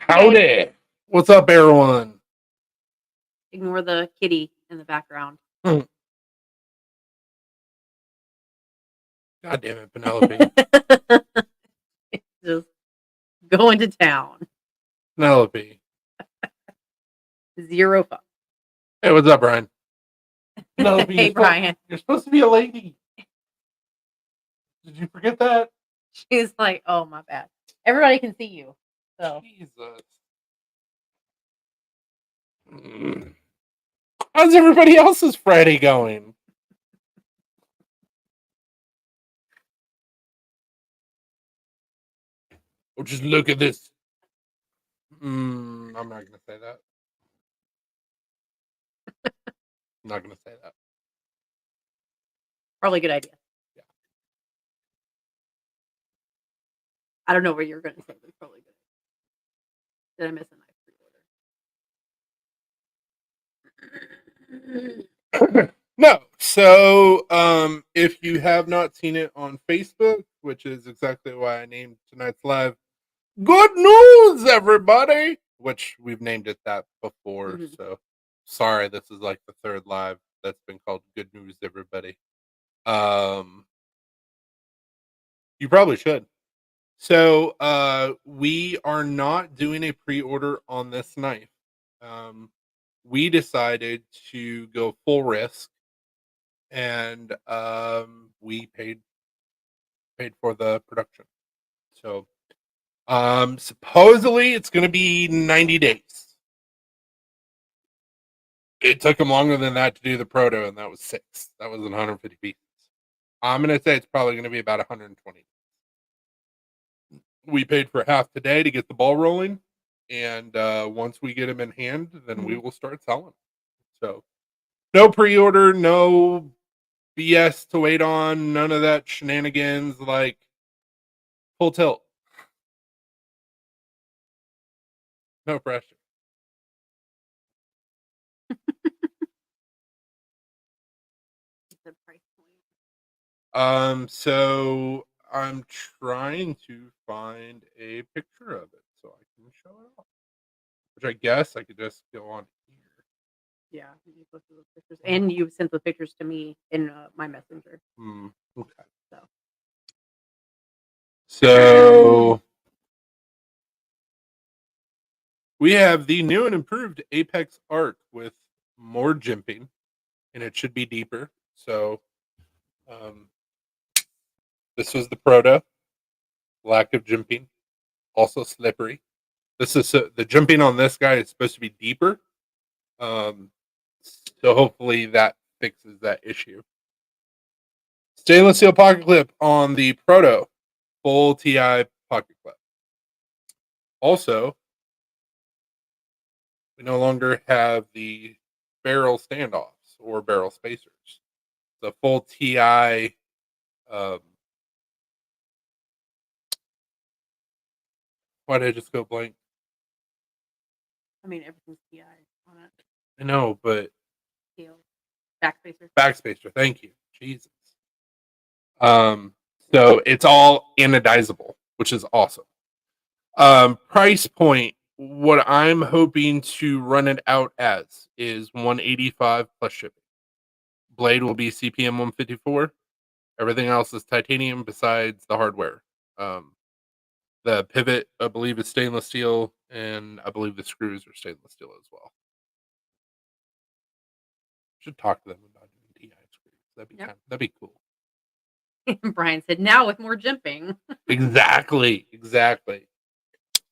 Howdy. What's up, everyone? Ignore the kitty in the background. Hmm. God damn it, Penelope. Just going to town. Penelope. Zero fun. Hey, what's up, Brian? Penelope, Hey, Brian. You're supposed to be a lady. Did you forget that? She's like, oh, my bad. Everybody can see you. So Jesus. Mm. How's everybody else's Friday going? Oh, just look at this. I'm not going to say that. I'm not going to say that. probably a good idea. Yeah. I don't know what you're going to say, but it's probably good. Did I miss a nice pre-order? No. So, if you have not seen it on Facebook, which is exactly why I named tonight's live, good news, everybody! Which we've named it that before, Mhm. so sorry, this is like the third live that's been called Good News, everybody. You probably should. So, we are not doing a pre-order on this knife. We decided to go full risk, and we paid for the production. So, supposedly it's going to be 90 days. It took them longer than that to do the proto, and that was 6. That was 150 pieces. I'm going to say it's probably going to be about 120. We paid for half today to get the ball rolling, and once we get them in hand, then we will start selling. So, no pre-order, no BS to wait on, none of that shenanigans, like full tilt. No pressure. The price point. So I'm trying to find a picture of it so I can show it off. Which I guess I could just go on here. Yeah, you posted those pictures, and you sent the pictures to me in my messenger. Okay. So So we have the new and improved Apex Arc with more jimping, and it should be deeper. So this was the proto, lack of jimping, also slippery. This is the jumping on this guy is supposed to be deeper. So hopefully that fixes that issue. Stainless steel pocket clip on the Proto, full TI pocket clip. Also, we no longer have the barrel standoffs or barrel spacers. The full TI. Why did I just go blank? I mean, everything's TI on it. I know, but Scale. Backspacer. backspacer. Thank you, Jesus. So it's all anodizable, which is awesome. Price point. What I'm hoping to run it out as is 185 plus shipping. Blade will be CPM 154. Everything else is titanium besides the hardware. The pivot, I believe, is stainless steel, and I believe the screws are stainless steel as well. Should talk to them about doing TI screws. That'd be cool. Brian said, "Now with more jimping." Exactly.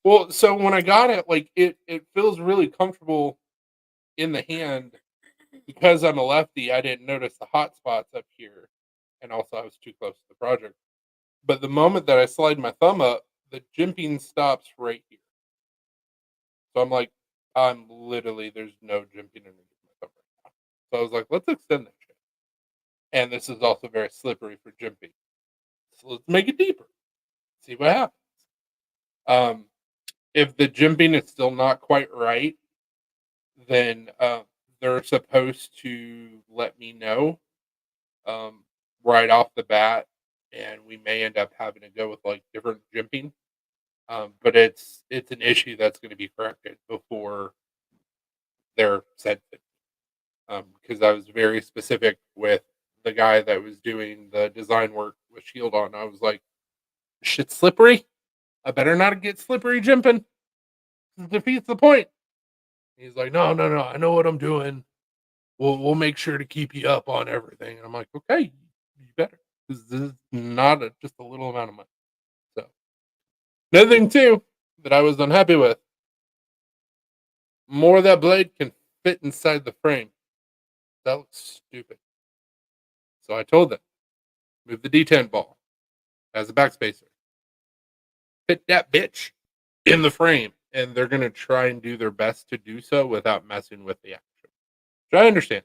Well, so when I got it, like it feels really comfortable in the hand. Because I'm a lefty, I didn't notice the hot spots up here, and also I was too close to the project. But the moment that I slide my thumb up, the jimping stops right here. So I'm like, I'm literally there's no jimping underneath my thumb right now. So I was like, let's extend that shit. And this is also very slippery for jimping. So let's make it deeper. See what happens. If the jimping is still not quite right, then they're supposed to let me know right off the bat, and we may end up having to go with like different jimping But it's an issue that's going to be corrected before they're said fit. Because I was very specific with the guy that was doing the design work with Shield on. I was like, shit's slippery. I better not get slippery jumping. It defeats the point. He's like, no, no, no. I know what I'm doing. We'll make sure to keep you up on everything. And I'm like, okay, you better. This is not just a little amount of money. So another thing too that I was unhappy with, more of that blade can fit inside the frame. That looks stupid. So I told them, move the D10 ball as a backspacer. Fit that bitch in the frame. And they're going to try and do their best to do so without messing with the action. Which I understand.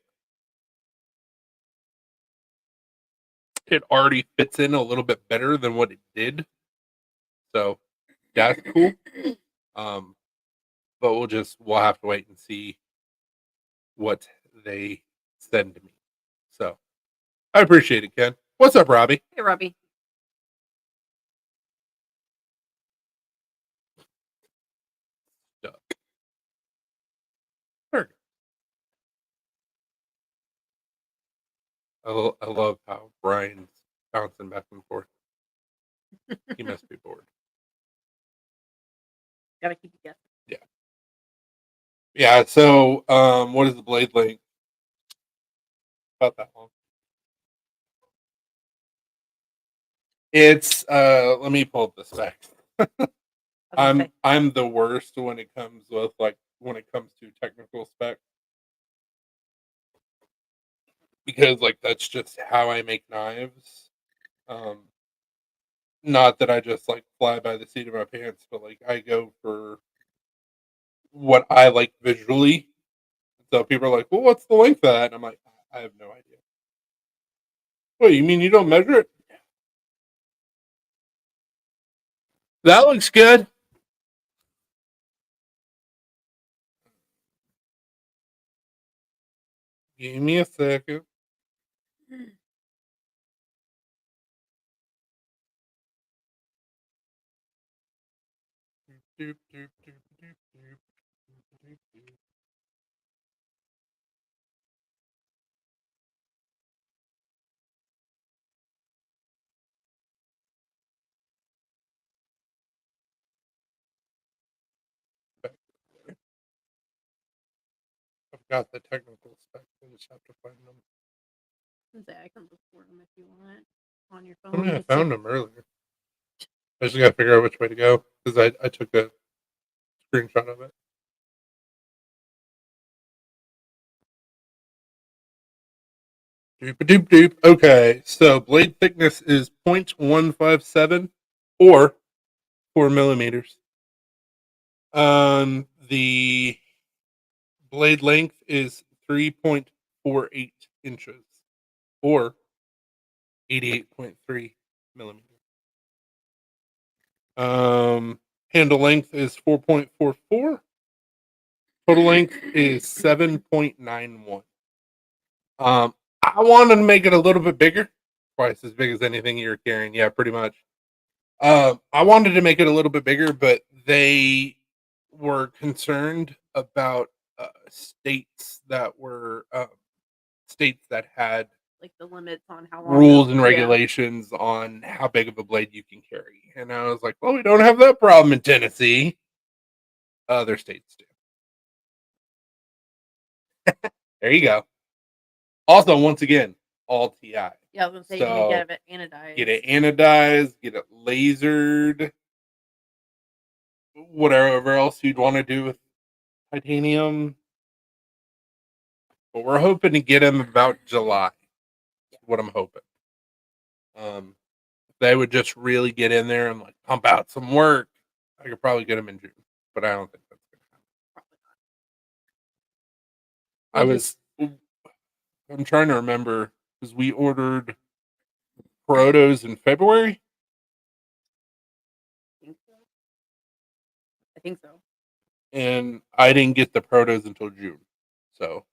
It already fits in a little bit better than what it did. So that's cool. But we'll have to wait and see what they send me. So I appreciate it, Ken. What's up, Robbie? Hey, Robbie. Stuck. There. I love how Brian's bouncing back and forth. He must be bored. Gotta keep you guessing. Yeah, so what is the blade length? About that long. It's let me pull up the specs. I'm the worst when it comes to technical specs. Because that's just how I make knives. Not that I just fly by the seat of my pants, but I go for what I like visually. So people are like, well, what's the length of that? And I'm like, I have no idea. What, you mean you don't measure it? That looks good. Give me a second. Doop, doop, doop, doop, doop, doop, doop. I've got the technical specs. I just have to find them. I can look for them if you want on your I phone. mean, I found them earlier. I just got to figure out which way to go because I took a screenshot of it. Doop doop doop. Okay, so blade thickness is 0.157 or 4 millimeters. The blade length is 3.48 inches or 88.3 millimeters. Handle length is 4.44. Total length is 7.91. I wanted to make it a little bit bigger, twice as big as anything you're carrying. Yeah, pretty much. I wanted to make it a little bit bigger, but they were concerned about states that had the limits on how long rules and regulations on how big of a blade you can carry. And I was like, well, we don't have that problem in Tennessee. Other states do. There you go. Also, once again, all TI. Yeah, I was gonna say you can get it anodized. Get it anodized, get it lasered, whatever else you'd want to do with titanium. But we're hoping to get them about July. That's what I'm hoping. They would just really get in there and pump out some work. I could probably get them in June, but I don't think that's going to happen. I'm trying to remember because we ordered Protos in February. I think so. And I didn't get the Protos until June. So,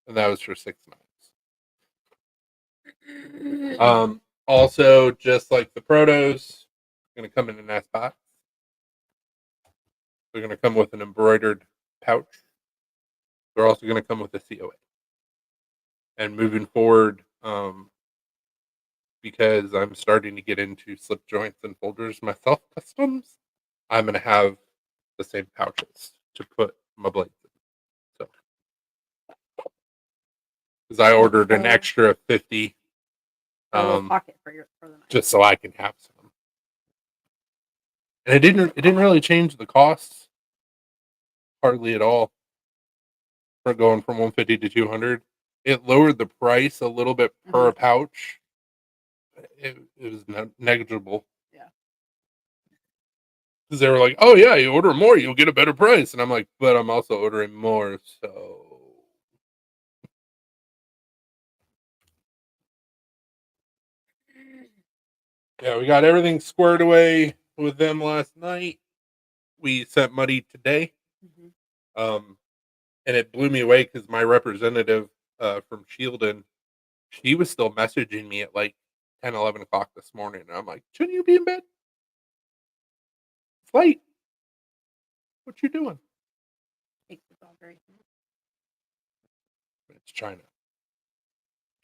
and that was for 6 nights. Also, just like the Protos, going to come in an S box. They're going to come with an embroidered pouch. They're also going to come with a COA. And moving forward, because I'm starting to get into slip joints and folders myself, customs, I'm going to have the same pouches to put my blades in. So, because I ordered an extra 50, A little pocket for the knife. just so I can have some. And it didn't really change the costs hardly at all for going from 150 to 200. It lowered the price a little bit per pouch. It was negligible. Yeah. Because they were like, "Oh yeah, you order more, you'll get a better price," and I'm like, "But I'm also ordering more, so." Yeah, we got everything squared away with them last night. We sent money today. And it blew me away because my representative from Shieldon, she was still messaging me at like 10, 11 o'clock this morning. And I'm like, shouldn't you be in bed? It's late. What you doing? It's all very It's China.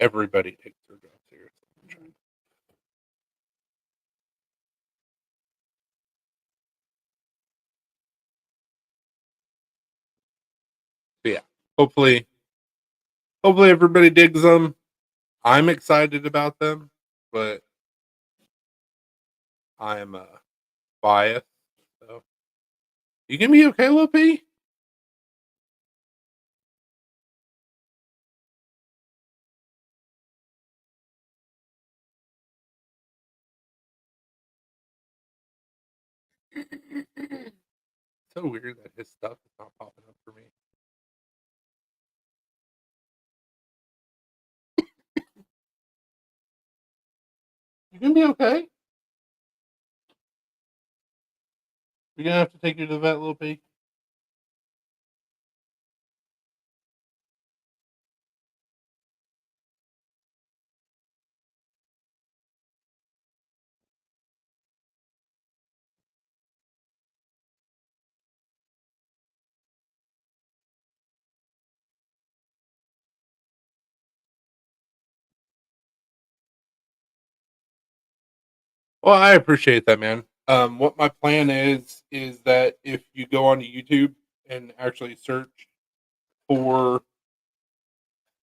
Everybody takes their job seriously in China. So yeah, hopefully everybody digs them. I'm excited about them, but I'm biased. So you gonna be okay, Lil P? So weird that his stuff is not popping up for me. You gonna be okay? We're gonna have to take you to the vet, Lil P. Well, I appreciate that, man. What my plan is that if you go onto YouTube and actually search for,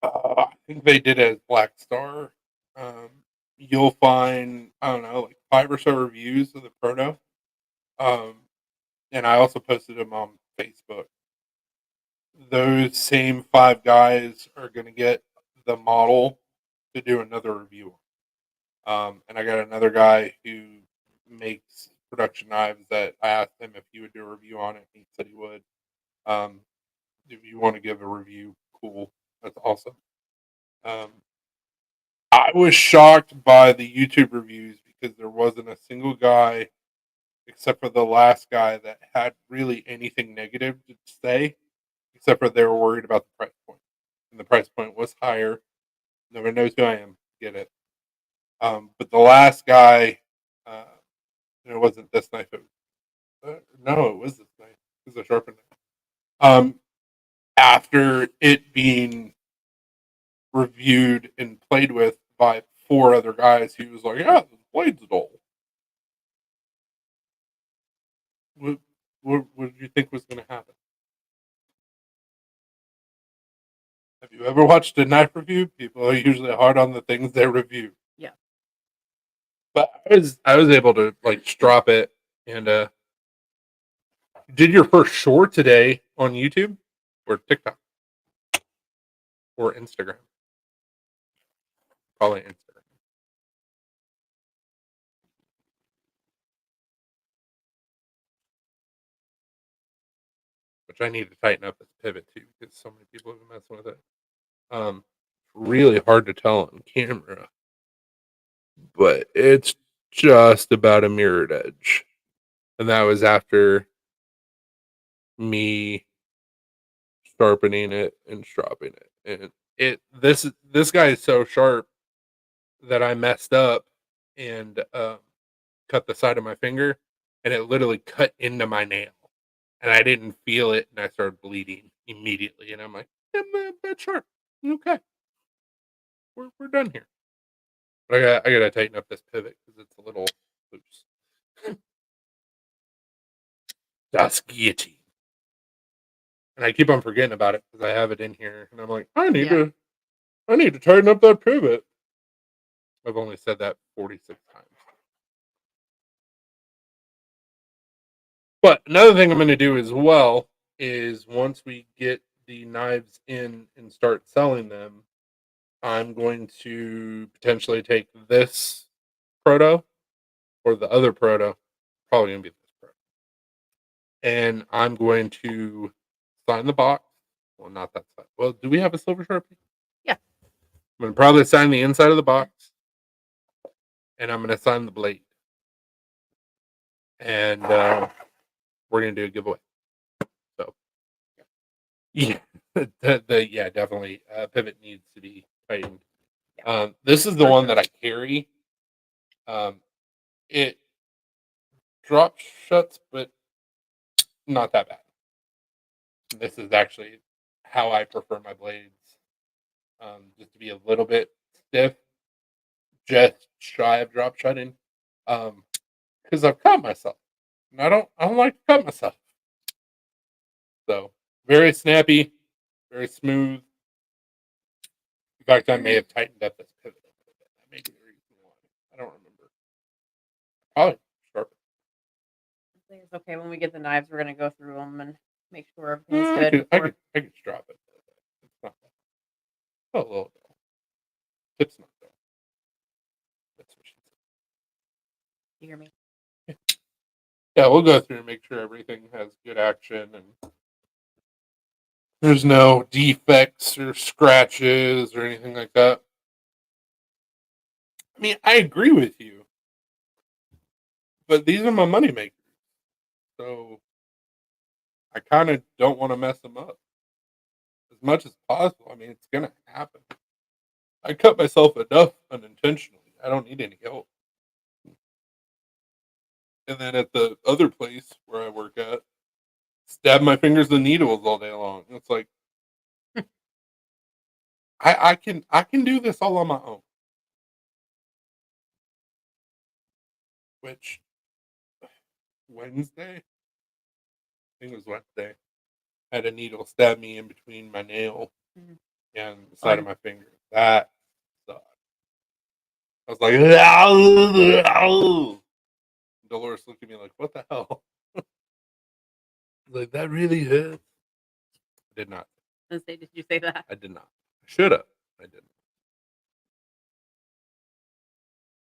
I think they did it as Black Star, you'll find, I don't know, like 5 or so reviews of the Proto. And I also posted them on Facebook. Those same 5 guys are going to get the model to do another review. And I got another guy who makes production knives that I asked him if he would do a review on it. He said he would. If you want to give a review, cool. That's awesome. I was shocked by the YouTube reviews because there wasn't a single guy, except for the last guy, that had really anything negative to say, except for they were worried about the price point. And the price point was higher. No one knows who I am. Get it. But the last guy, it wasn't this knife. No, it was this knife. It was a sharpened knife. After it being reviewed and played with by 4 other guys, he was like, "Yeah, the blade's dull." What did you think was going to happen? Have you ever watched a knife review? People are usually hard on the things they review. Yeah. But I was able to like strop it and did your first short today on YouTube or TikTok or Instagram? Probably Instagram. Which I need to tighten up this pivot too because so many people have been messing with it. Really hard to tell on camera, but it's just about a mirrored edge, and that was after me sharpening it and stropping it. And this guy is so sharp that I messed up and cut the side of my finger, and it literally cut into my nail. and I didn't feel it, and I started bleeding immediately. And I'm like, yeah, that's sharp. Okay, we're done here. But I gotta tighten up this pivot because it's a little loose. Das Guillotine. And I keep on forgetting about it because I have it in here, and I'm like, I need to tighten up that pivot. I've only said that 46 times. But another thing I'm going to do as well is once we get the knives in and start selling them, I'm going to potentially take this proto or the other proto, probably going to be this proto, and I'm going to sign the box. Well, not that side. Well, do we have a silver Sharpie? Yeah. I'm going to probably sign the inside of the box, and I'm going to sign the blade. And we're going to do a giveaway. So, yeah, yeah, definitely. Pivot needs to be tightened. This is the For one sure. that I carry. It drop shuts, but not that bad. This is actually how I prefer my blades. Just to be a little bit stiff, just shy of drop shutting. Because I've cut myself, and I don't like to cut myself. So very snappy, very smooth. In fact, I may have tightened up this pivot a little bit. That may be the reason why. I don't remember. Probably sharper. I think it's okay. When we get the knives, we're gonna go through them and make sure everything's good. I before- could drop it. It's not that. Oh, a little dull. Tip's not dull. That's what she said. You hear me? Yeah, we'll go through and make sure everything has good action and there's no defects or scratches or anything like that. I mean, I agree with you, but these are my money makers, so I kind of don't want to mess them up as much as possible. I mean, it's gonna happen. I cut myself enough unintentionally. I don't need any help. And then at the other place where I work at, stab my fingers in needles all day long. It's like I can do this all on my own. Which Wednesday, I think it was Wednesday, had a needle stab me in between my nail Mhm. and the side of my finger. That sucked. I was like, "Ow." Dolores looked at me like, "What the hell?" Like, that really hurts. I did not. Did you say that? I did not. I should have. I didn't.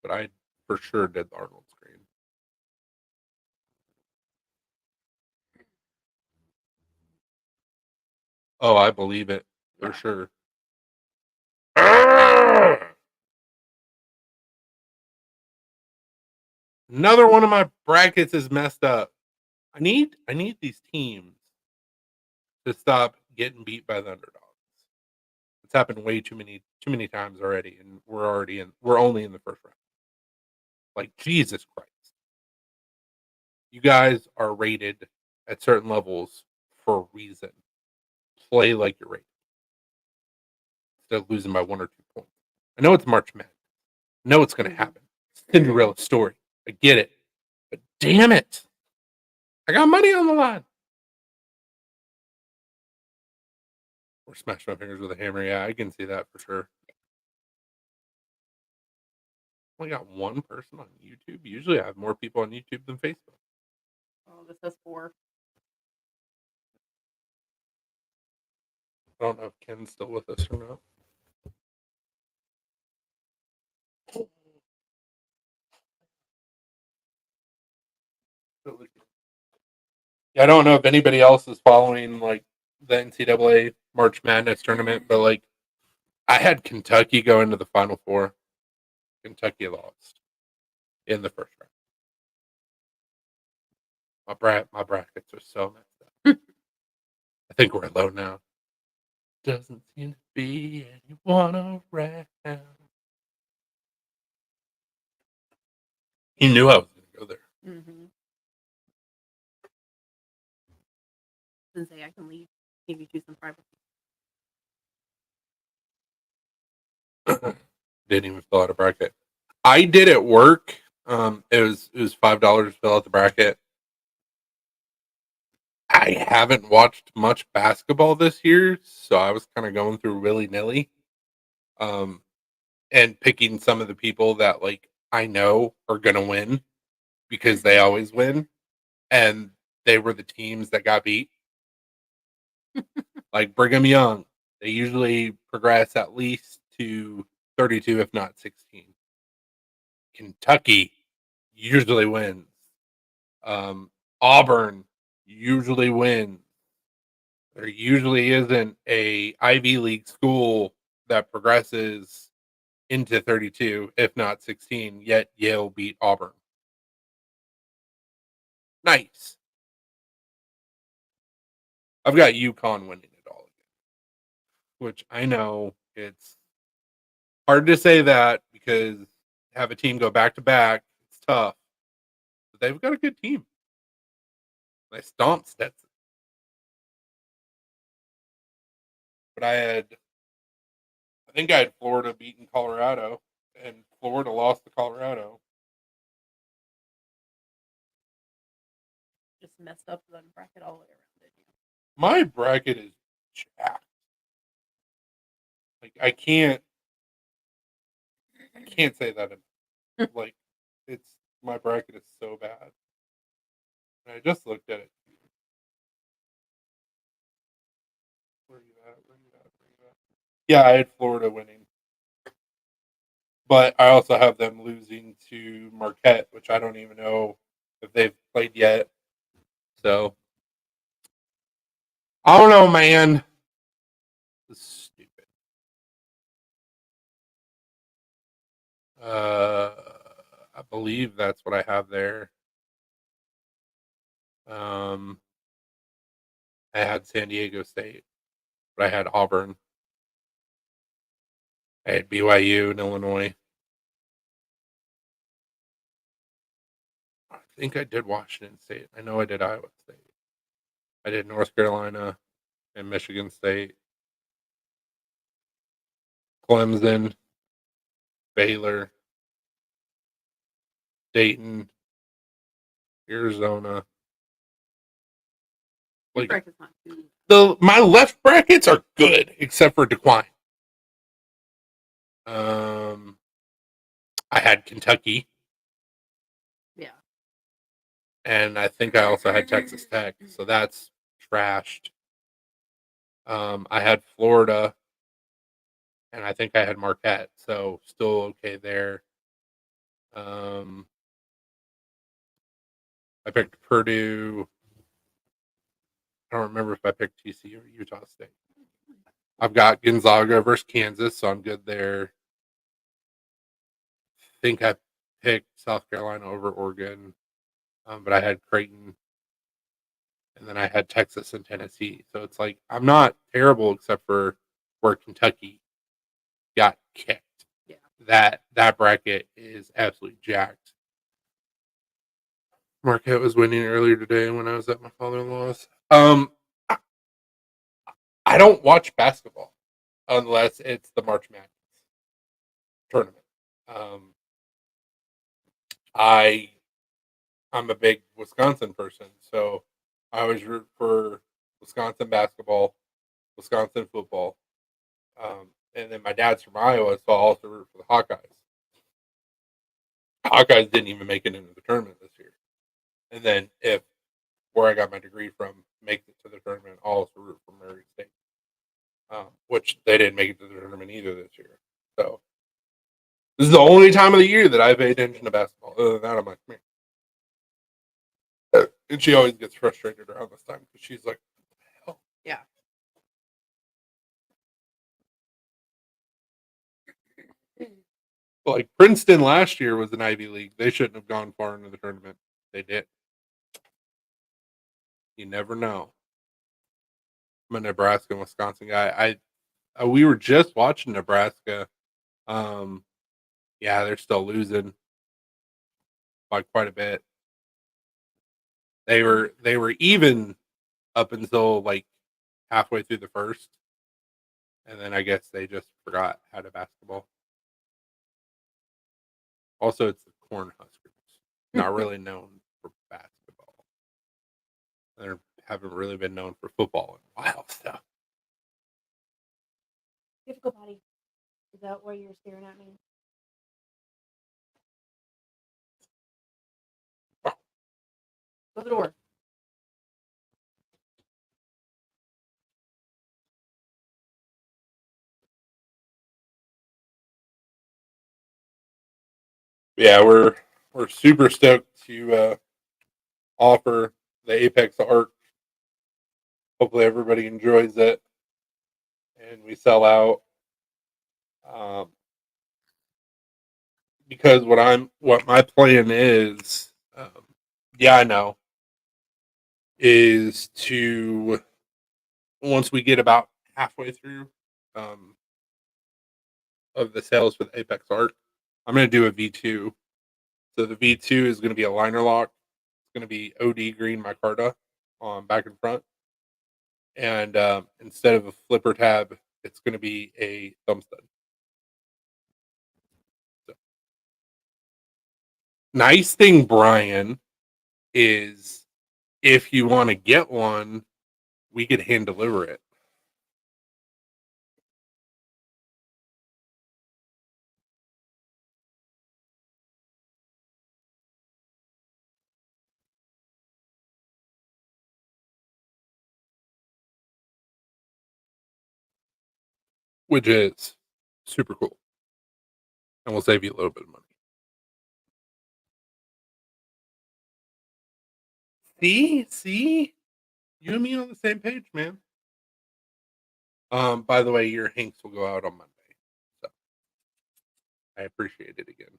But I for sure did the Arnold scream. Oh, I believe it for Yeah. sure. Arrgh! Another one of my brackets is messed up. I need these teams to stop getting beat by the underdogs. It's happened way too many times already, and we're only in the first round. Like, Jesus Christ. You guys are rated at certain levels for a reason. Play like you're rated. Instead of losing by 1 or 2 points. I know it's March Madness. I know it's gonna Mhm. happen. Cinderella story. I get it. But damn it. I got money on the line. Or smash my fingers with a hammer. Yeah, I can see that for sure. Only got one person on YouTube. Usually I have more people on YouTube than Facebook. Oh, this says 4. I don't know if Ken's still with us or not. Yeah, I don't know if anybody else is following like the NCAA March Madness tournament, but like I had Kentucky go into the Final Four. Kentucky lost in the first round. My brackets are so messed up. I think we're low now. Doesn't seem to be anyone around. He knew I was going to go there. Mm-hmm. and say I can leave, give you some privacy. Didn't even fill out a bracket. I did at work. It was $5 to fill out the bracket. I haven't watched much basketball this year, so I was kind of going through willy nilly, and picking some of the people that like I know are gonna win because they always win, and they were the teams that got beat. Like Brigham Young, they usually progress at least to 32, if not 16. Kentucky usually wins. Auburn usually wins. There usually isn't a Ivy League school that progresses into 32, if not 16, yet Yale beat Auburn. Nice. I've got UConn winning it all again, which I know it's hard to say that because have a team go back to back, it's tough. But they've got a good team. They stomped Stetson. But I think I had Florida beating Colorado, and Florida lost to Colorado. Just messed up the bracket all the way around it. My bracket is jacked. Like I can't say that enough. Like it's my bracket is so bad. And I just looked at it. Where you at? Yeah, I had Florida winning. But I also have them losing to Marquette, which I don't even know if they've played yet. So I don't know, man. This is stupid. I believe that's what I have there. I had San Diego State, but I had Auburn. I had BYU and Illinois. I think I did Washington State. I know I did Iowa State. I did North Carolina and Michigan State. Clemson, Baylor, Dayton, Arizona. Like, my left brackets are good except for decline. I had Kentucky. Yeah. And I think I also had Texas Tech, so that's trashed. I had Florida, and I think I had Marquette, so still okay there. I picked Purdue. I don't remember if I picked TCU or Utah State. I've got Gonzaga versus Kansas, so I'm good there. I think I picked South Carolina over Oregon, but I had Creighton, and then I had Texas and Tennessee. So it's like I'm not terrible except for where Kentucky got kicked. Yeah. That bracket is absolutely jacked. Marquette was winning earlier today when I was at my father-in-law's. I don't watch basketball unless it's the March Madness tournament. I'm a big Wisconsin person, so I always root for Wisconsin basketball, Wisconsin football, and then my dad's from Iowa, so I also root for the Hawkeyes. Hawkeyes didn't even make it into the tournament this year. And then if where I got my degree from makes it to the tournament, I'll also root for Murray State, which they didn't make it to the tournament either this year. So this is the only time of the year that I pay attention to basketball. Other than that, I'm like, man. And she always gets frustrated around this time because she's like, what the hell? Yeah. Like Princeton last year was an Ivy League. They shouldn't have gone far into the tournament. They did. You never know. I'm a Nebraska and Wisconsin guy. We were just watching Nebraska. Yeah, they're still losing by quite a bit. They were even up until like halfway through the first, and then I guess they just forgot how to basketball. Also, it's the Cornhuskers, not really known for basketball. They haven't really been known for football in a while. So You have to go potty. Is that why you're staring at me? Go to the door. yeah, we're super stoked to offer the Apex Arc. Hopefully, everybody enjoys it, and we sell out. Um, because what my plan is, yeah, I know, is to once we get about halfway through um, of the sales for the Apex Arc, I'm going to do a V2. So the V2 is going to be a liner lock. It's going to be OD green micarta on back and front, and instead of a flipper tab, it's going to be a thumb stud. So, nice thing, Brian, is if you want to get one, we could hand deliver it. Which is super cool. And we'll save you a little bit of money. See? You and me on the same page, man. By the way, your Hanks will go out on Monday. So I appreciate it again.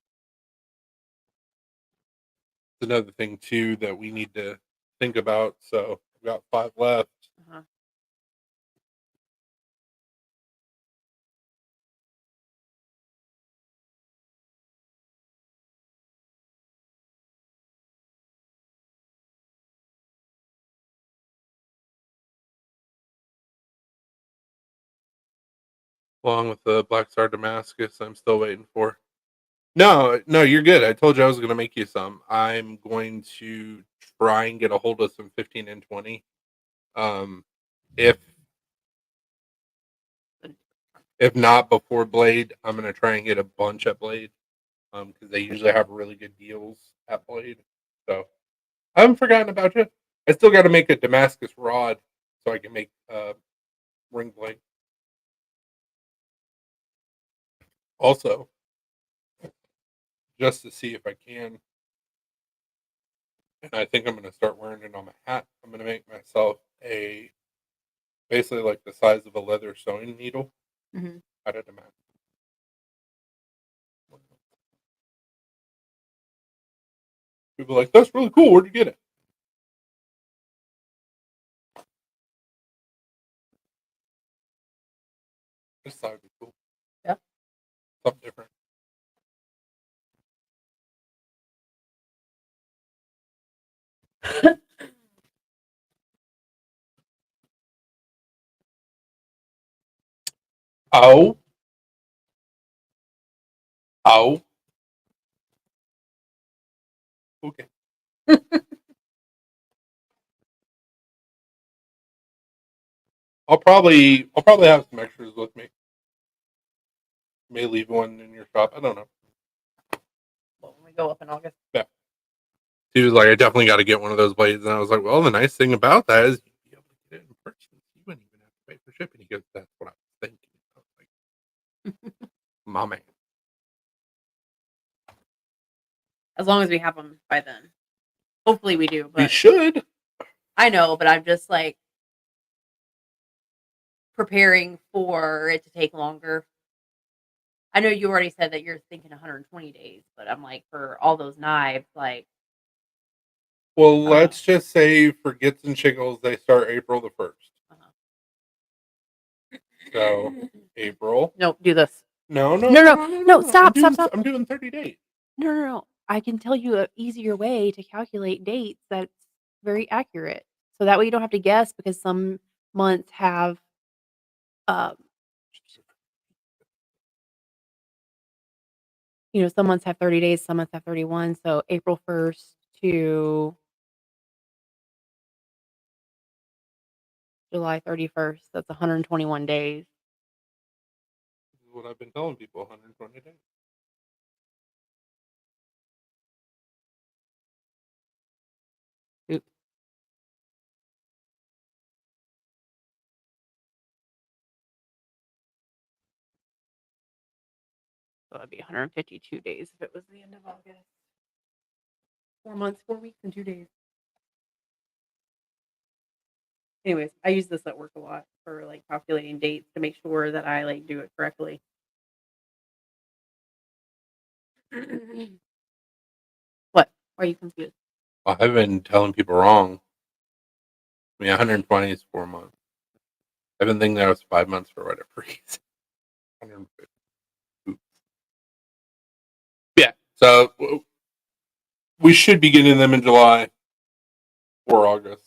It's another thing too that we need to think about. So we've got 5 left. Uh-huh. Along with the Black Star Damascus, I'm still waiting for. No, you're good. I told you I was going to make you some. I'm going to try and get a hold of some 15 and 20. If not before Blade, I'm going to try and get a bunch at Blade because they usually have really good deals at Blade. So I haven't forgotten about you. I still got to make a Damascus rod so I can make ring blade. Also, just to see if I can, and I think I'm going to start wearing it on my hat. I'm going to make myself a basically like the size of a leather sewing needle out of Damascus. People are like, that's really cool. Where'd you get it? This side would be cool. Yeah. Something different. Oh. Okay. I'll probably have some extras with me. May leave one in your shop. I don't know. Well, when we go up in August. Yeah. He was like, I definitely got to get one of those blades. And I was like, well, the nice thing about that is you'll be able to get it in person. You wouldn't even have to pay for shipping. He goes, that's what I was thinking. I was like, my man. As long as we have them by then. Hopefully we do. But We should. I know, but I'm just like preparing for it to take longer. I know you already said that you're thinking 120 days, but I'm like, for all those knives, like. Well, let's just say for Gits and Chiggles, they start April the 1st. So, April. No, do this. No. Stop. I'm doing 30 days. No. I can tell you an easier way to calculate dates that's very accurate. So that way you don't have to guess because some months have um, some months have 30 days, some months have 31. So April 1st to July 31st, that's 121 days. This is what I've been telling people, 120 days. Oops. So that'd be 152 days if it was the end of August. 4 months, 4 weeks, and 2 days. Anyways, I use this at work a lot for like calculating dates to make sure that I like do it correctly. What? Why are you confused? I've been telling people wrong. I mean, 120 is 4 months. I've been thinking that was 5 months for whatever reason. 150. Oops. Yeah, so we should be getting them in July or August.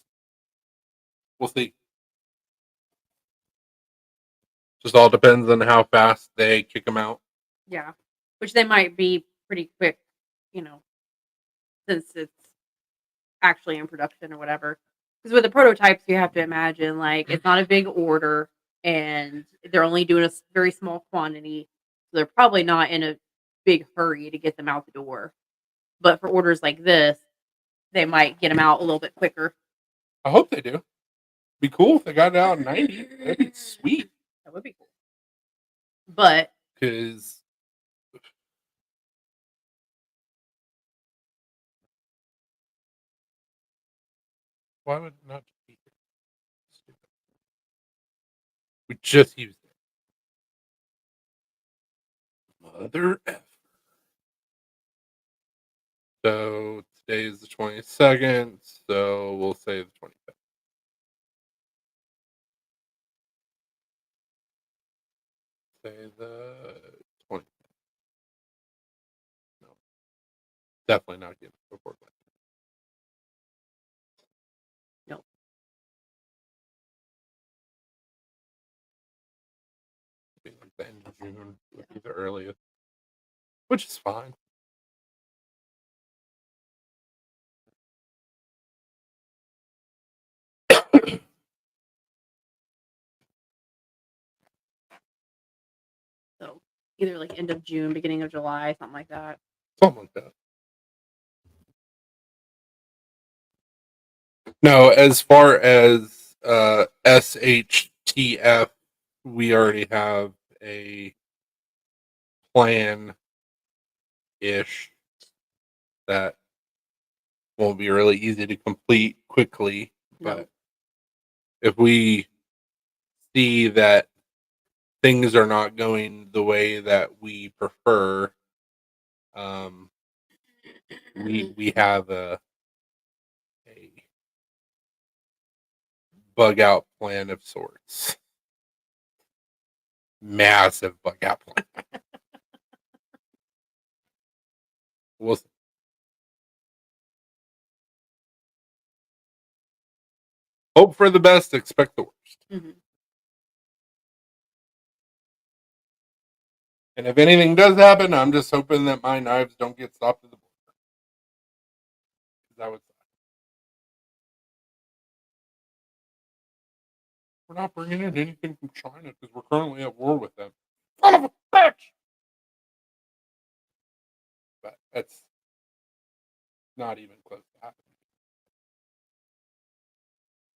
We'll see. Just all depends on how fast they kick them out. Yeah, which they might be pretty quick, since it's actually in production or whatever. Because with the prototypes, you have to imagine like it's not a big order, and they're only doing a very small quantity, so they're probably not in a big hurry to get them out the door. But for orders like this, they might get them out a little bit quicker. I hope they do. Be cool if they got it out in 90. That'd be sweet. That would be cool. But Because why would it not be here? Stupid. We just used it. Mother F. So today is the 22nd, so we'll say the 25th. Say the 20th. No, definitely not getting before that. no, Be like the end of June would be the earliest, which is fine. so either like end of June, beginning of July, something like that. Something like that. No, as far as SHTF, we already have a plan ish that won't be really easy to complete quickly. No. But if we see that things are not going the way that we prefer, we have a bug out plan of sorts. Massive bug out plan. We'll see. Hope for the best, expect the worst. Mhm. And if anything does happen, I'm just hoping that my knives don't get stopped at the border. That would suck. We're not bringing in anything from China because we're currently at war with them. Son of a bitch! But that's not even close to happening.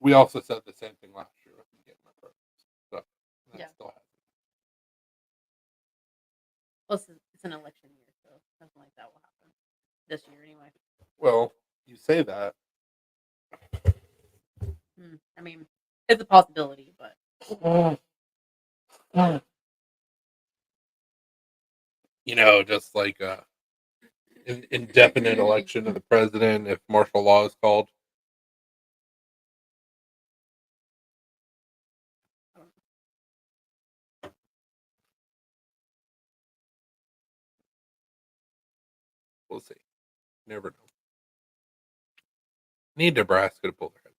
We also said the same thing last year with me getting my produce. So that Yeah. still happens. Well, it's an election year, so something like that will happen this year anyway. Well, you say that. I mean, it's a possibility, but Just like indefinite election of the president if martial law is called. We'll see. Never know. Need Nebraska to pull their head.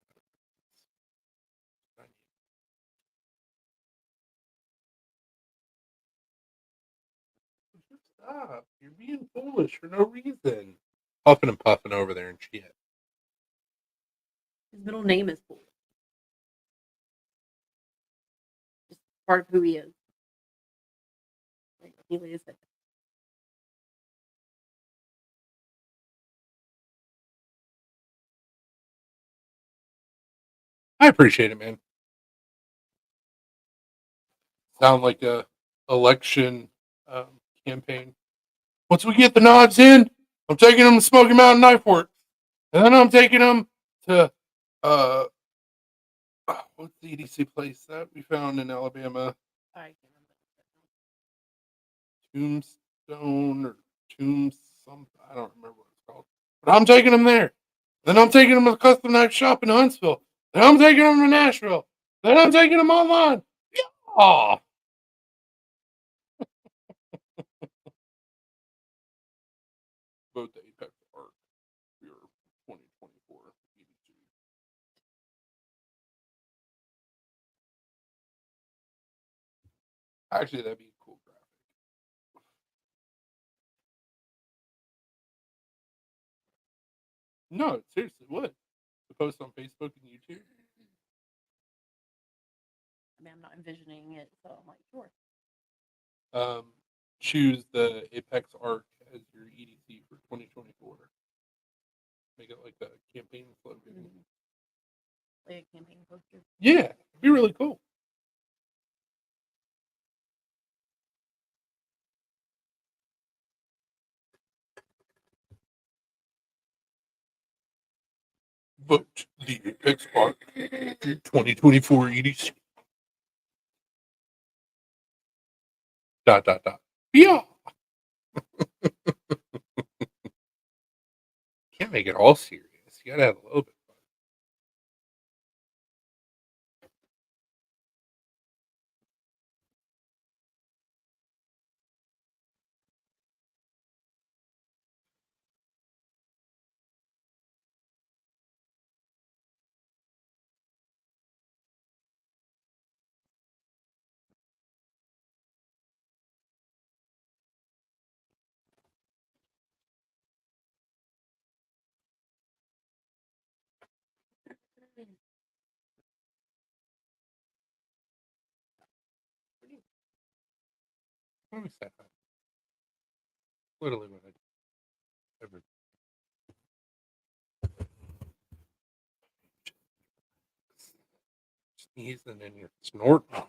Stop. You're being foolish for no reason. Puffing and puffing over there and shit. His middle name is Fool. Just part of who he is. Like, he lays it. I appreciate it, man. Sound like a election campaign. Once we get the nods in, I'm taking them to Smoky Mountain Knife Works. And then I'm taking them to what's the EDC place that we found in Alabama? I can't Tombstone or Tombs something. I don't remember what it's called. But I'm taking them there. Then I'm taking them to the custom knife shop in Huntsville. Then I'm taking them to Nashville. Then I'm taking them online. Oh, vote the Apex Art for your 2024 EDC. Actually, that'd be a cool graphic. No, it seriously would. To post on Facebook and YouTube. I mean, I'm not envisioning it, so I'm like, sure. Choose the Apex Arc as your EDC for 2024. Make it like a campaign slogan. Like a campaign poster. Yeah, it'd be really cool. Vote the Apex Arc for 2024 EDC. Dot dot dot. Yeah. Can't make it all serious. You gotta have a little bit of fun. Let me say that. Literally what I ever. Sneezing and you're snorting.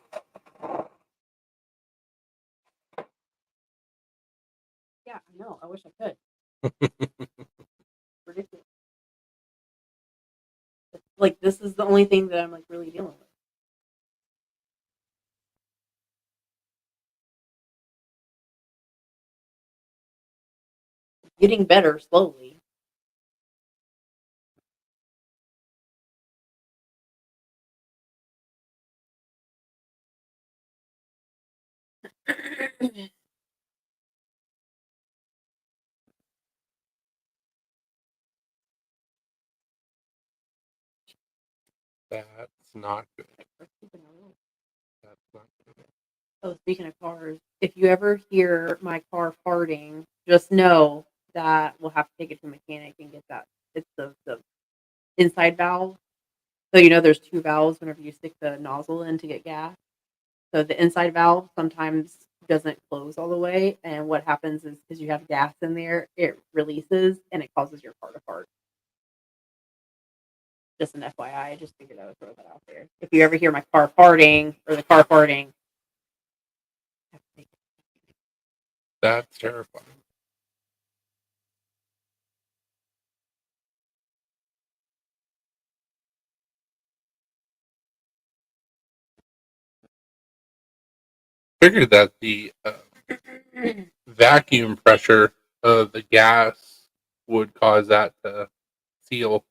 Yeah, I know. I wish I could. Ridiculous. Like, this is the only thing that I'm like really dealing with. Getting better slowly. That's not good. That's not good. Oh, speaking of cars, if you ever hear my car farting, just know that we'll have to take it to a mechanic and get that. It's the inside valve. So you know there's two valves whenever you stick the nozzle in to get gas. So the inside valve sometimes doesn't close all the way, and what happens is because you have gas in there, it releases and it causes your car to fart. Just an FYI, I just figured I would throw that out there. If you ever hear my car farting or the car farting, That's terrifying. Figured that the vacuum pressure of the gas would cause that to seal.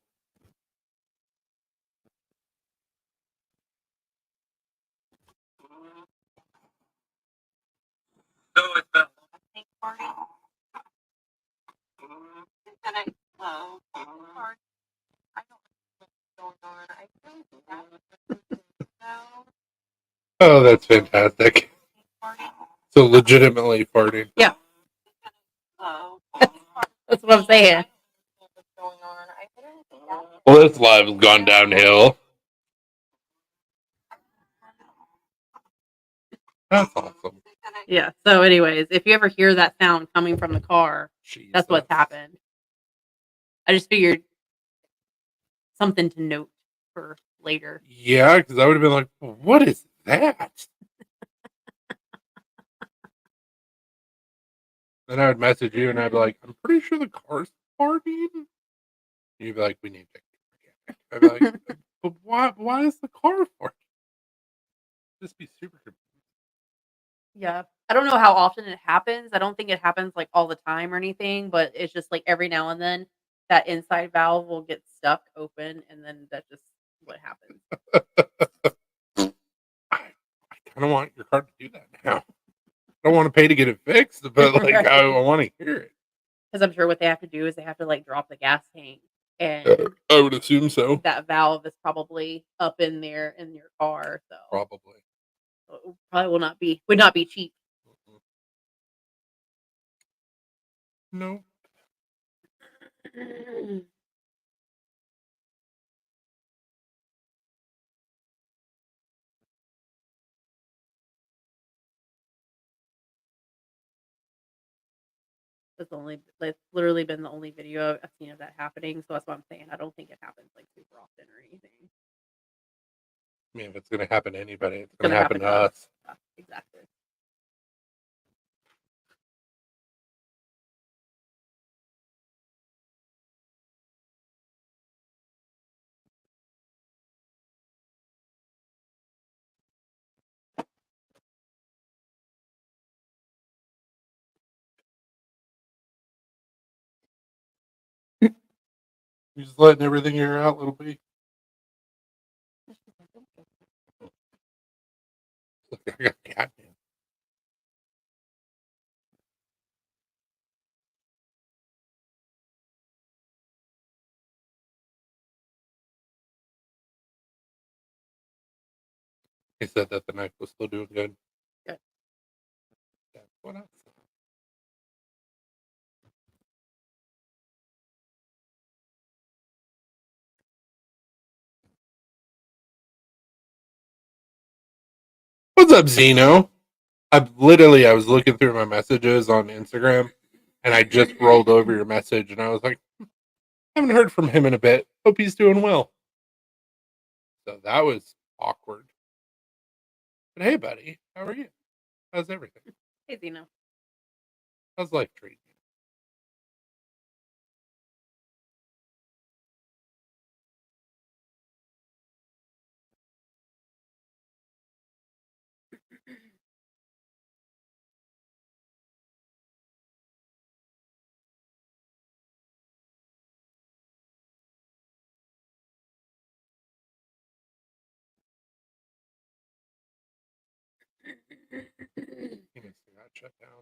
Oh, that's fantastic. So legitimately farting. Yeah. That's what I'm saying. Well, this live has gone downhill. That's awesome. Yeah. So, anyways, if you ever hear that sound coming from the car, that's what's Jesus. happened. I just figured something to note for later. Yeah, because I would have been like, what is that? Then I would message you and I'd be like, I'm pretty sure the car's farting. You'd be like, we need to. I'd be like, but why is the car farting? Just be super confused. Yeah. I don't know how often it happens. I don't think it happens like all the time or anything, but it's just like every now and then that inside valve will get stuck open and then that's just what happens. I kind of want your car to do that now. I don't want to pay to get it fixed, but like Right. I want to hear it. Because I'm sure what they have to do is they have to like drop the gas tank and I would assume so. that valve is probably up in there in your car. So Probably. it probably would not be cheap. No. That's literally been the only video I've seen of that happening. So that's what I'm saying. I don't think it happens like super often or anything. I mean, if it's going to happen to anybody, it's It's going to happen to us. Yeah, exactly. You're just letting everything air out, little B. Look, I got catnip. He said that the knife was still doing good. Good. That's what I said. What's up, Zeno? I was looking through my messages on Instagram, and I just rolled over your message, and I was like, haven't heard from him in a bit. Hope he's doing well. So that was awkward. But hey, buddy, how are you? How's everything? Hey, Zeno. How's life treating you? He needs to got shut down.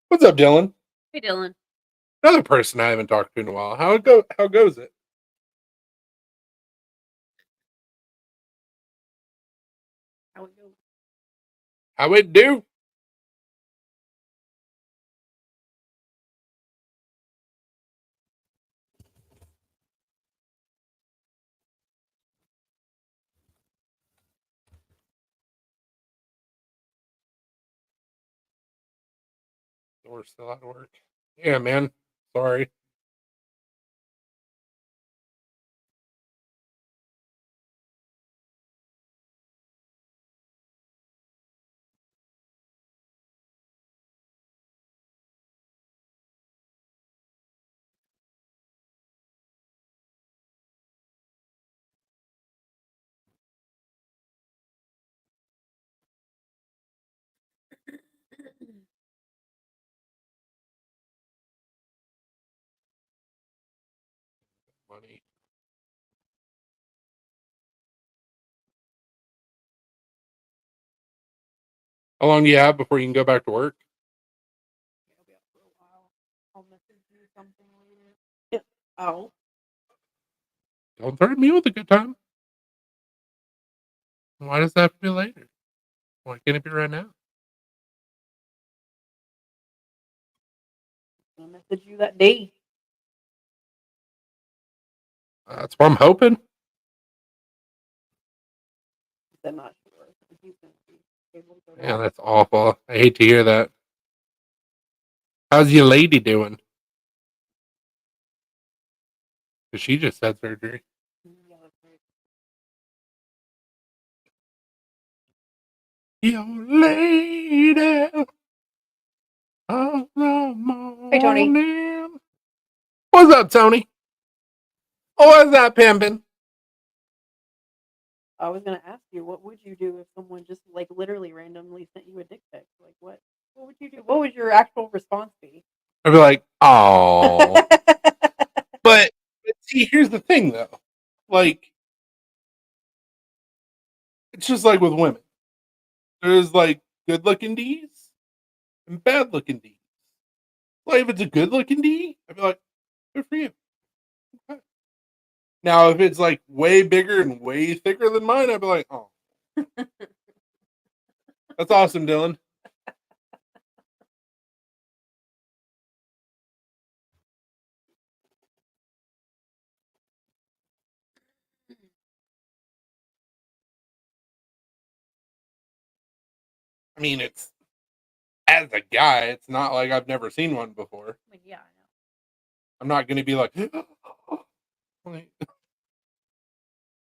What's up, Dylan? Hey, Dylan. Another person I haven't talked to in a while. How goes it? How it go? How it do? We're still out of work. Yeah, man. Sorry. Money. How long do you have before you can go back to work? I'll be out for a while. I'll message you something later. Yeah. Oh. Don't threaten me with a good time. Why does that have to be later? Why can't it be right now? I'll message you that day. That's what I'm hoping. I'm not sure. He's gonna be able to go to Yeah, work. that's awful. I hate to hear that. How's your lady doing? 'Cause she just had surgery. Yeah, that's right. Your lady of the Hey, Tony. morning. What's up, Tony? Oh, what's that, Pimpin? I was gonna ask you, what would you do if someone just like literally randomly sent you a dick pic? Like, what would you do? What would your actual response be? I'd be like, oh. But see, here's the thing, though. Like, it's just like with women. There's like good-looking D's and bad-looking D's. Like, if it's a good-looking D, I'd be like, good for you. Okay. Now, if it's like way bigger and way thicker than mine, I'd be like, oh, that's awesome, Dylan. I mean, it's as a guy, it's not like I've never seen one before. Like, yeah, I know. I'm not going to be like, like,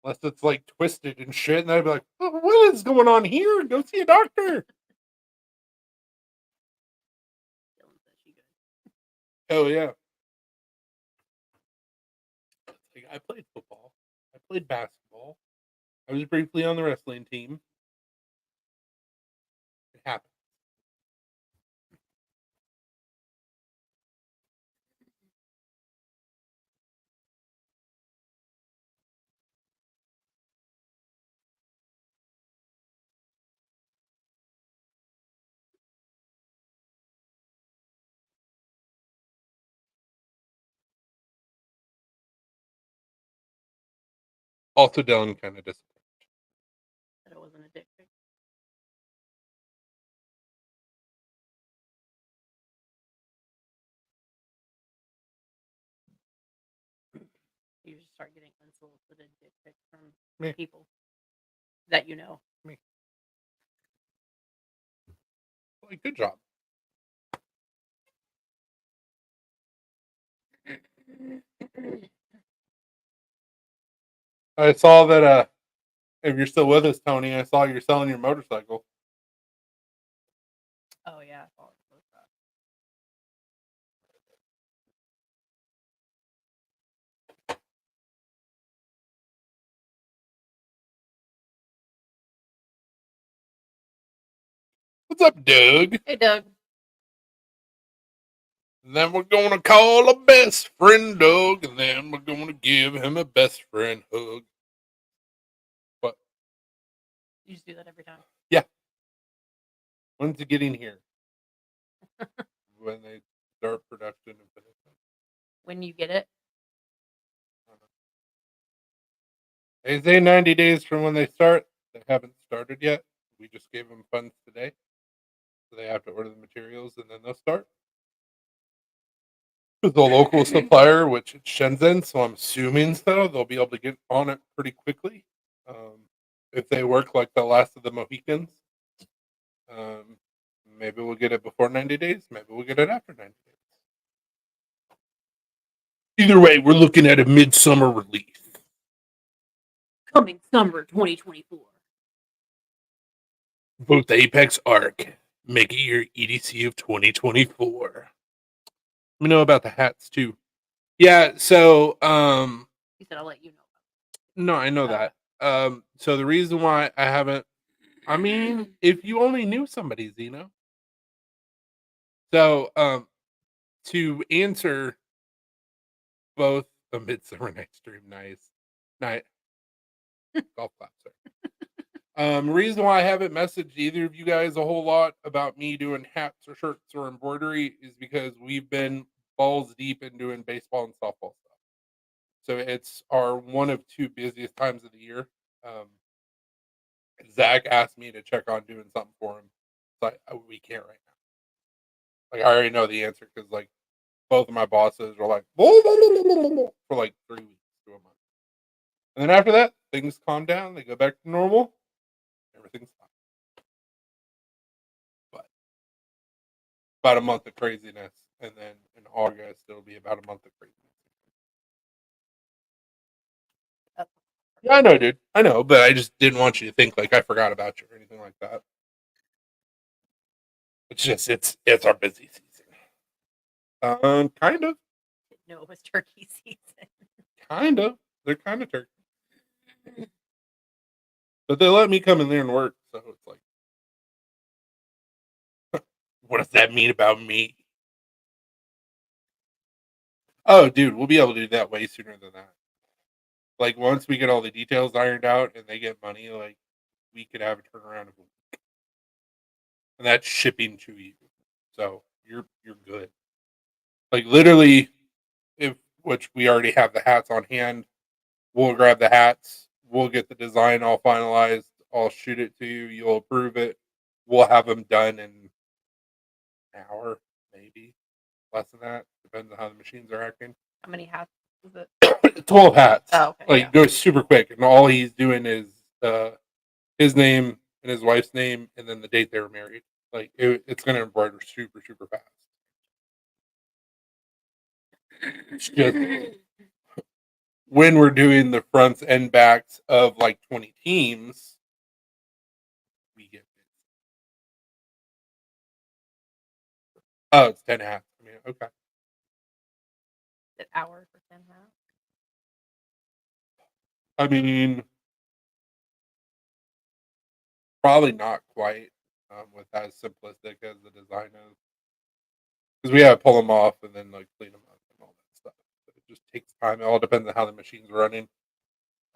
unless it's like twisted and shit, and I'd be like, oh, what is going on here? Go see a doctor. Dylan said she good. Oh yeah. Like, I played football. I played basketball. I was briefly on the wrestling team. It happened. Also, Dylan kind of disappointed. That it wasn't a dick pic. You just start getting unsolicited dick pics from Me. people that you know. Me. Like, good job. I saw that if you're still with us, Tony, I saw you're selling your motorcycle. Oh yeah, I saw it. What's up, Doug? Hey, Doug. And then we're gonna call a best friend Doug, and then we're gonna give him a best friend hug. What? You just do that every time. When's it getting here? When they start production and finish it. When you get it. They say 90 days from when they start. They haven't started yet. We just gave them funds today. So they have to order the materials and then they'll start. With the local supplier, which is Shenzhen, so I'm assuming so. They'll be able to get on it pretty quickly. If they work like the last of the Mohicans. Maybe we'll get it before 90 days. Maybe we'll get it after 90 days. Either way, we're looking at a midsummer release. Coming summer 2024. Both the Apex Arc. Make it your EDC of 2024. Let me know about the hats too. Yeah, so He said I'll let you know. no, I know Oh. that. So the reason why I haven't, I mean, if you only knew somebody, Zeno. So to answer both a Midsummer Night's Dream night golf clap, sorry. Reason why I haven't messaged either of you guys a whole lot about me doing hats or shirts or embroidery is because we've been balls deep in doing baseball and softball stuff. So it's our one of two busiest times of the year. Zach asked me to check on doing something for him. It's like, we can't right now. Like, I already know the answer because, like, both of my bosses were like, for like 3 weeks to a month. And then after that, things calm down. They go back to normal. Everything's fine. But about a month of craziness. And then in August, it'll be about a month of craziness. Yeah, I know, dude. I know, but I just didn't want you to think like I forgot about you or anything like that. It's just it's our busy season. Kind of, No, it was turkey season. kind of. They're kind of turkey, but they let me come in there and work. So it's like, what does that mean about me? Oh, dude, we'll be able to do that way sooner than that. Like once we get all the details ironed out and they get money, like we could have a turnaround of a week, and that's shipping to you. So you're good. Like literally, if which we already have the hats on hand, we'll grab the hats. We'll get the design all finalized. I'll shoot it to you. You'll approve it. We'll have them done in an hour, maybe less than that. Depends on how the machines are acting. How many hats is it? 12 hats. Oh, okay. Like Yeah. goes super quick, and all he's doing is his name and his wife's name, and then the date they were married. Like it's gonna embroider super fast. It's just when we're doing the fronts and backs of like 20 teams, we get it. Oh, it's 10 hats. I mean, okay. An hour for 10 hats. I mean, probably not quite with as simplistic as the design is. Because we have to pull them off and then like clean them up and all that stuff. But it just takes time. It all depends on how the machine's running.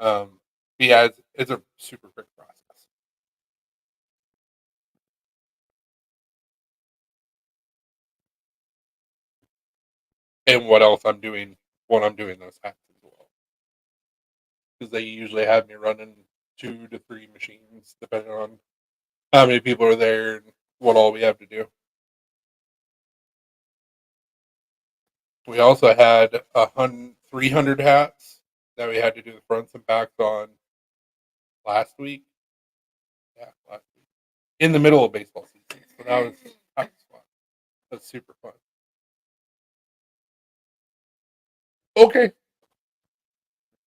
But yeah, it's a super quick process. And what else I'm doing when I'm doing those hats as well. Because they usually have me running 2 to 3 machines, depending on how many people are there and what all we have to do. We also had 300 hats that we had to do the fronts and backs on last week. Yeah, last week. In the middle of baseball season. So that was fun. That's super fun. Okay.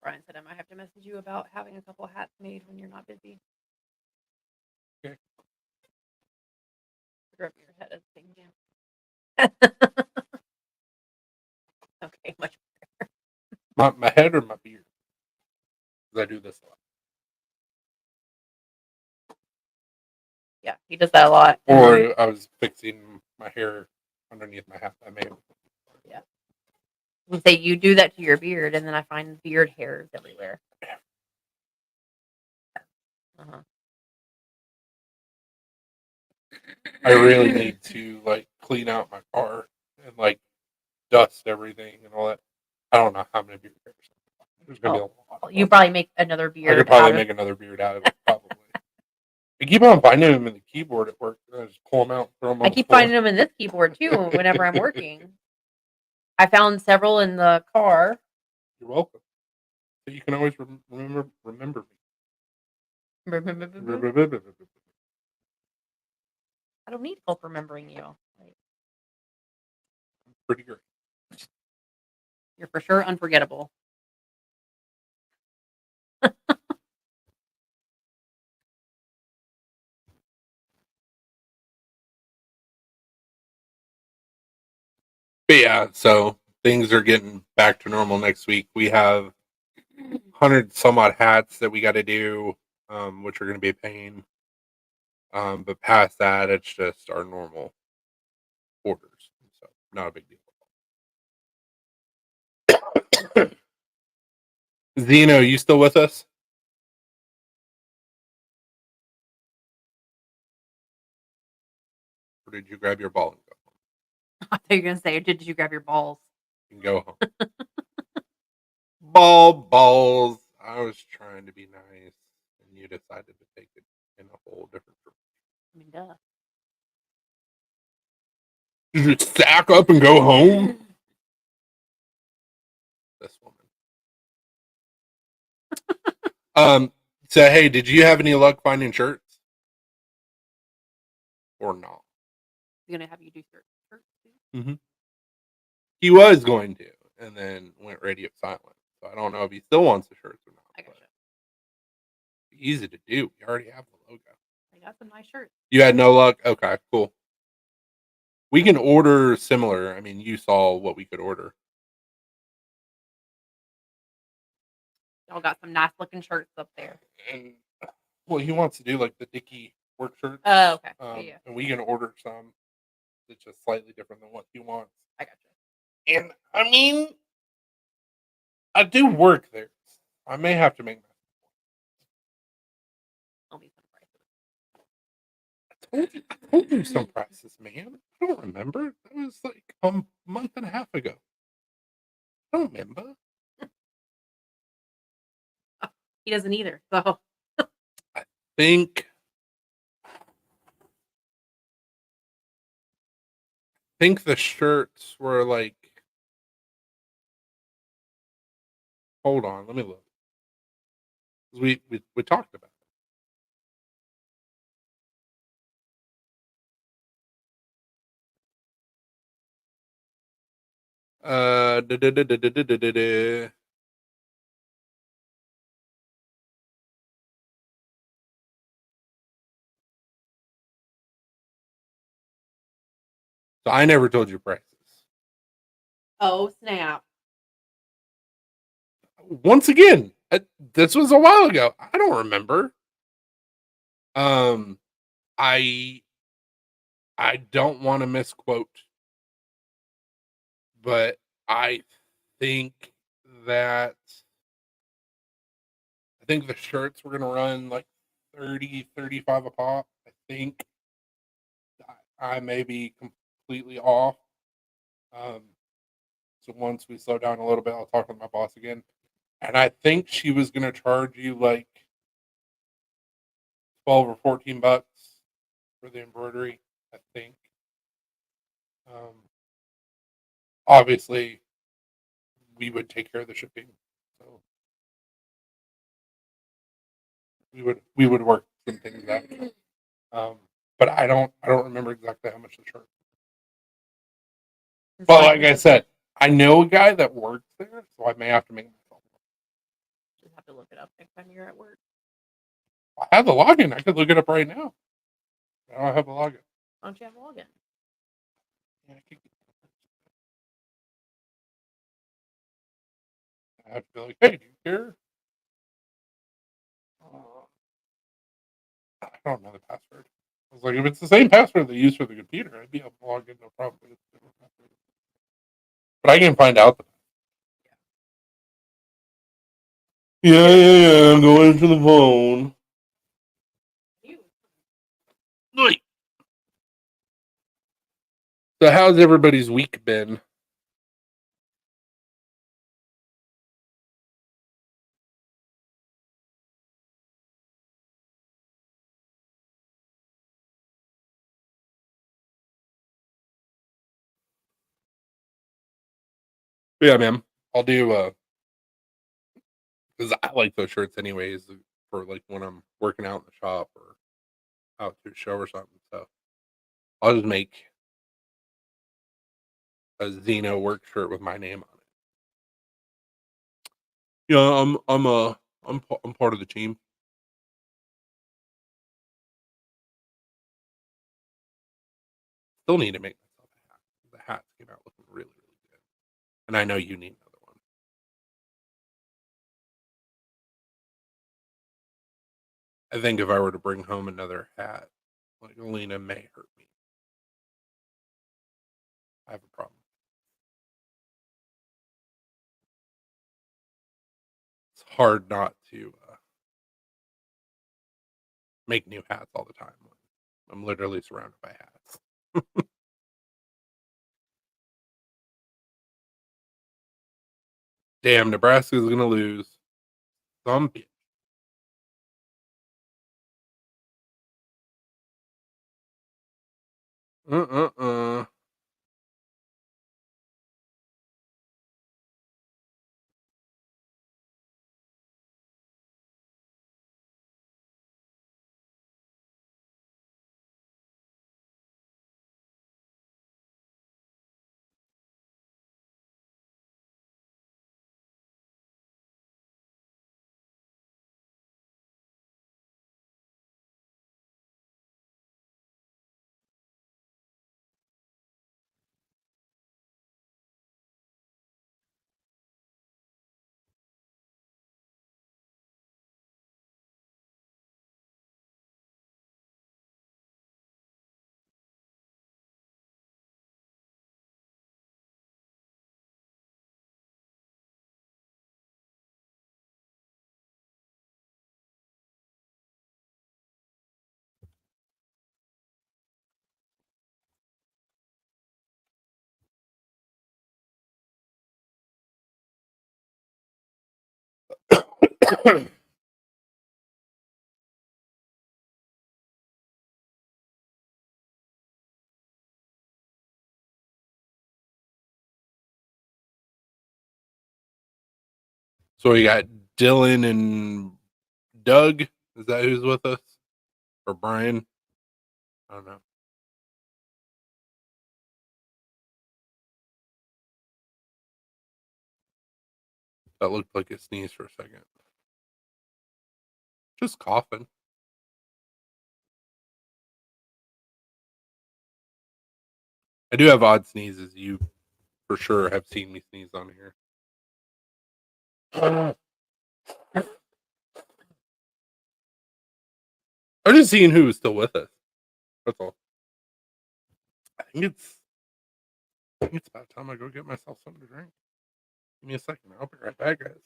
Brian said I might have to message you about having a couple hats made when you're not busy. Okay. Rub your head as thing down. Okay, much better. My head or my beard? Because I do this a lot. Yeah, he does that a lot. Or I was fixing my hair underneath my hat. I may have. Yeah. You say you do that to your beard, and then I find beard hairs everywhere. Uh-huh. I really need to like clean out my car and like dust everything and all that. I don't know how many beard hairs. There's gonna be a lot. You probably make another beard. I could probably make another beard out of it. Probably. I keep on finding them in the keyboard at work. And I just pull them out, throw them on I the keep floor. finding them in this keyboard too whenever I'm working. I found several in the car. You're welcome. So you can always remember me. I don't need help remembering you. Like, Pretty great. you're for sure unforgettable. But yeah, so things are getting back to normal next week. We have 100 some odd hats that we got to do, which are going to be a pain. But past that, it's just our normal orders. So not a big deal. Zeno, you still with us? Or did you grab your ball and go home? I thought you were gonna say, did you grab your balls? And go home. Balls. I was trying to be nice, and you decided to take it in a whole different. I mean, duh. Did you stack up and go home? This woman. So hey, did you have any luck finding shirts? Or not? He's gonna have you do shirts too. Mm-hmm. He was going to, and then went radio silent. So I don't know if he still wants the shirts or not. I gotcha. Easy to do. We already have the logo. I got some nice shirts. You had no luck? Okay, cool. We can order similar. I mean, you saw what we could order. Y'all got some nice looking shirts up there. And well, he wants to do like the Dickie work shirts. Oh, okay. Yeah. And we can order some that's just slightly different than what he wants. I gotcha. And I mean, I do work there. I may have to make my. I'll be some prices. I told you some prices, man. I don't remember. That was like a month and a half ago. I don't remember. He doesn't either. So think the shirts were like. Hold on, let me look. We talked about it. Da, da, da, da, da, da, da, da, da. So I never told you prices. oh snap. Once again, this was a while ago. I don't remember. I don't want to misquote, but I think that the shirts were gonna run like 30, 35 a pop. I think I may be completely off. So once we slow down a little bit, I'll talk with my boss again. And I think she was gonna charge you like 12 or 14 bucks for the embroidery, I think. Obviously we would take care of the shipping. So we would work some things out. But I don't remember exactly how much the shirt. But like I said, I know a guy that works there, so I may have to make myself. Just have to look it up next time you're at work. I have the login. I could look it up right now. I don't have a login. Why don't you have a login? Yeah, I have to be like, hey, do you care? I don't know the password. I was like, if it's the same password they use for the computer, I'd be able to log in, no problem. But I can find out. Yeah. I'm going to the phone. Wait. So how's everybody's week been? Yeah, man. I'll do because I like those shirts anyways for like when I'm working out in the shop or out to a show or something. So I'll just make a Xeno work shirt with my name on it. Yeah, I'm part of the team. Still need to make myself a hat. The hats came out looking really, really good. And I know you need another one. I think if I were to bring home another hat, like Alina may hurt me. I have a problem. It's hard not to make new hats all the time. I'm literally surrounded by hats. Damn, Nebraska's gonna lose. Some bitch. Uh. So we got Dylan and Doug. Is that who's with us? Or Brian? I don't know. That looked like a sneeze for a second. Just coughing. I do have odd sneezes. You for sure have seen me sneeze on here. I'm just seeing who is still with us. That's all. I think it's about time I go get myself something to drink. Give me a second. I'll be right back, guys.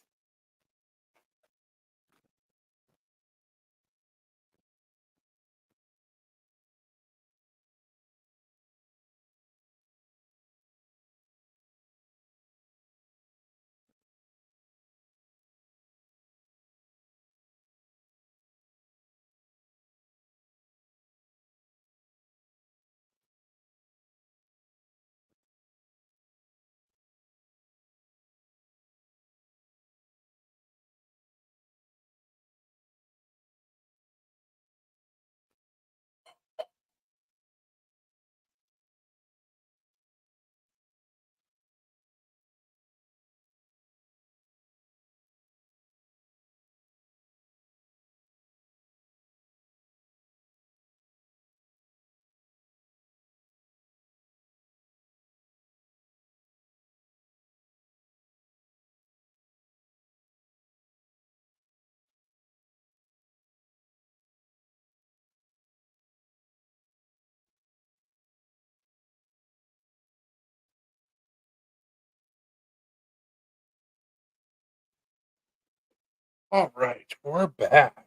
All right, we're back.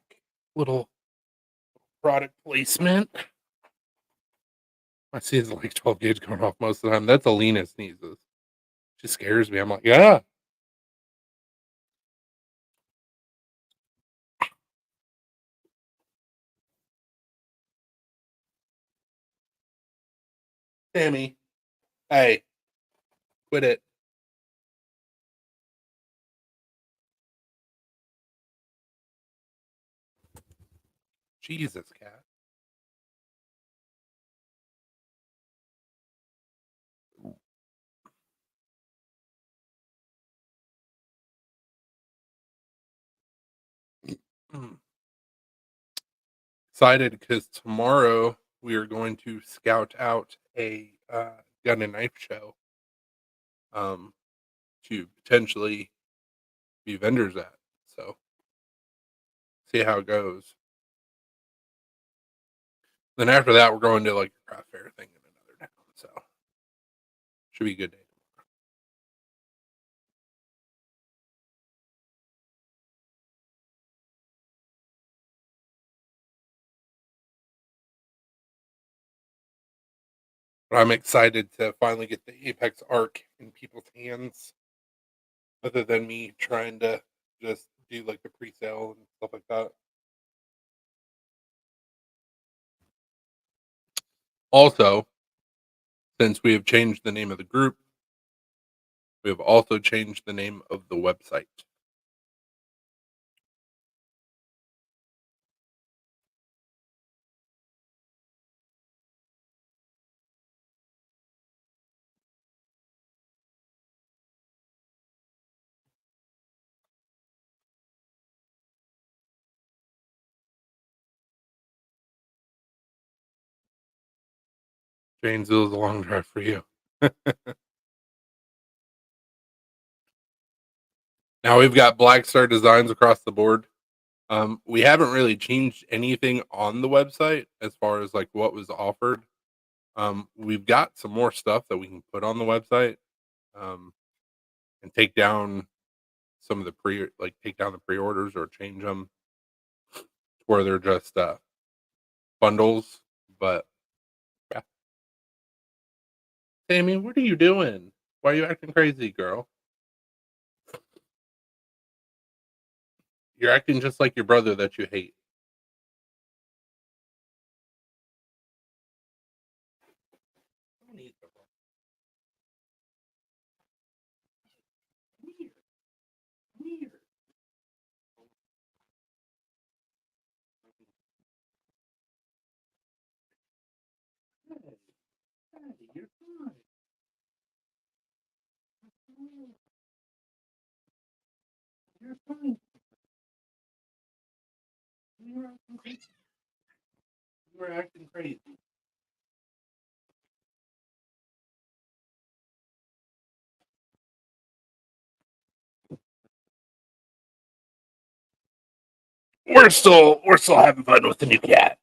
Little product placement. I see it's like 12 gauge going off most of the time. That's Alina sneezes. She scares me. I'm like, yeah. Sammy, hey, quit it. Jesus, cat. Excited because tomorrow we are going to scout out a gun and knife show to potentially be vendors at. So see how it goes. Then after that, we're going to like a craft fair thing in another town. So should be a good day. But I'm excited to finally get the Apex Arc in people's hands, other than me trying to just do like the pre-sale and stuff like that. Also, Since we have changed the name of the group, we have also changed the name of the website. Janesville is a long drive for you. Now we've got Black Star designs across the board. We haven't really changed anything on the website as far as like what was offered. We've got some more stuff that we can put on the website, and take down some of the take down the pre-orders or change them to where they're just bundles. But yeah. Sammy, what are you doing? Why are you acting crazy, girl? You're acting just like your brother that you hate. You're fine. You're fine. You were acting crazy. We're still having fun with the new cat.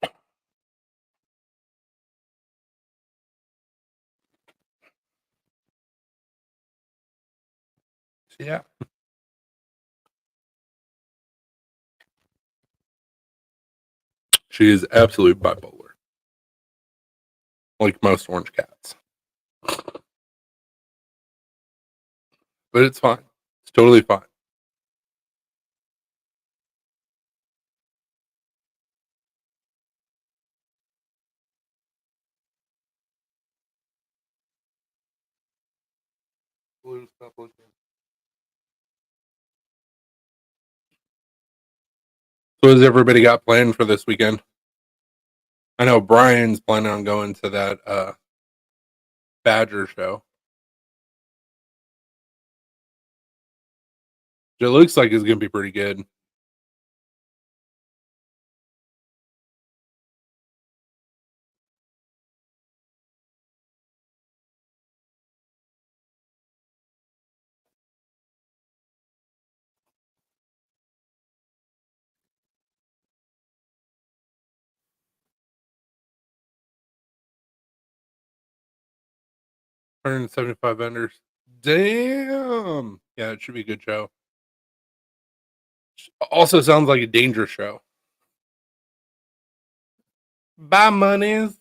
Yeah. She is absolute bipolar. Like most orange cats. But it's fine. It's totally fine. Blue, stop looking. So has everybody got planned for this weekend? I know Brian's planning on going to that Badger show. It looks like it's gonna be pretty good. $175 vendors. Damn. Yeah, it should be a good show. Also sounds like a dangerous show. Bye, monies.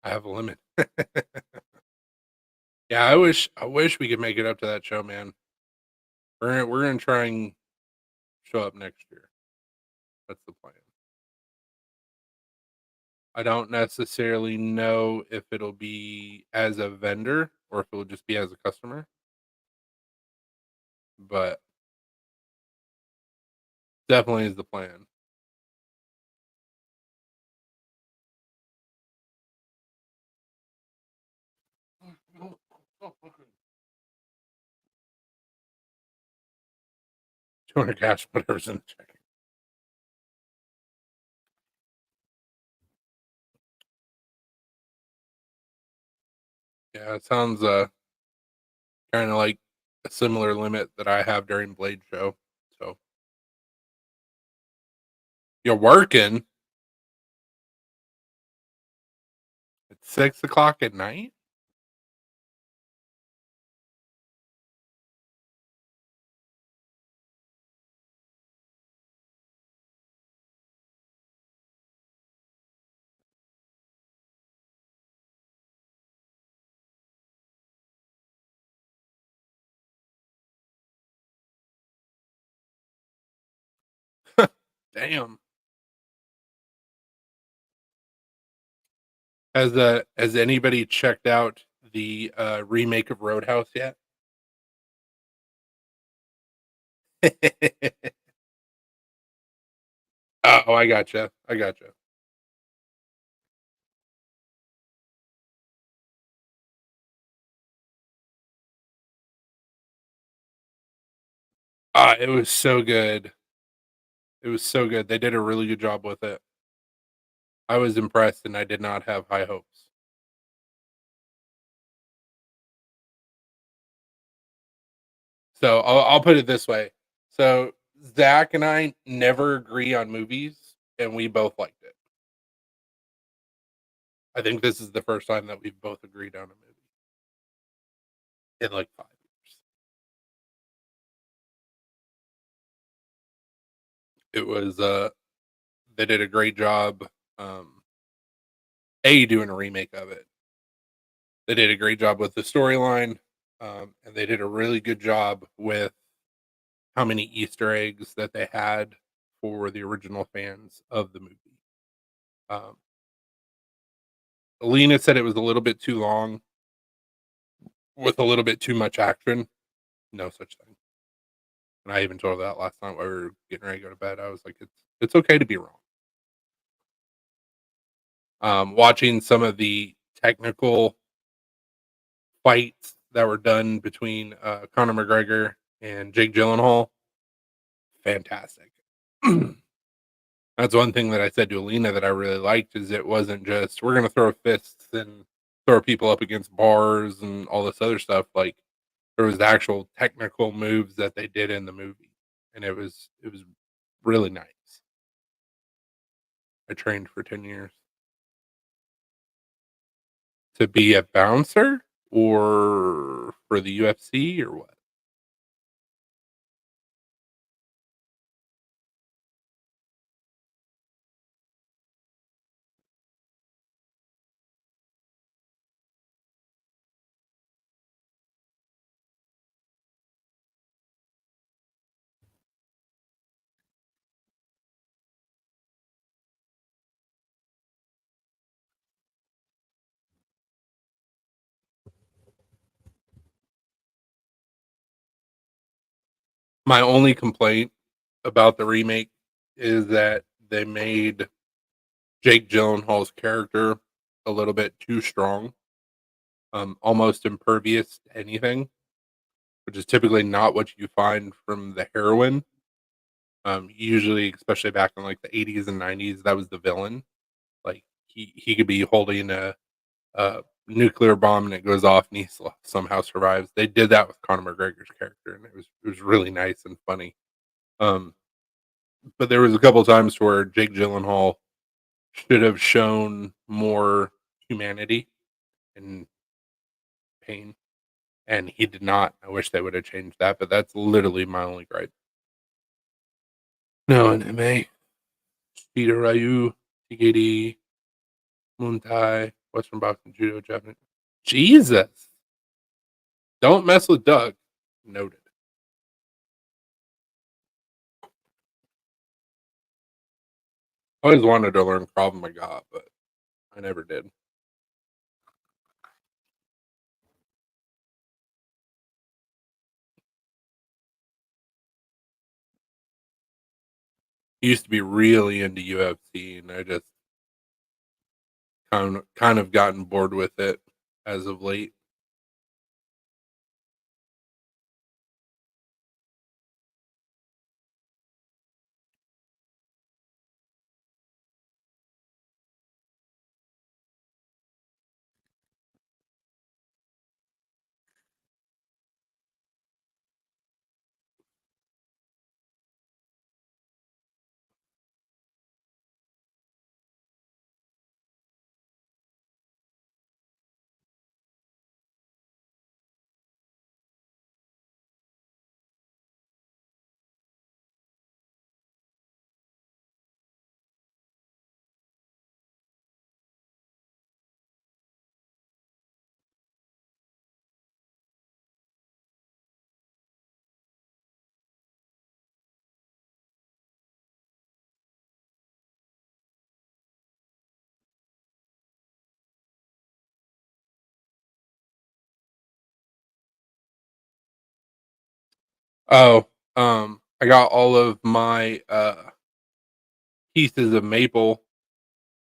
I have a limit. Yeah, I wish we could make it up to that show, man. We're gonna try and show up next year. That's the plan. I don't necessarily know if it'll be as a vendor or if it'll just be as a customer, but definitely is the plan. $200 cash, whatever's in the check. Yeah, it sounds kind of like a similar limit that I have during Blade Show. So You're working at 6 o'clock at night? Damn. Has anybody checked out the, remake of Roadhouse yet? Oh, I gotcha, I gotcha. It was so good. It was so good. They did a really good job with it. I was impressed, and I did not have high hopes. So, I'll put it this way. So, Zach and I never agree on movies, and we both liked it. I think this is the first time that we've both agreed on a movie in, like, 5 years. It was, they did a great job, um, doing a remake of it. They did a great job with the storyline, and they did a really good job with how many Easter eggs that they had for the original fans of the movie. Um, Alina said it was a little bit too long with a little bit too much action. No such thing. And I even told her that last night while we were getting ready to go to bed. I was like, it's okay to be wrong. Watching some of the technical fights that were done between Conor McGregor and Jake Gyllenhaal, fantastic. That's one thing that I said to Alina that I really liked is it wasn't just we're gonna throw fists and throw people up against bars and all this other stuff. Like there was actual technical moves that they did in the movie, and it was really nice. I trained for 10 years to be a bouncer or for the UFC or what. My only complaint about the remake is that they made Jake Gyllenhaal's character a little bit too strong, almost impervious to anything, which is typically not what you find from the heroine. Usually, especially back in like the 80s and 90s, that was the villain. Like he could be holding a nuclear bomb and it goes off and he somehow survives. They did that with Conor McGregor's character, and it was really nice and funny. Um, but there was a couple times where Jake Gyllenhaal should have shown more humanity and pain, and he did not. I wish they would have changed that, but that's literally my only gripe. No, in MA, Peter Ryu, TKD, Muay Thai, Western boxing, judo, Japanese. Jesus, don't mess with Doug. Noted. I always wanted to learn Krav Maga, but I never did. Used to be really into UFC, and I just kind of gotten bored with it as of late. Oh, I got all of my pieces of maple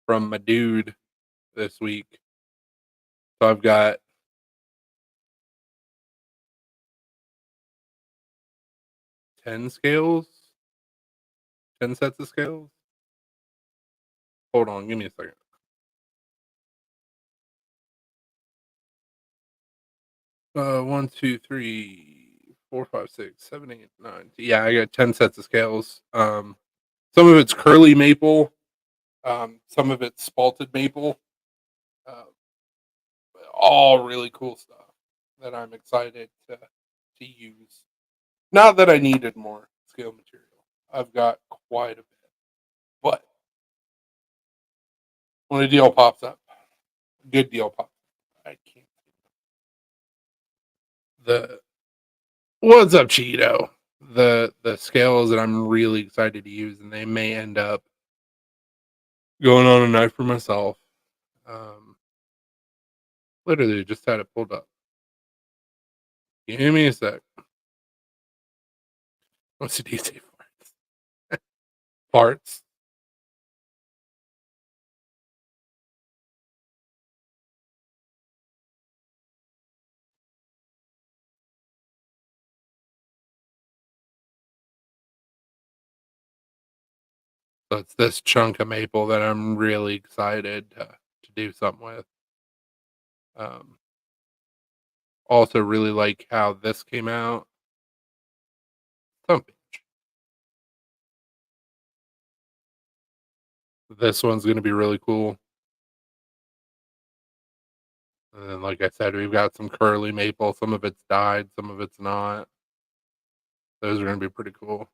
from my dude this week. So I've got 10 scales, 10 sets of scales. Hold on, give me a second. One, two, three, four, five, six, seven, eight, nine. Yeah, I got 10 sets of scales. Some of it's curly maple, some of it's spalted maple. Uh, all really cool stuff that I'm excited to use. Not that I needed more scale material. I've got quite a bit, but when a deal pops up, a good deal pops up, I can't. The What's up, Cheeto? The scales that I'm really excited to use, and they may end up going on a night for myself. Um, Literally just had it pulled up. Give me a sec. What's the DC farts? Farts. So it's this chunk of maple that I'm really excited to do something with. Um, Also, really like how this came out. Some bitch. This one's going to be really cool. And then, like I said, we've got some curly maple. Some of it's dyed, some of it's not. Those are going to be pretty cool.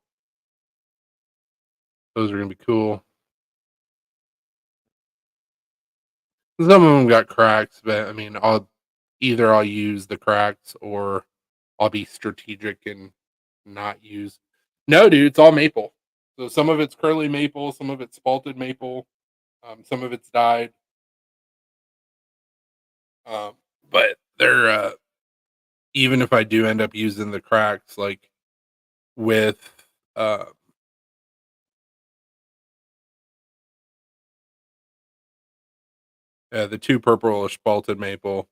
Those are going to be cool. Some of them got cracks, but I mean, I'll use the cracks or I'll be strategic and not use. No, dude, it's all maple. So some of it's curly maple, some of it's spalted maple, some of it's dyed. Um, but they're even if I do end up using the cracks, like with uh, the two purplish spalted maple,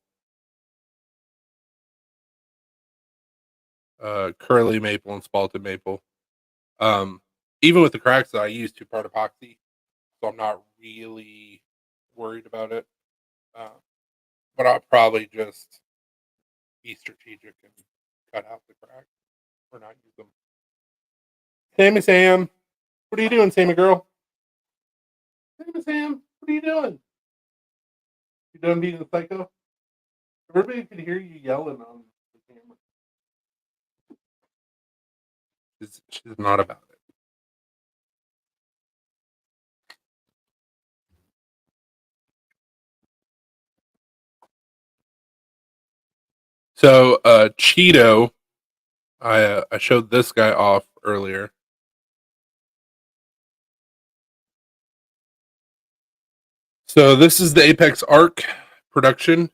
curly maple and spalted maple. Um, Even with the cracks, I use two-part epoxy, so I'm not really worried about it. Uh, but I'll probably just be strategic and cut out the cracks or not use them. Sammy Sam, what are you doing, Sammy girl? Sammy Sam, what are you doing? You done being a psycho? Everybody can hear you yelling on the camera. She's not about it. So, Cheeto, I showed this guy off earlier. So this is the Apex Arc production.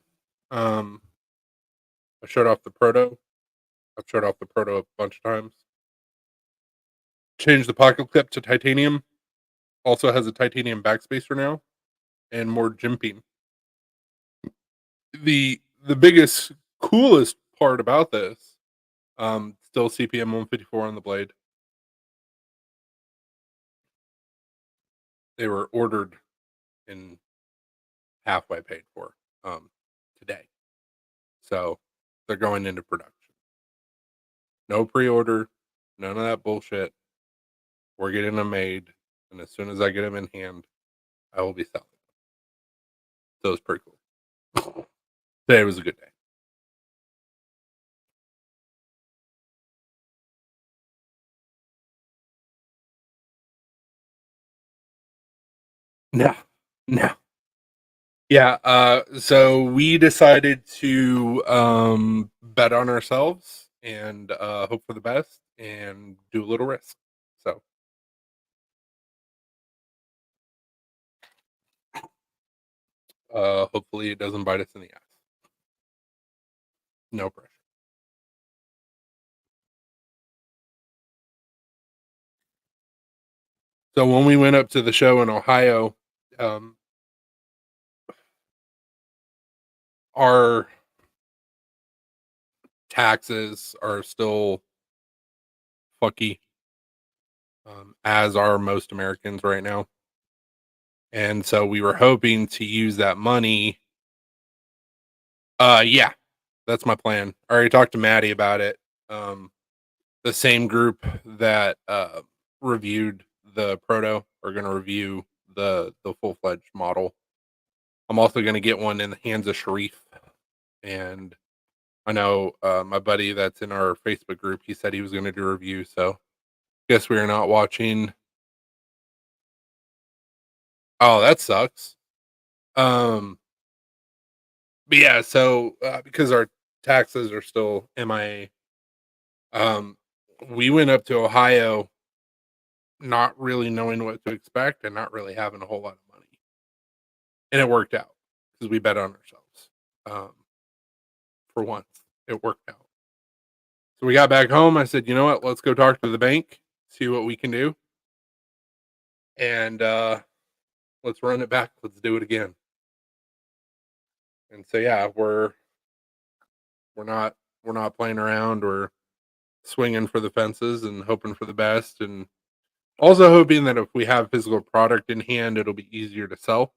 Um, I showed off the Proto. I've showed off the Proto a bunch of times. Changed the pocket clip to titanium. Also has a titanium backspacer now and more jimping. The biggest coolest part about this, still CPM 154 on the blade. They were ordered and halfway paid for today. So they're going into production. No pre-order, none of that bullshit. We're getting them made, and as soon as I get them in hand, I will be selling them. So it was pretty cool. Today was a good day. No, no. Yeah, so we decided to bet on ourselves and hope for the best and do a little risk. So hopefully it doesn't bite us in the ass. No pressure. So when we went up to the show in Ohio, um, our taxes are still fucky, as are most Americans right now. And so we were hoping to use that money. Yeah, that's my plan. I already talked to Maddie about it. Um, the same group that reviewed the proto are going to review the full fledged model. I'm also going to get one in the hands of Sharif, and I know my buddy that's in our Facebook group. He said he was going to do a review, so guess we are not watching. Oh, that sucks. Um, but yeah, so because our taxes are still MIA, um, we went up to Ohio not really knowing what to expect and not really having a whole lot of money, and it worked out because we bet on ourselves. Um, for once, it worked out. So we got back home. I said, you know what? Let's go talk to the bank, see what we can do, and let's run it back. Let's do it again. And so yeah, we're not we're not playing around. We're swinging for the fences and hoping for the best, and also hoping that if we have physical product in hand, it'll be easier to sell.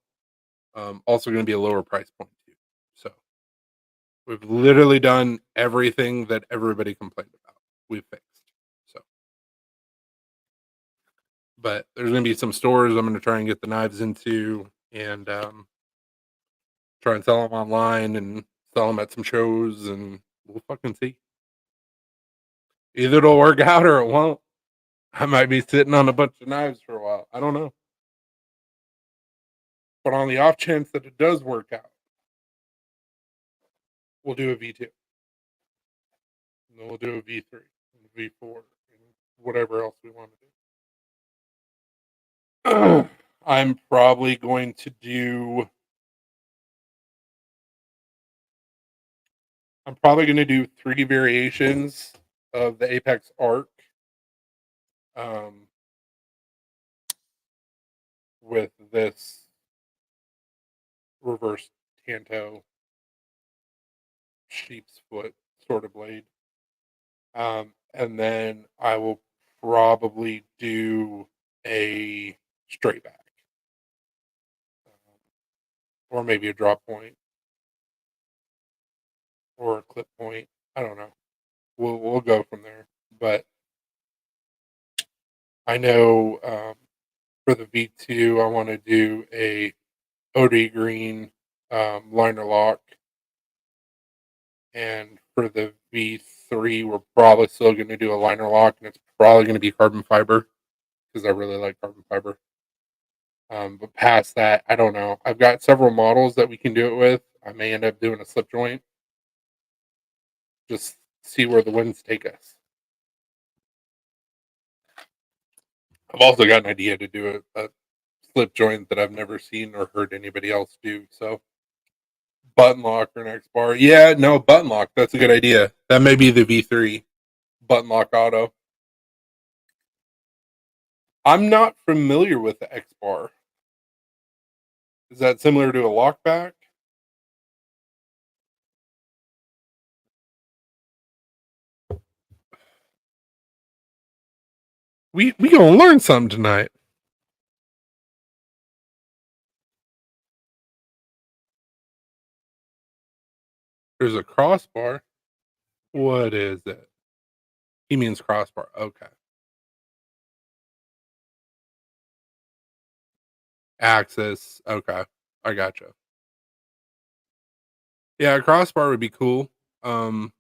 Also, going to be a lower price point too. So we've literally done everything that everybody complained about. We've fixed. So, but there's going to be some stores I'm going to try and get the knives into, and try and sell them online and sell them at some shows, and we'll fucking see. Either it'll work out or it won't. I might be sitting on a bunch of knives for a while. I don't know. But on the off chance that it does work out, we'll do a V2. And then we'll do a V3, and a V4, and whatever else we want to do. I'm probably going to do. I'm probably going to do 3 variations of the Apex Arc, um, with this reverse Tanto sheep's foot sort of blade. And then I will probably do a straight back, um, or maybe a drop point or a clip point. I don't know. We'll go from there. But I know, for the V2, I want to do a OD green, liner lock, and for the V3, we're probably still going to do a liner lock, and it's probably going to be carbon fiber because I really like carbon fiber. But past that, I don't know. I've got several models that we can do it with. I may end up doing a slip joint. Just see where the winds take us. I've also got an idea to do a slip joint that I've never seen or heard anybody else do. So button lock or an X bar. Yeah, no, button lock. That's a good idea. That may be the V3 button lock auto. I'm not familiar with the X bar. Is that similar to a lockback? We gonna learn something tonight. There's a crossbar. What is it? He means crossbar. Okay. Axis. Okay. I gotcha. Yeah, a crossbar would be cool. Um,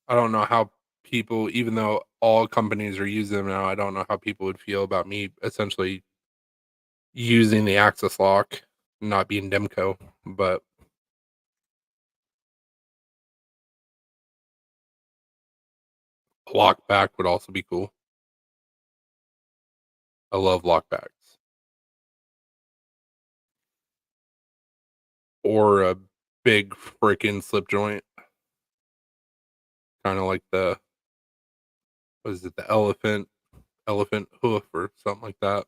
I don't know how people, even though all companies are using them now, I don't know how people would feel about me essentially using the Axis lock, not being Demco, but a lock back would also be cool. I love lockbacks. Or a big freaking slip joint, kind of like the, what is it, the elephant elephant hoof or something like that.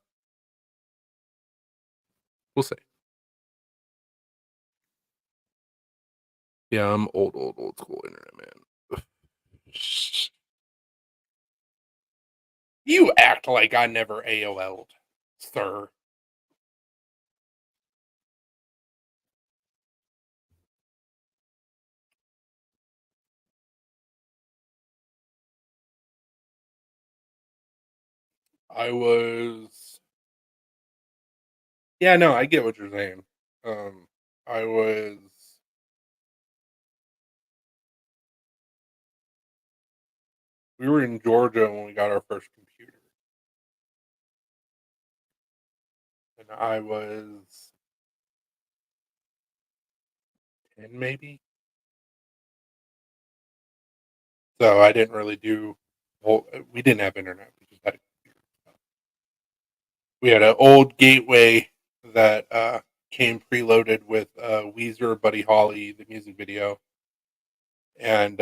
We'll see. Yeah, I'm old school internet, man. You act like I never AOL'd, sir. I was Yeah, no, I get what you're saying. Um, I was we were in Georgia when we got our first computer, and I was 10 maybe? So I didn't really do we didn't have internet, we just had a computer. We had an old Gateway that, came preloaded with, Weezer, Buddy Holly, the music video, and,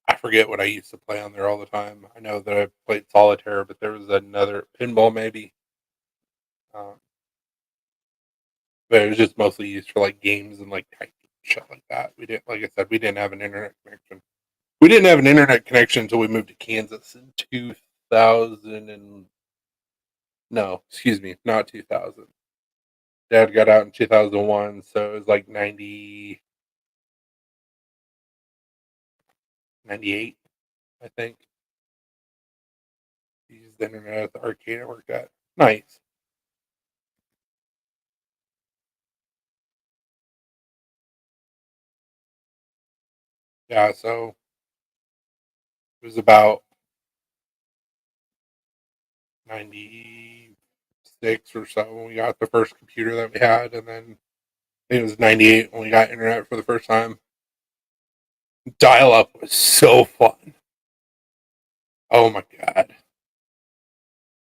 I forget what I used to play on there all the time. I know that I played Solitaire, but there was another Pinball maybe, um, but it was just mostly used for, like, games and, like, typing and shit like that. We didn't like I said, we didn't have an internet connection. We didn't have an internet connection until we moved to Kansas in 2000 and no, excuse me, not 2000. Dad got out in 2001, so it was like 98, I think. He used the internet at the arcade I worked at. Nice. Yeah, so it was about 96 or so when we got the first computer that we had, and then it was 98 when we got internet for the first time. Dial up was so fun. Oh my god.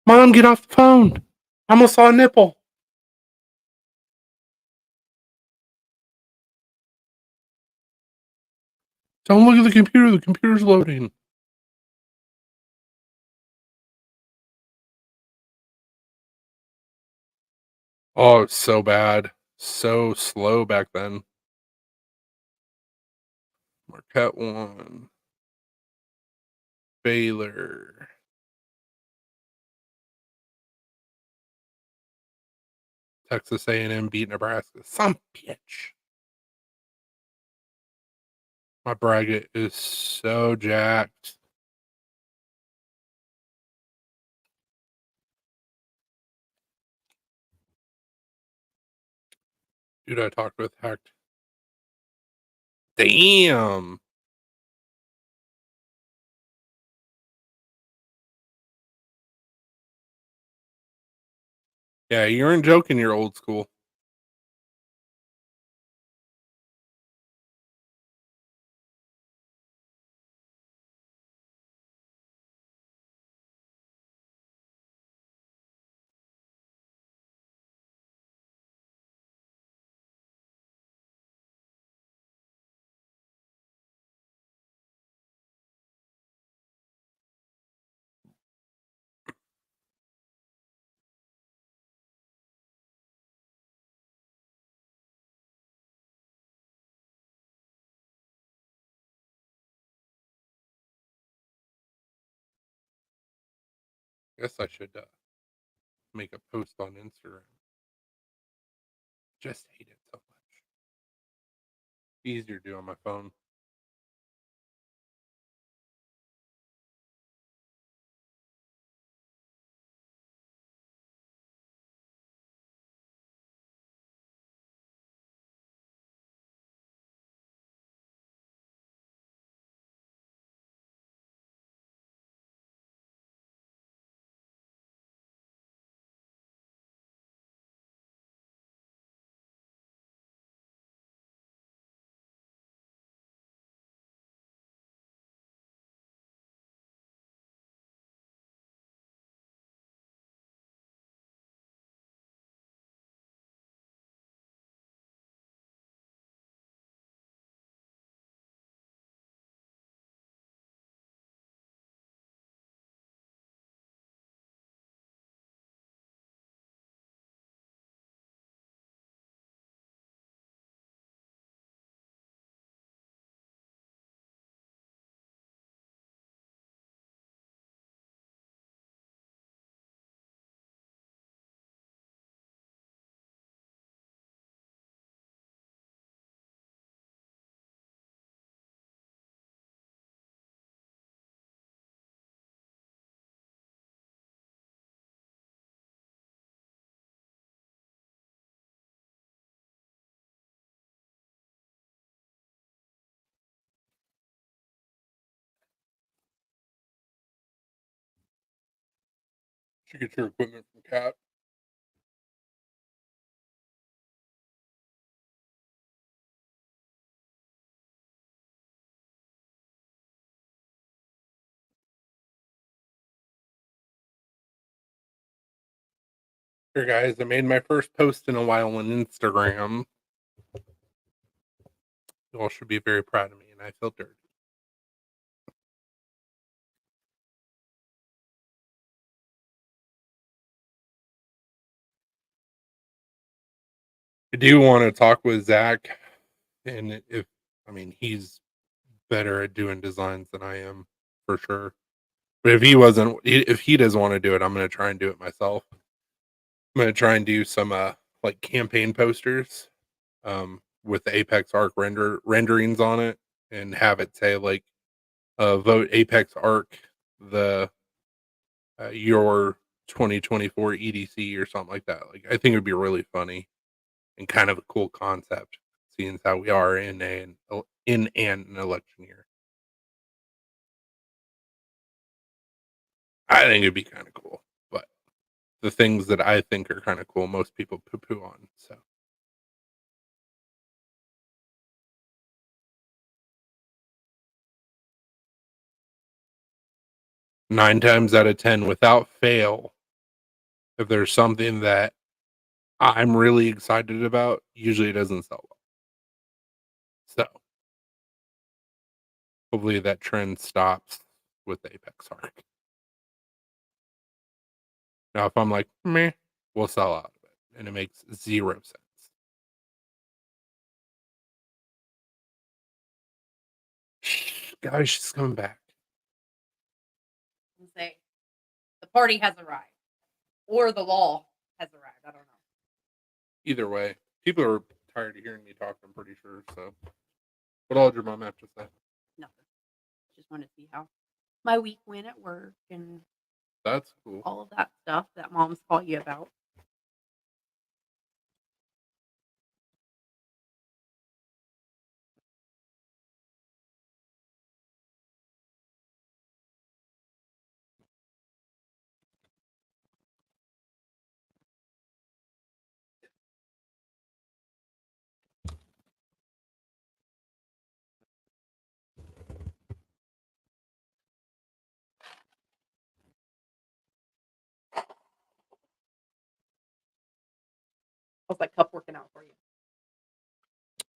Mom, get off the phone. I almost saw a nipple. Don't look at the computer. The computer's loading. Oh, it's so bad. So slow back then. Marquette won. Baylor. Texas A&M beat Nebraska. Some bitch. My bracket is so jacked. Dude, I talked with Hecht. Damn. Yeah, you aren't joking. You're old school. Guess I should make a post on Instagram. Just hate it so much. Easier to do on my phone. Should get your equipment from Cat. Here, guys, I made my first post in a while on Instagram. You all should be very proud of me, and I feel dirty. I do want to talk with Zach, and he's better at doing designs than I am, for sure. But if he doesn't want to do it, I'm going to try and do it myself. I'm going to try and do some like campaign posters with the Apex Arc renderings on it, and have it say like vote Apex Arc the your 2024 EDC or something like that. Like, I think it'd be really funny and kind of a cool concept, seeing how we are in an election year. I think it'd be kind of cool, but the things that I think are kind of cool, most people poo poo on. So 9 times out of 10, without fail, if there's something that I'm really excited about, usually it doesn't sell well. So hopefully that trend stops with the Apex Arc. Now, if I'm like, meh, we'll sell out of it, and it makes 0 sense. Guys, she's coming back. And say the party has arrived, or the law has arrived. I don't know. Either way, people are tired of hearing me talk, I'm pretty sure. So, what all did your mom have to say? Nothing. Just want to see how my week went at work and That's cool. all of that stuff that moms call you about. How's that cup working out for you?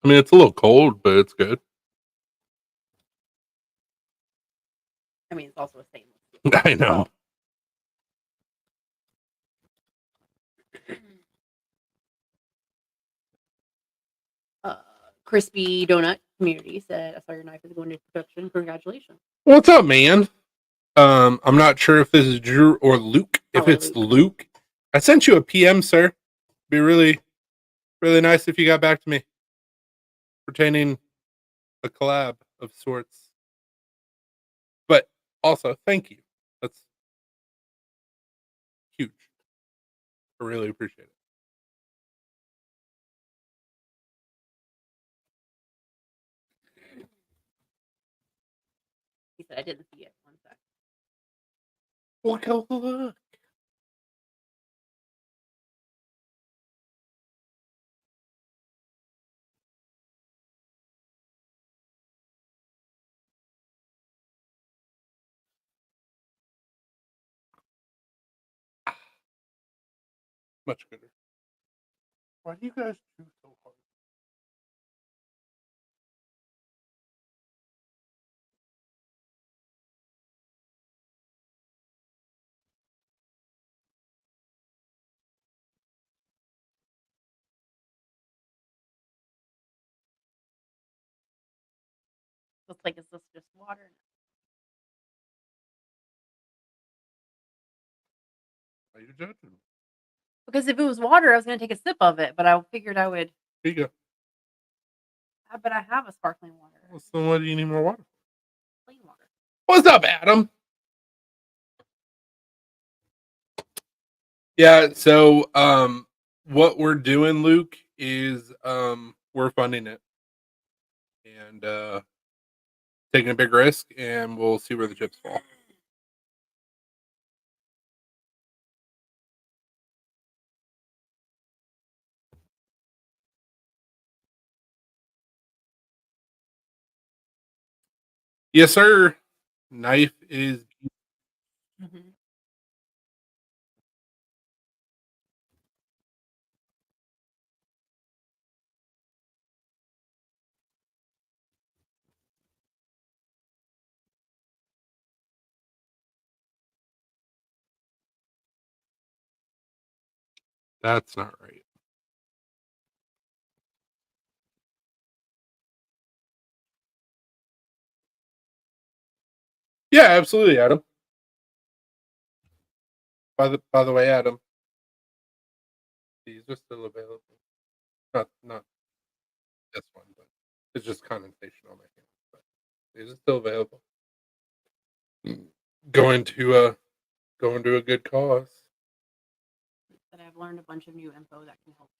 I mean, it's a little cold, but it's good. I mean, it's also a stainless. I know. Crispy Donut Community said, "I saw your knife is going into production. Congratulations." What's up, man? I'm not sure if this is Drew or Luke. If Probably it's Luke, I sent you a PM, sir. Be really, really nice if you got back to me pertaining a collab of sorts. But also, thank you. That's huge. I really appreciate it. He said, "I didn't see it." 1 sec. Look. Much gooder. Why do you guys chew so hard? Looks like, is this just water? Why are you judging? Because if it was water, I was going to take a sip of it, but I figured I would. Here you go. But I have a sparkling water. Well, so why do you need more water? Plain water. What's up, Adam? Yeah, so what we're doing, Luke, is we're funding it and taking a big risk, and we'll see where the chips fall. Yes, sir. Knife is Mhm. that's not right. Yeah, absolutely, Adam. By the way, Adam, these are still available. Not this one, but it's just condensation on my hand. But these are still available. Mm. Going to a good cause. But I've learned a bunch of new info that can help.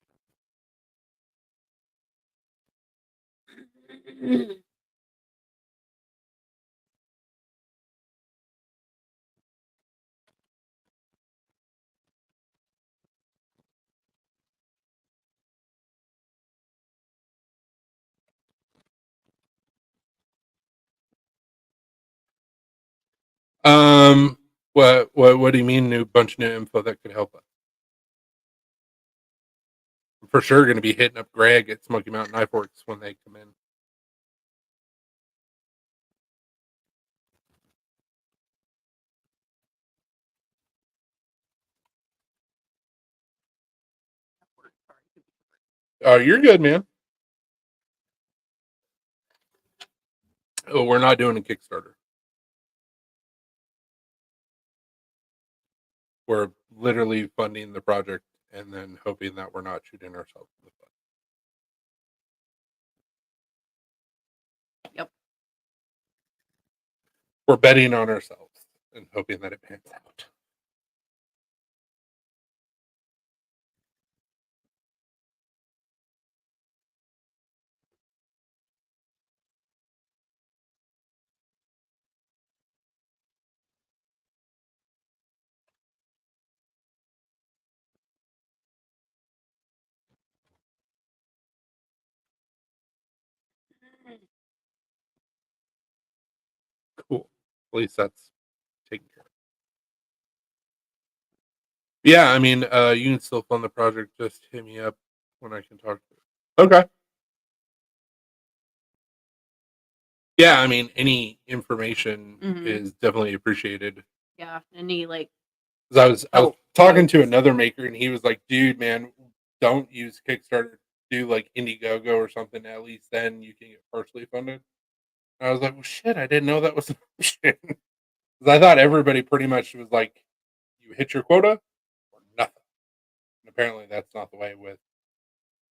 Um, what do you mean? New bunch of new info that could help us? I'm for sure going to be hitting up Greg at Smoky Mountain Knife Works when they come in. Oh, you're good, man. Oh, we're not doing a Kickstarter. We're literally funding the project and then hoping that we're not shooting ourselves in the foot. Yep. We're betting on ourselves and hoping that it pans out. Cool. At least that's taken care of. Yeah, I mean, you can still fund the project. Just hit me up when I can talk to you. Okay. Yeah, I mean, any information Mhm. is definitely appreciated. Yeah. Any like 'Cause I was help talking to notes. another maker and he was like, "Dude, man, don't use Kickstarter. Do like Indiegogo or something. At least then you can get partially funded." And I was like, "Well, shit, I didn't know that was an option." 'Cause I thought everybody pretty much was like, "You hit your quota or nothing." And apparently, that's not the way with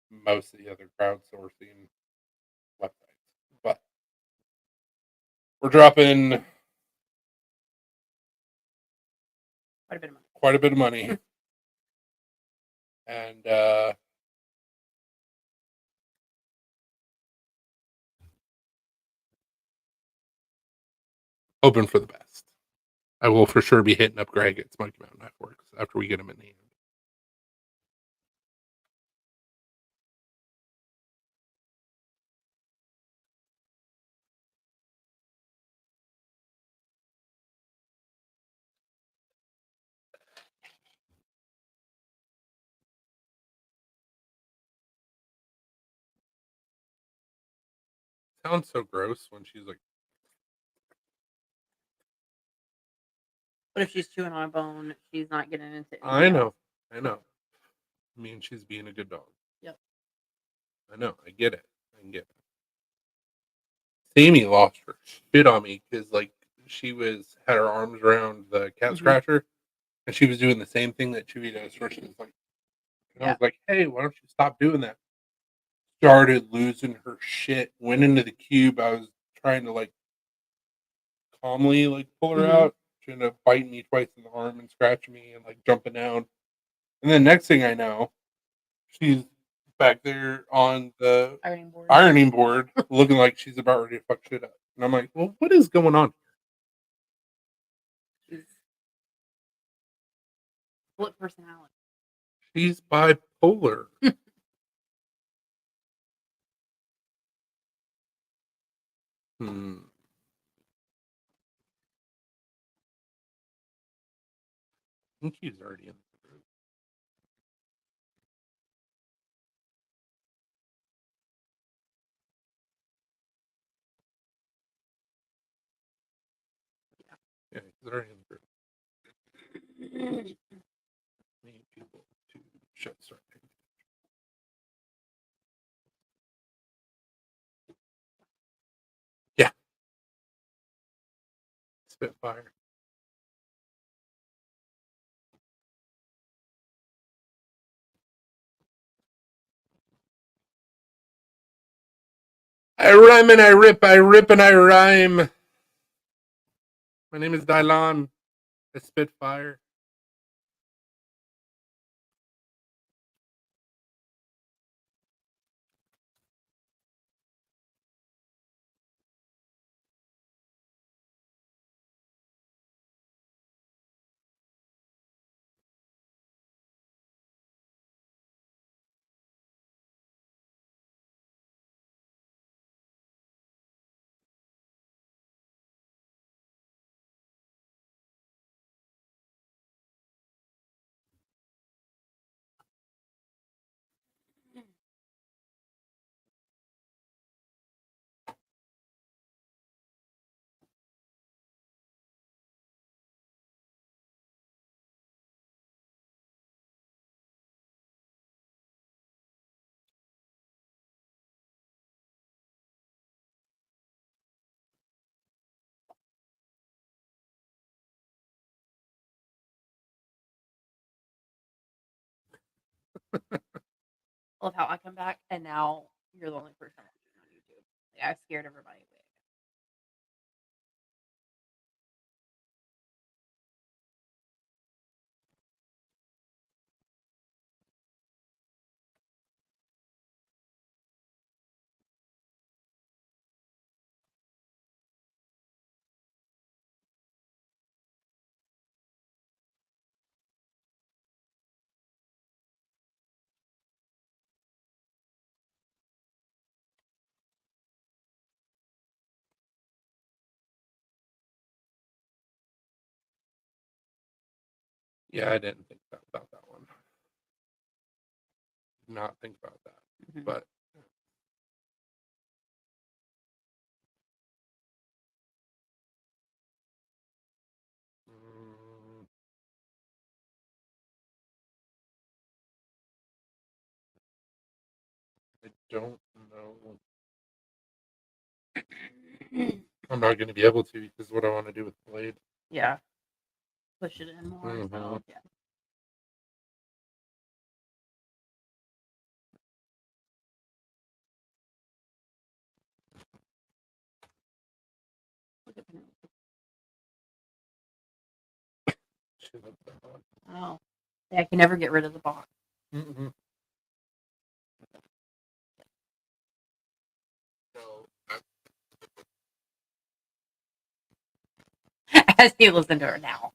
most of the other crowdsourcing websites. But we're dropping Quite a bit of money. quite a bit of money, and hoping for the best. I will for sure be hitting up Greg at Smoky Mountain Knife Works after we get him in the hand. Sounds so gross when she's like, But if she's chewing on a bone, she's not getting into I anything else. know, I know. I mean, she's being a good dog. Yep. I know, I get it. I can get it. Sammy lost her shit on me because like she had her arms around the cat Mhm. scratcher and she was doing the same thing that Chewy does where she was like, and I Yeah. was like, hey, why don't you stop doing that? Started losing her shit, went into the cube. I was trying to like calmly like pull her Mhm. out. She ended up biting me twice in the arm and scratching me and like jumping down. And then next thing I know, she's back there on the Ironing board. ironing board looking like she's about ready to fuck shit up. And I'm like, well, what is going on? She's split personality. She's bipolar. Hmm. think he's already in the group. Yeah, he's already in the group. Need people to start paying attention. Yeah. Spitfire. I rhyme and I rip and I rhyme. My name is Dylan. I Spitfire. Love how I come back and now you're the only person watching on YouTube. Like, I scared everybody away. Yeah, I didn't think about that one. Did not think about that. Mhm. But mm, I don't know. I'm not going to be able to because what I want to do with the blade. Yeah. Push it in more. So, Mhm. yeah. Look at Penelope. She loves that one. Oh. Yeah, I can never get rid of the box. Mm-mm. So, As you listen to her now.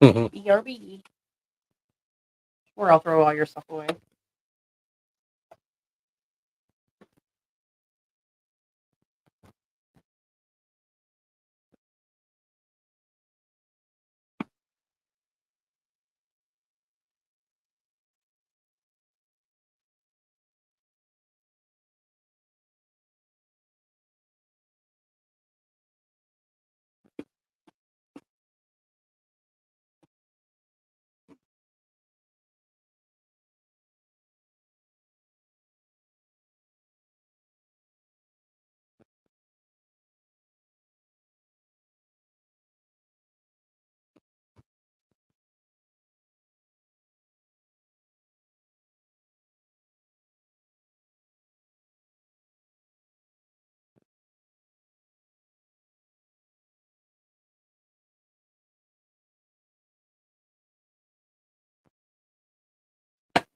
Mhm. BRB. Or I'll throw all your stuff away.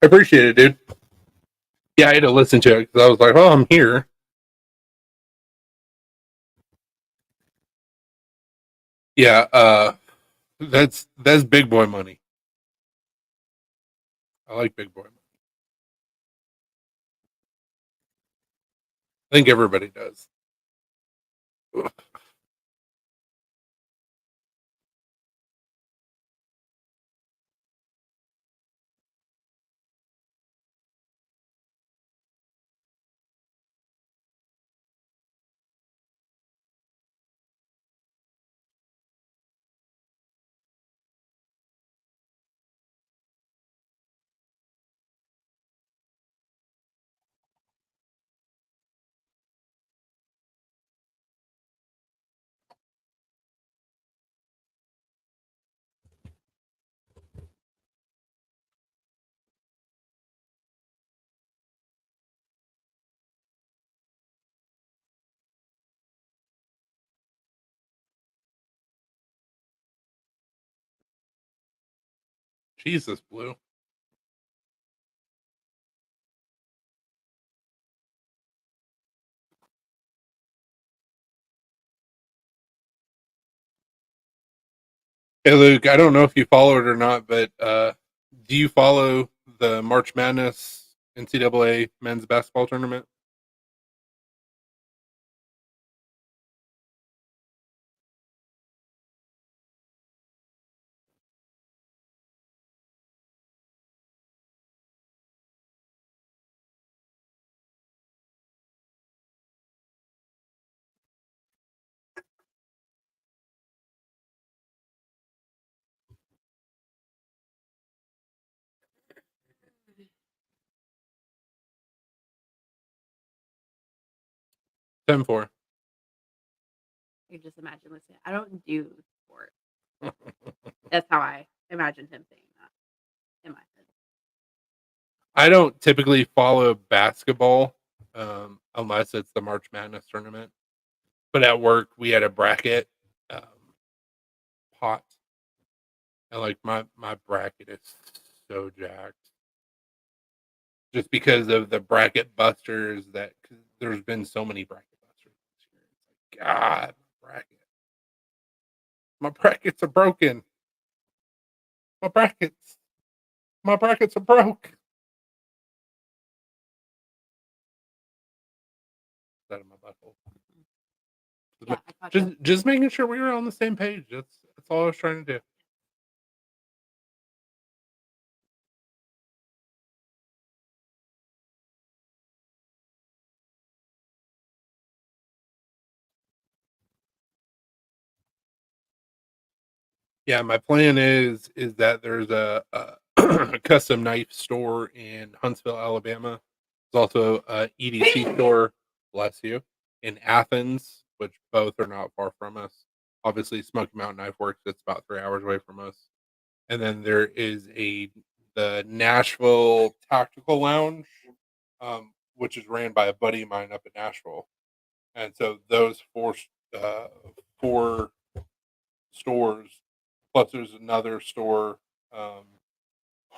I appreciate it, dude. Yeah, I had to listen to it because I was like, "Oh, I'm here." Yeah, that's big boy money. I like big boy money. I think everybody does. Jesus, Blue. Hey, Luke. I don't know if you follow it or not, but do you follow the March Madness NCAA men's basketball tournament? Ten four. You just imagine listening. I don't do sport. That's how I imagine him saying that in my head. I don't typically follow basketball unless it's the March Madness tournament. But at work, we had a bracket um, pot, and like my bracket is so jacked just because of the bracket busters that 'cause there's been so many bracket busters this year. It's like God, my brackets are broken. My brackets, my brackets are broke. Out of my butthole. Yeah, I caught you. Just making sure we were on the same page. That's all I was trying to do. Yeah, my plan is that there's a custom knife store in Huntsville, Alabama. There's also a EDC store, bless you, in Athens, which both are not far from us. Obviously, Smoky Mountain Knife Works, it's about 3 hours away from us. And then there is the Nashville Tactical Lounge, which is ran by a buddy of mine up in Nashville. And so those uh, four stores, plus there's another store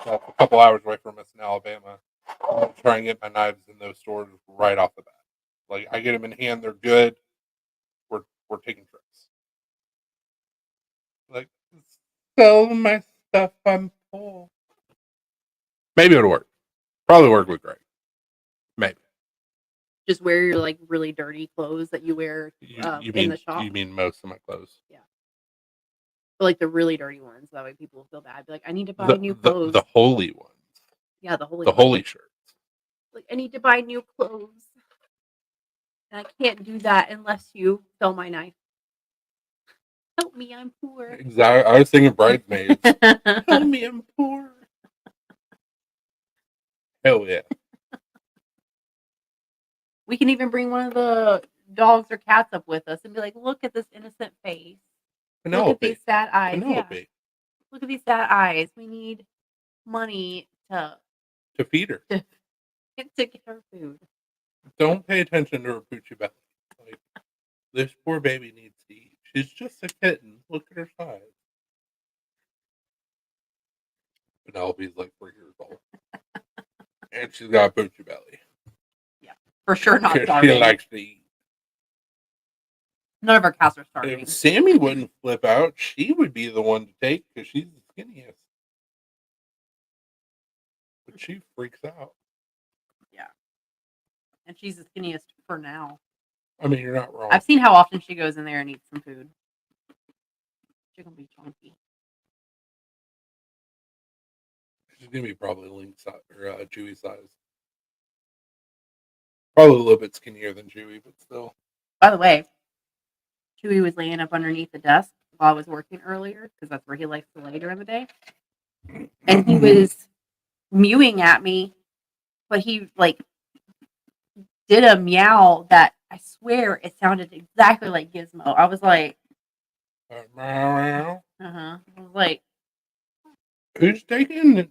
that's a couple hours away from us in Alabama. I'm gonna try and get my knives in those stores right off the bat. Like I get them in hand, they're good. We're taking trips. Like sell my stuff, I'm full. Maybe it'll work. Probably work with Greg. Maybe. Just wear your like really dirty clothes that you wear You in mean the shop. you mean most of my clothes? Yeah. But like the really dirty ones. That way people will feel bad. Be like, I need to buy new clothes. The holy ones. Yeah, the holy. The holy shirts. Like I need to buy new clothes. And I can't do that unless you sell my knife. Help me, I'm poor. Exactly. I was thinking bridesmaids. Help me, I'm poor. Hell yeah. We can even bring one of the dogs or cats up with us and be like, look at this innocent face. Penelope. Look at these sad eyes. Penelope. Yeah. Look at these sad eyes. We need money to feed her. to get her food. Don't pay attention to her poochie belly. Like this poor baby needs to eat. She's just a kitten. Look at her size. Penelope's like 3 years old. And she's got a poochie belly. For sure not She starving. likes to eat. None of our cats are starving. If Sammy wouldn't flip out, she would be the one to take because she's the skinniest. But she freaks out. And she's the skinniest for now. I mean, you're not wrong. I've seen how often she goes in there and eats some food. She's gonna be chunky. She's gonna be probably Link size or Chewy size. Probably a little bit skinnier than Chewy, but still. By the way, Chewy was laying up underneath the desk while I was working earlier because that's where he likes to lay during the day. And he was mewing at me, but he like did a meow that I swear it sounded exactly like Gizmo. I was like, Meow. I was like, Who's taking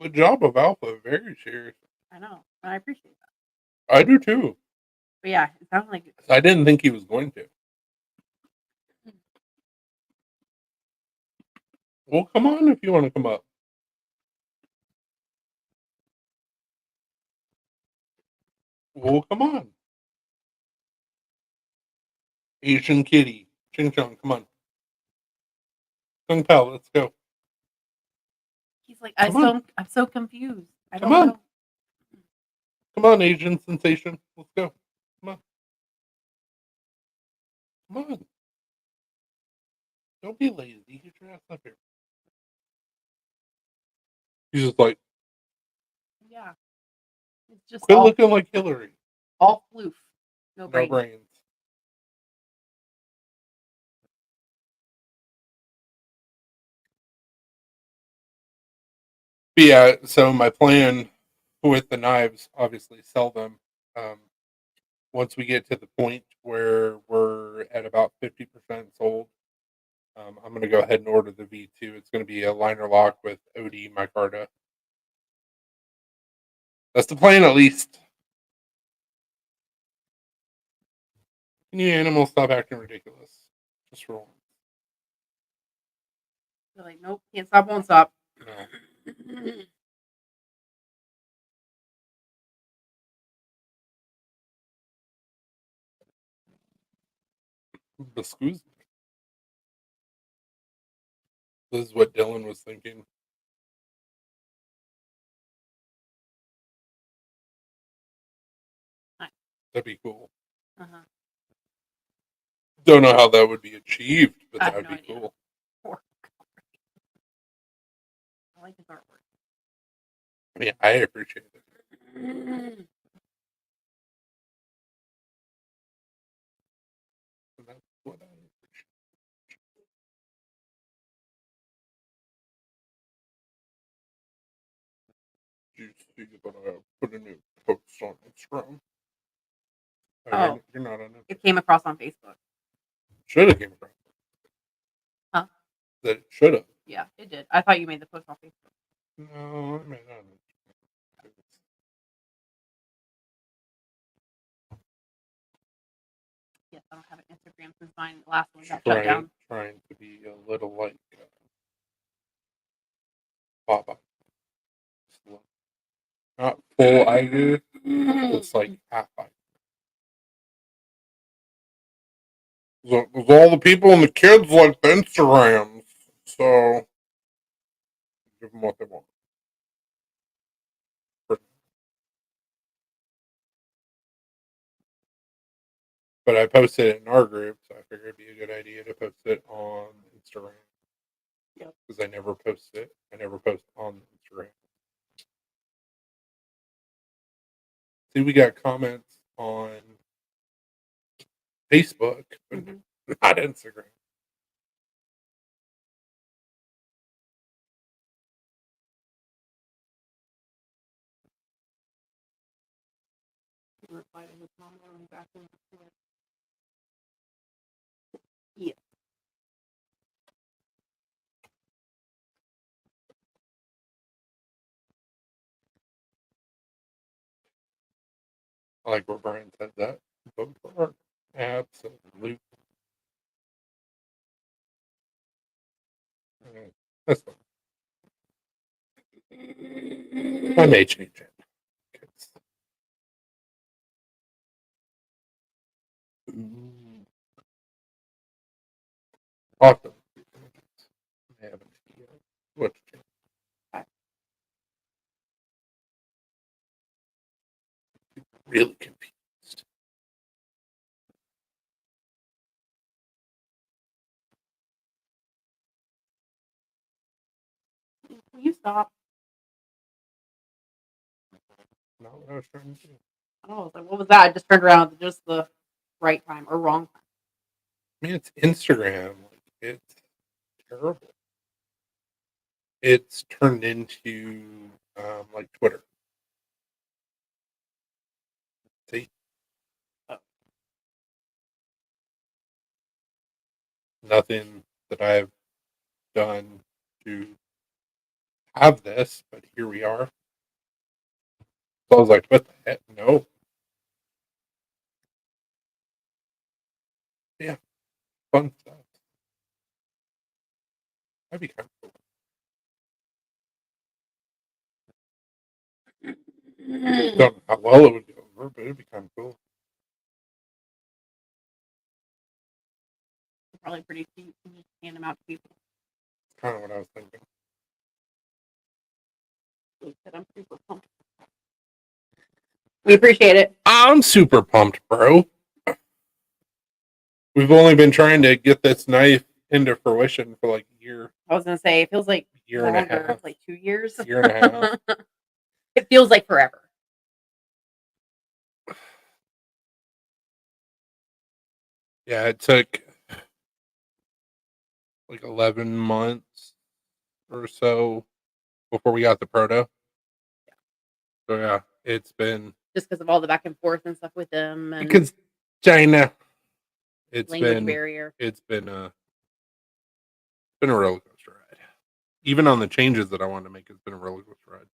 the job of Alpha very serious? I know, and I appreciate that. I do too. But yeah, it sounded like I didn't think he was going to. Well, come on if you want to come up. Well, come on. Asian kitty. Ching Chong, come on. Kung Pao, let's go. he's like, Come I'm so confused. I Come don't on. know. Come on, Asian sensation. Let's go. Come on. Come on. Don't be lazy. Get your ass up here. He's just like, Yeah, it's just quit looking like Hillary. all floof, no No brain. brains. But yeah, so my plan with the knives, obviously sell them. Once we get to the point where we're at about 50% sold, I'm going to go ahead and order the V2. It's going to be a liner lock with OD micarta. That's the plan, at least. Can you animals stop acting ridiculous? Just for once. They're like, nope, can't stop, won't stop. No. Excuse me. This is what Dylan was thinking. Nice. That'd be cool. Uh-huh. Don't know how that would be achieved, but I that have would no be idea. cool. I like his artwork. Yeah, I appreciate it. That's what I appreciate. You see that I put a new post on Instagram. Oh. You're not on it. It came across on Facebook. Should have came across. Huh? That it should have. Yeah, it did. I thought you made the post on Facebook. No, I may not. Yes, I don't have an Instagram since mine last one got shut down. Trying to be a little like Papa. Not full Iger. It's like half Iger. There's all the people and the kids like the Instagrams, so give them what they want. But I posted it in our group, so I figured it'd be a good idea to post it on Instagram. Yep. Because I never post it. I never post on Instagram. See, we got comments on Facebook, but not Instagram. Yeah. I like where Brian said that. Vote for her. Absolutely. That's fine. I may change it. Awesome. I haven't yet. What? Really confused. Will you stop? Not what I was trying to do. I was like, what was that? I just turned around at just the right time or wrong time. I mean, it's Instagram. Like, it's terrible. It's turned into like Twitter. See, nothing that I've done to have this, but here we are. So I was like, what the heck? No. Yeah, fun stuff. That'd be kind of cool. Don't know how well it would go over, but it'd be kind of cool. Probably pretty cheap. And just hand them out to people. Kind of what I was thinking. Like I said, I'm super pumped. We appreciate it. I'm super pumped, bro. We've only been trying to get this knife into fruition for like a year. I was gonna say it feels like Year and a half. like 2 years. Year and a half. It feels like forever. Yeah, it took like 11 months or so before we got the proto. So yeah, it's been Just because of all the back and forth and stuff with them and because China. It's language been barrier. it's been a roller coaster ride. Even on the changes that I wanted to make, it's been a roller coaster ride.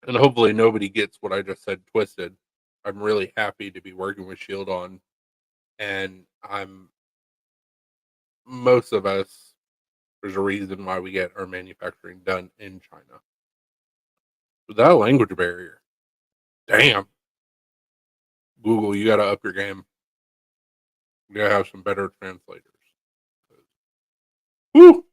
And hopefully nobody gets what I just said twisted. I'm really happy to be working with Shield on, and most of us, there's a reason why we get our manufacturing done in China. Without a language barrier, damn. Google, you got to up your game. You got to have some better translators. Woo!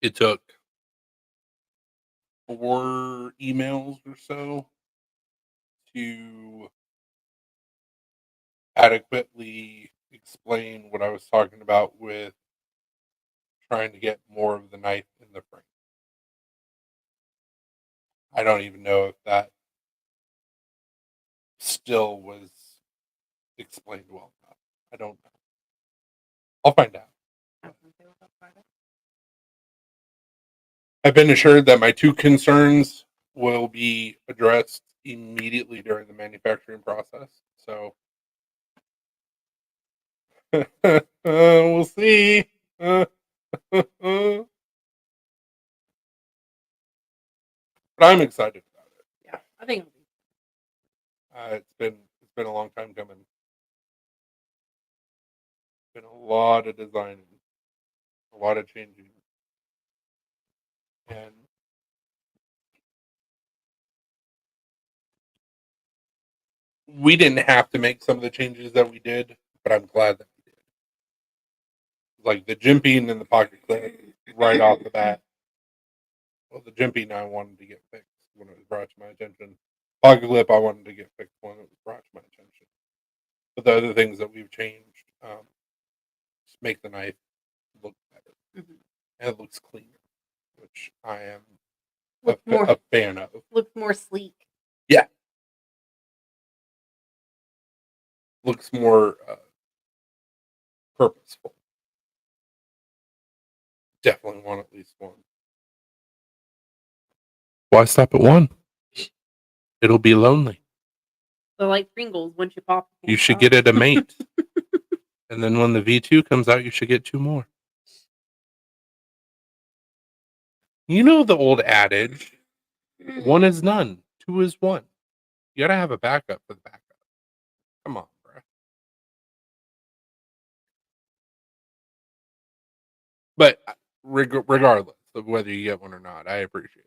It took 4 emails or so to adequately explain what I was talking about with trying to get more of the knife in the frame. I don't even know if that still was explained well enough. I don't know. I'll find out. I've been assured that my 2 concerns will be addressed immediately during the manufacturing process. So we'll see. But I'm excited about it. Yeah, I think It's been a long time coming. Been a lot of designing, a lot of changing, and we didn't have to make some of the changes that we did, but I'm glad that we did. Like the jimping and the pocket clip right off the bat. Well, the jimping I wanted to get fixed when it was brought to my attention. Pocket clip I wanted to get fixed when it was brought to my attention. But the other things that we've changed just make the knife look better. Mhm. And it looks cleaner, which I am looks more a fan of. looks more sleek. Yeah. Looks more purposeful. Definitely want at least one. Why stop at one? It'll be lonely. So like Pringles, once you pop, You should get it a mate. And then when the V2 comes out, you should get 2 more. You know the old adage, one is none, two is one. You gotta have a backup for the backup. Come on, bro. But regardless of whether you get one or not, I appreciate it.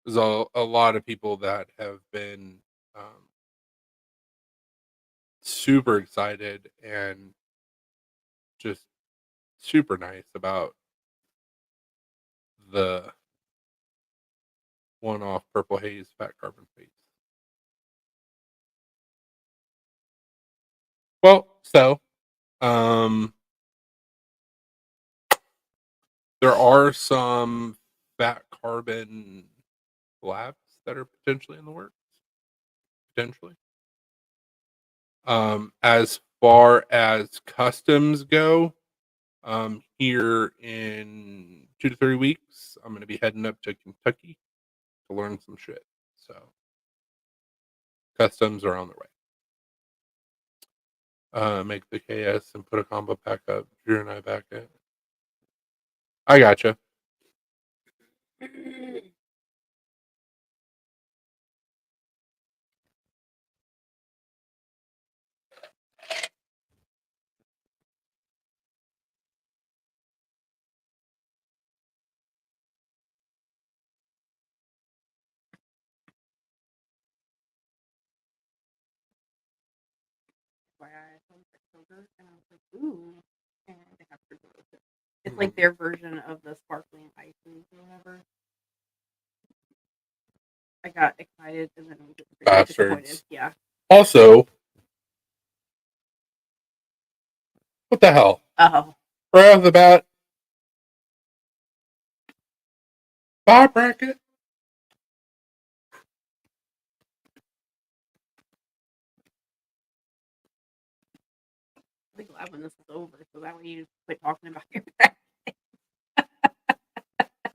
There's a lot of people that have been super excited and just super nice about the one-off Purple Haze Fat Carbon Face. Well, so there are some fat carbon labs that are potentially in the works. Potentially. As far as customs go, here in 2 to 3 weeks, I'm going to be heading up to Kentucky to learn some shit. So customs are on the way. Make the KS and put a combo pack up. Drew and I back it. I gotcha. FYI, I saw this yogurt and I was like, ooh, and they have preservatives. It's like their version of the sparkling ices or whatever. I got excited and then was pretty disappointed. Bastards. Yeah. Also, what the hell? Oh. Right off the bat, buy bracket. I'll be glad when this is over, so that way you just quit talking about your back.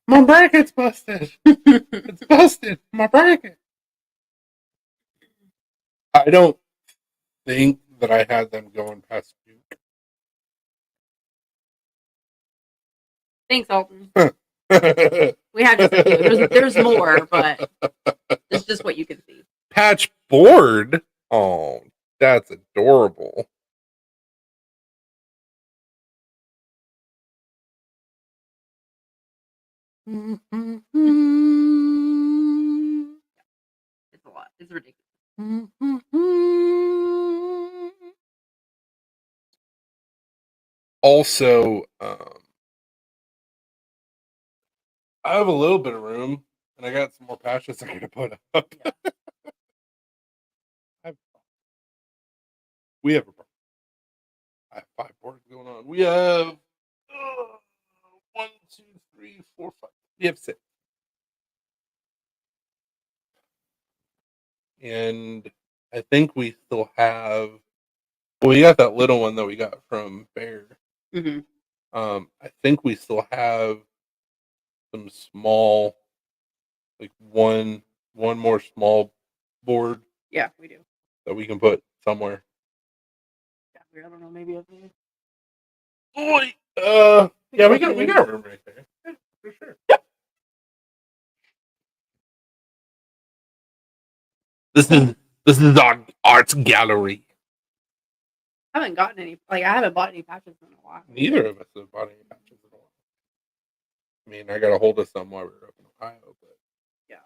My bracket's busted. It's busted. My bracket. I don't think that I had them going past Duke. Thanks, Alton. We have just a few. There's more, but it's just what you can see. Patch board. Oh, that's adorable. It's a lot. It's ridiculous. Also, I have a little bit of room, and I got some more patches I'm gonna put up. We have I have 5 boards going on. We have 1, 2, 3, 4, 5. We have 6. And I think we still have. Well, we got that little one that we got from Bear. Mm-hmm. I think we still have some small, like one more small board. Yeah, we do. That we can put somewhere. Yeah, I don't know. Maybe up there. Boy, yeah, we got room right there. Yeah, for sure. This is our art gallery. I haven't gotten any. Like, I haven't bought any patches in a while. Neither of us have bought any patches at all. I mean, I got a hold of some while we were up in Ohio, but yeah.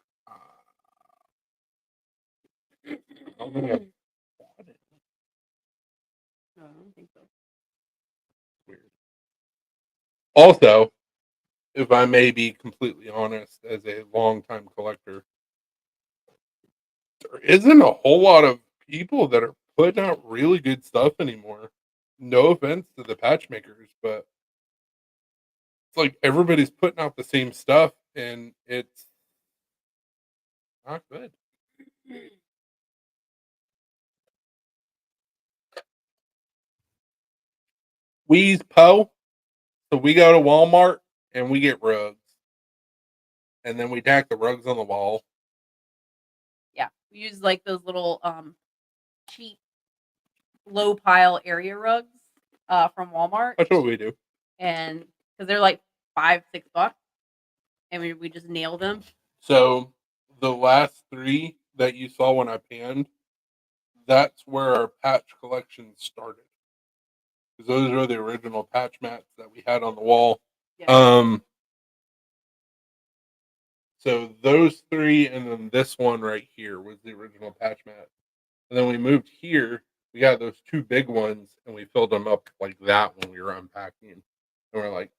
I don't think I bought it. No, I don't think so. Weird. Also, if I may be completely honest, as a longtime collector, there isn't a whole lot of people that are putting out really good stuff anymore. No offense to the patch makers, but it's like everybody's putting out the same stuff and it's not good. We use Poe, so we go to Walmart and we get rugs. And then we tack the rugs on the wall. Yeah, we use like those little cheap low pile area rugs from Walmart. That's what we do. and because they're like $5-6, and we just nail them. So the last 3 that you saw when I panned, that's where our patch collection started. Because those are the original patch mats that we had on the wall. Yeah. So those 3, and then this one right here was the original patch mat. And then we moved here. We got those 2 big ones, and we filled them up like that when we were unpacking. And we're like,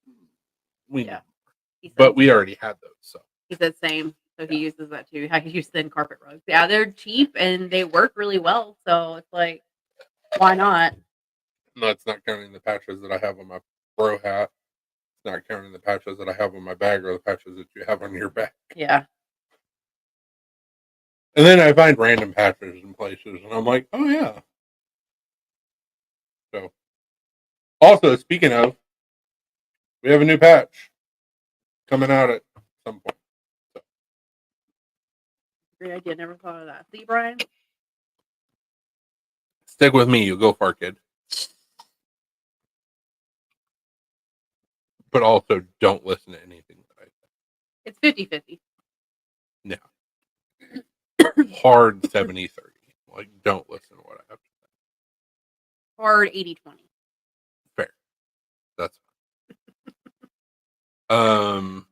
we Yeah. need, but we already had those. So he said same. So he Yeah. uses that too. I use thin carpet rugs. Yeah, they're cheap and they work really well. So it's like, why not? no, it's not counting the patches that I have on my pro hat. It's not counting the patches that I have on my bag or the patches that you have on your back. Yeah. And then I find random patches in places, and I'm like, oh yeah. So, also speaking of, we have a new patch coming out at some point. Great idea. Never thought of that. See, Brian? Stick with me, you go far, kid. But also, don't listen to anything that I say. It's 50-50. Hard 70-30. Like, don't listen to what I have to say. Hard 80-20. Fair. That's fine.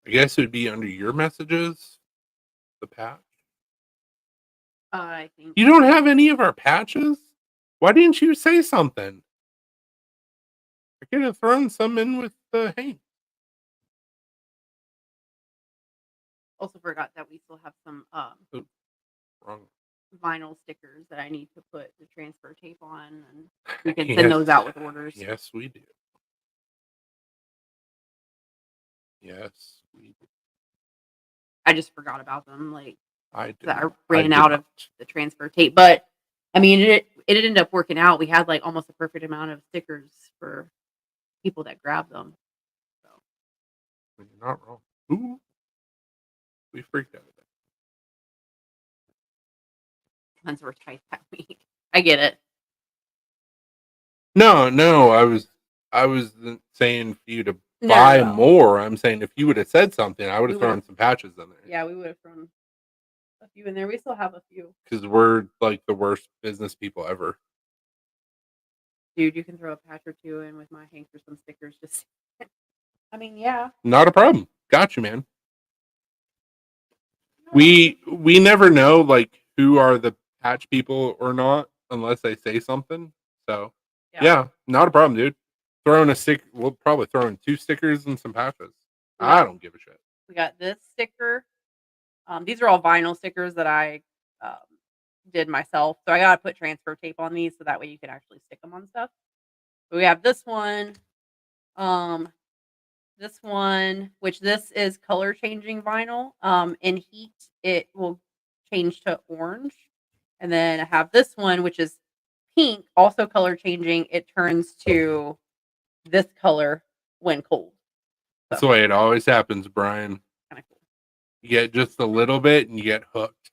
I guess it would be under your messages, the patch. I think. You don't have any of our patches? Why didn't you say something? I could have thrown some in with Hank. Also forgot that we still have some Wrong. vinyl stickers that I need to put the transfer tape on, and we can send those out with orders. Yes, we do. Yes, we do. I just forgot about them. Like, I ran out of the transfer tape, but I mean, it ended up working out. We had like almost a perfect amount of stickers for people that grabbed them. So You're not wrong. Ooh, we freaked out of that. ones were tight that week. I get it. No, I was saying for you to buy more. I'm saying if you would have said something, I would have thrown some patches in there. Yeah, we would have thrown a few in there. We still have a few. Because we're like the worst business people ever. Dude, you can throw a patch or 2 in with my Hank for some stickers. Just, I mean, yeah. Not a problem. Got you, man. We never know like who are the patch people or not unless they say something. So yeah, not a problem, dude. Throwing a stick, we'll probably throw in 2 stickers and some patches. I don't give a shit. We got this sticker. These are all vinyl stickers that I did myself. So I gotta put transfer tape on these so that way you can actually stick them on stuff. But we have this one, which this is color changing vinyl. In heat, it will change to orange. And then I have this one, which is pink, also color changing. It turns to this color when cold. That's the way it always happens, Brian. Kind of cool. You get just a little bit and you get hooked.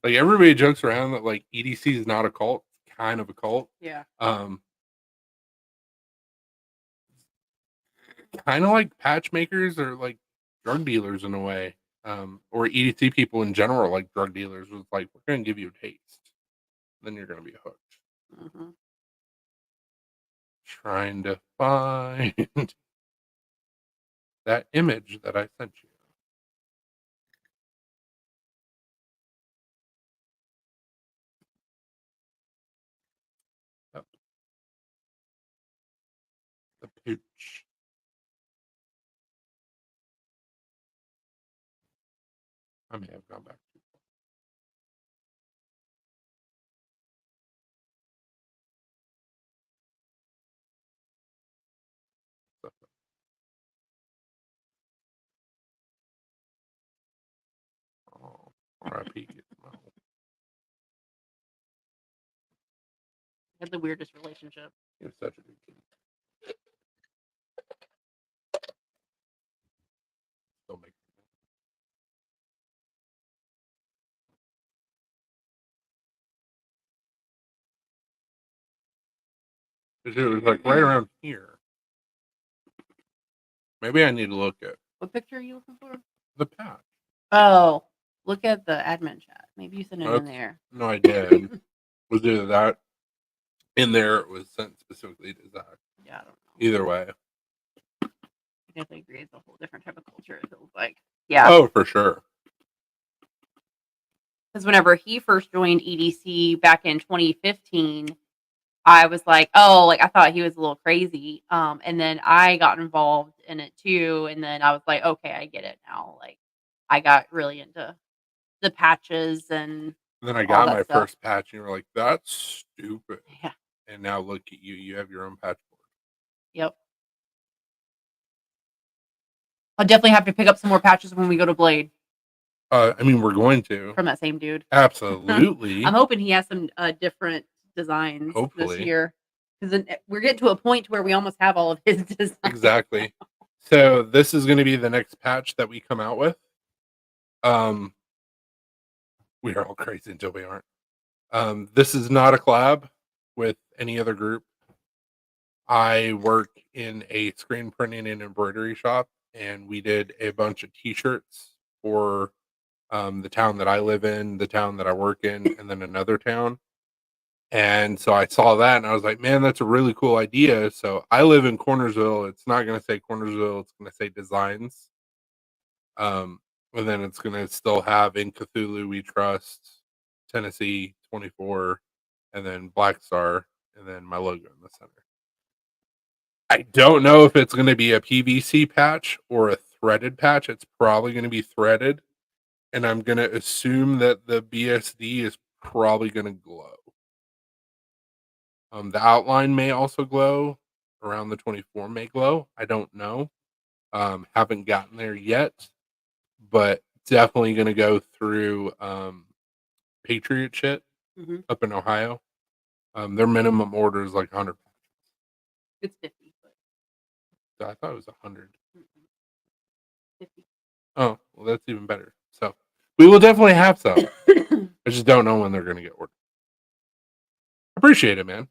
Like everybody jokes around that like EDC is not a cult, it's kind of a cult. Yeah. Kind of like patch makers or like drug dealers in a way. Or EDC people in general, like drug dealers, was like, we're going to give you a taste. Then you're going to be hooked. Mm-hmm. Trying to find that image that I sent you. Yep. The pooch. I may have gone back too far. Oh, RIP. Had the weirdest relationship. You're such a good kid. Don't make It was like right around here. Maybe I need to look at What picture are you looking for? the patch. Oh, look at the admin chat. Maybe you sent it in That's- there. No, I did. Was either that in there? It was sent specifically to Zach. Yeah, I don't know. Either way. I definitely agree. It's a whole different type of culture. It feels like. Yeah. Oh, for sure. Because whenever he first joined EDC back in 2015, I was like, oh, like I thought he was a little crazy. And then I got involved in it too. And then I was like, okay, I get it now. Like I got really into the patches and And then I all got that my stuff. first patch, and you were like, "That's stupid." Yeah. And now look at you. You have your own patch board. Yep. I'll definitely have to pick up some more patches when we go to Blade I mean, we're going to. from that same dude. Absolutely. I'm hoping he has some different designs this Hopefully. year. Because we're getting to a point where we almost have all of his designs. Exactly. So this is going to be the next patch that we come out with. We are all crazy until we aren't. This is not a collab with any other group. I work in a screen printing and embroidery shop, and we did a bunch of T-shirts for the town that I live in, the town that I work in, and then another town. And so I saw that, and I was like, "Man, that's a really cool idea." So I live in Cornersville. It's not going to say Cornersville; it's going to say Designs. And then it's going to still have In Cthulhu We Trust, Tennessee 24, and then Black Star, and then my logo in the center. I don't know if it's going to be a PVC patch or a threaded patch. It's probably going to be threaded, and I'm going to assume that the BSD is probably going to glow. The outline may also glow. Around the 24 may glow. I don't know. Haven't gotten there yet, but definitely going to go through Patriot shit Mhm. up in Ohio. Their minimum order is like 100. It's 50. But I thought it was 100. 50. Oh, well, that's even better. So we will definitely have some. I just don't know when they're going to get ordered. Appreciate it, man.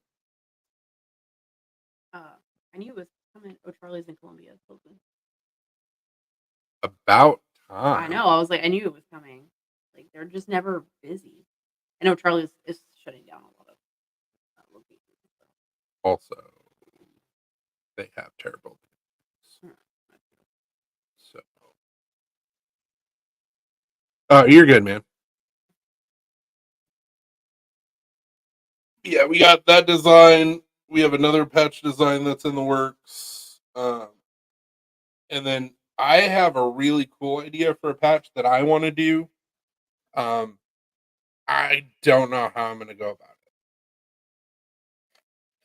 I knew it was coming. Oh, Charlie's in Columbia. About time. I know. I was like, I knew it was coming. Like they're just never busy. I know Charlie's is shutting down a lot of locations. Also, they have terrible. So, you're good, man. Yeah, we got that design. We have another patch design that's in the works. And then I have a really cool idea for a patch that I want to do. I don't know how I'm going to go about it.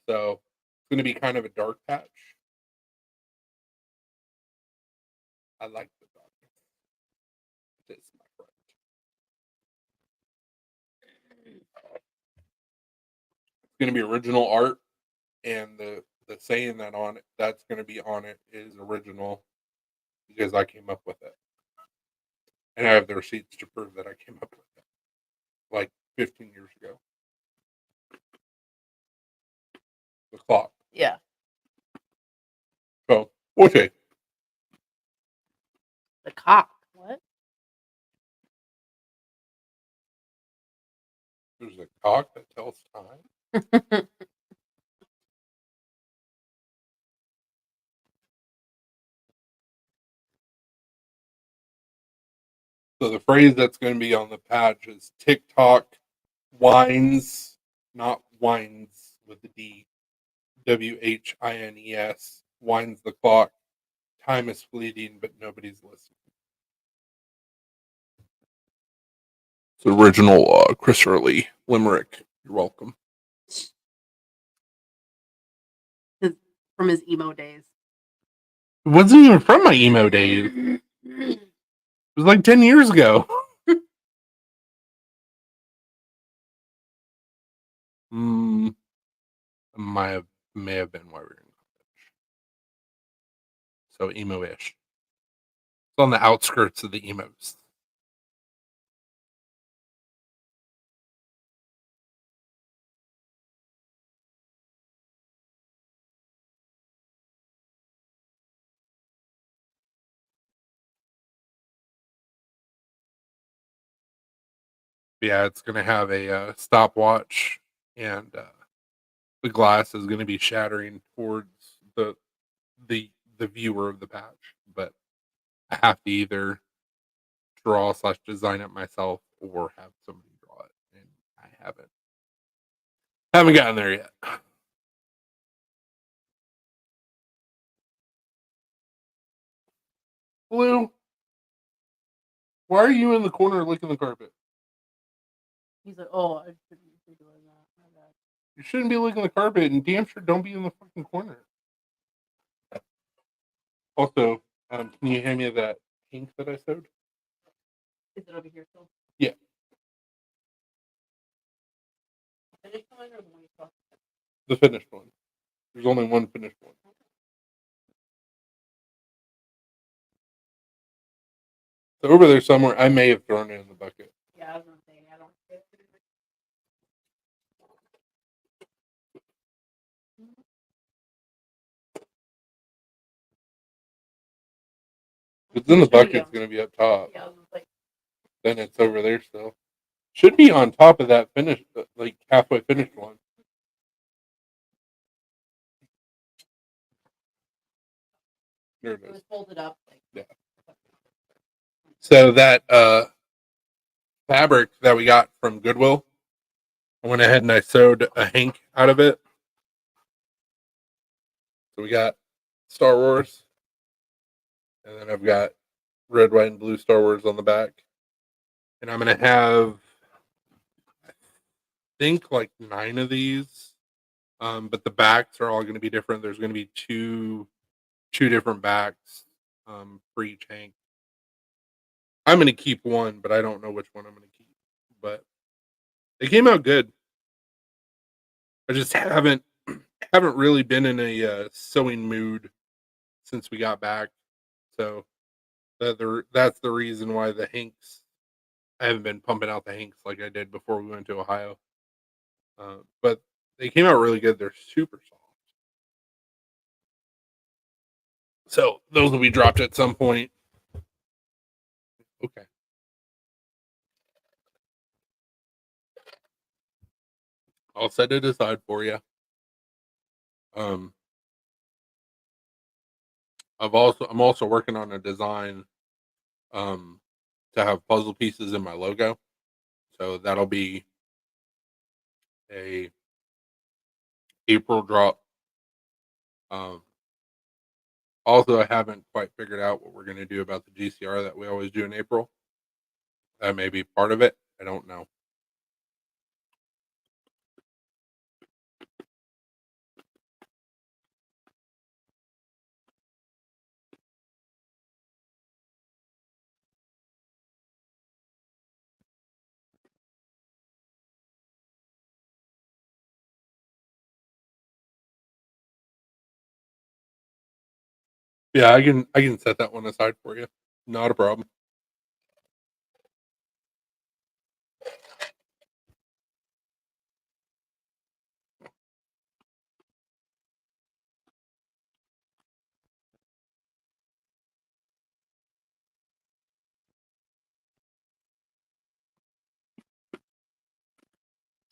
So it's going to be kind of a dark patch. I like the darkness. It is my friend. It's going to be original art, and the saying that on it that's going to be on it is original because I came up with it, and I have the receipts to prove that I came up with it, like 15 years ago. The clock. Yeah. So okay. The cock. What? There's a cock that tells time. So the phrase that's going to be on the patch is TikTok wines, not wines with the D. WHINES. Winds the clock. Time is fleeting, but nobody's listening. It's original Chris Early limerick. You're welcome. From his emo days. It wasn't even from my emo days. It was like 10 years ago. May have been while we were in college. So emo-ish. It's on the outskirts of the emos. Yeah, it's gonna have a stopwatch, and the glass is gonna be shattering towards the the viewer of the patch. But I have to either draw slash design it myself or have somebody draw it, and I haven't gotten there yet. Blue, why are you in the corner licking the carpet? He's like, oh, I shouldn't be doing that. My bad. You shouldn't be licking the carpet, and damn sure don't be in the fucking corner. Also, can you hand me that ink that I sewed? Is it over here still? Yeah. Finished one or the one you saw? The finished one. There's only one finished one. So over there somewhere, I may have thrown it in the bucket. Yeah, I was gonna say I don't. If it's in the There you bucket, it's go. going to be up top. Yeah, I was like, Then it's over there still. Should be on top of that finished, like halfway finished one. There it it is. was folded up. Like, Yeah. So that fabric that we got from Goodwill, I went ahead and I sewed a hank out of it. So we got Star Wars, and then I've got red, white, and blue Star Wars on the back. And I'm gonna have, I think, like 9 of these. But the backs are all gonna be different. There's gonna be two different backs for each hank. I'm gonna keep one, but I don't know which one I'm gonna keep. But they came out good. I just haven't really been in a sewing mood since we got back. So that's the reason why the hanks, I haven't been pumping out the hanks like I did before we went to Ohio. But they came out really good. They're super soft. So those will be dropped at some point. Okay. I'll set it aside for you. Um, I'm also working on a design um, to have puzzle pieces in my logo. So that'll be a April drop. Um, Also, I haven't quite figured out what we're going to do about the GCR that we always do in April. That may be part of it. I don't know. Yeah, I can set that one aside for you. Not a problem.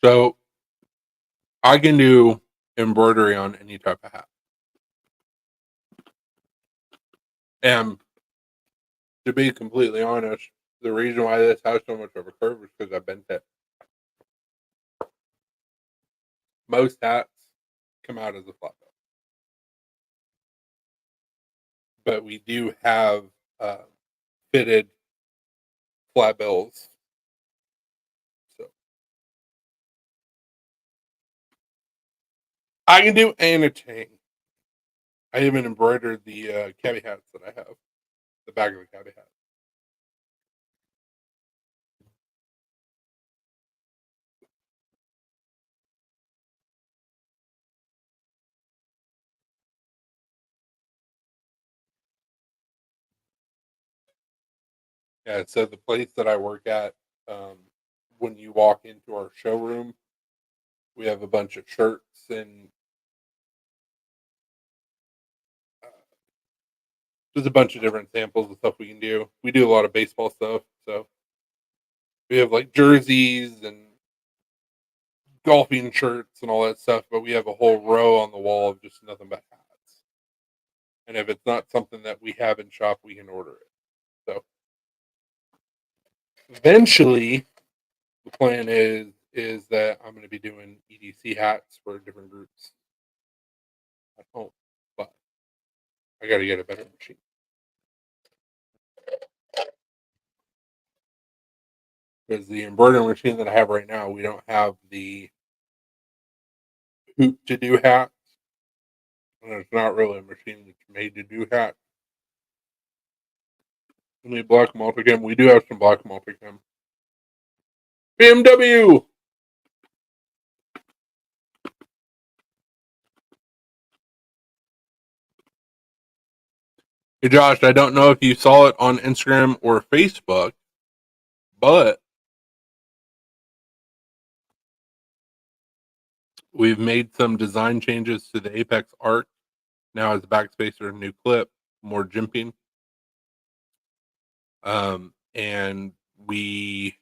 So I can do embroidery on any type of hat. And to be completely honest, the reason why this has so much of a curve is because I've bent it. Most hats come out as a flat bill, but we do have fitted flat bills. So I can do anything. I even embroidered the cabbie hats that I have, the back of the cabbie hat. Yeah, so the place that I work at, um, when you walk into our showroom, we have a bunch of shirts and uh, there's a bunch of different samples of stuff we can do. We do a lot of baseball stuff, so We have like jerseys and golfing shirts and all that stuff, but we have a whole row on the wall of just nothing but hats. And if it's not something that we have in shop, we can order it. So eventually, the plan is that I'm going to be doing EDC hats for different groups at home, but I got to get a better machine. Because the embroidery machine that I have right now, we don't have the hoop to do hats, and it's not really a machine that's made to do hats. We need black multicam. We do have some black multicam. BMW. Hey Josh, I don't know if you saw it on Instagram or Facebook, but we've made some design changes to the Apex art. Now it's backspacer, new clip, more jimping. And we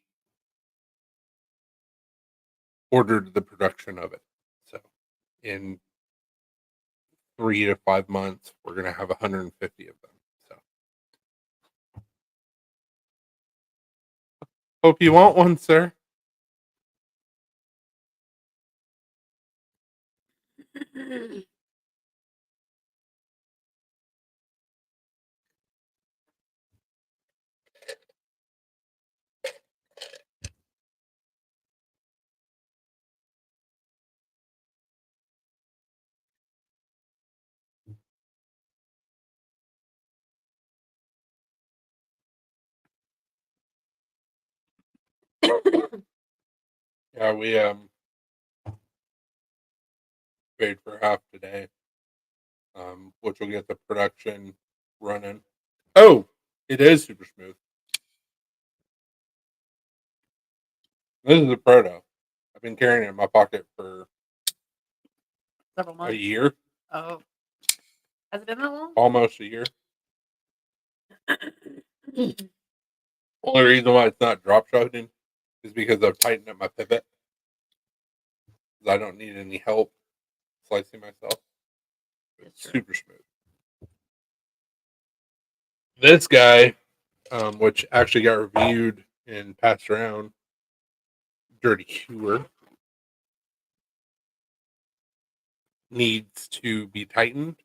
ordered the production of it. So in 3 to 5 months, we're going to have 150 of them. So hope you want one, sir. Yeah, we paid for half today, which will get the production running. Oh, it is super smooth. This is a proto. I've been carrying it in my pocket for Several a months. year, Oh, has it been that long? almost a year. Only reason why it's not drop shotting is because I've tightened up my pivot. I don't need any help slicing myself. It's super smooth. This guy, which actually got reviewed and passed around, Dirty Hewer, needs to be tightened.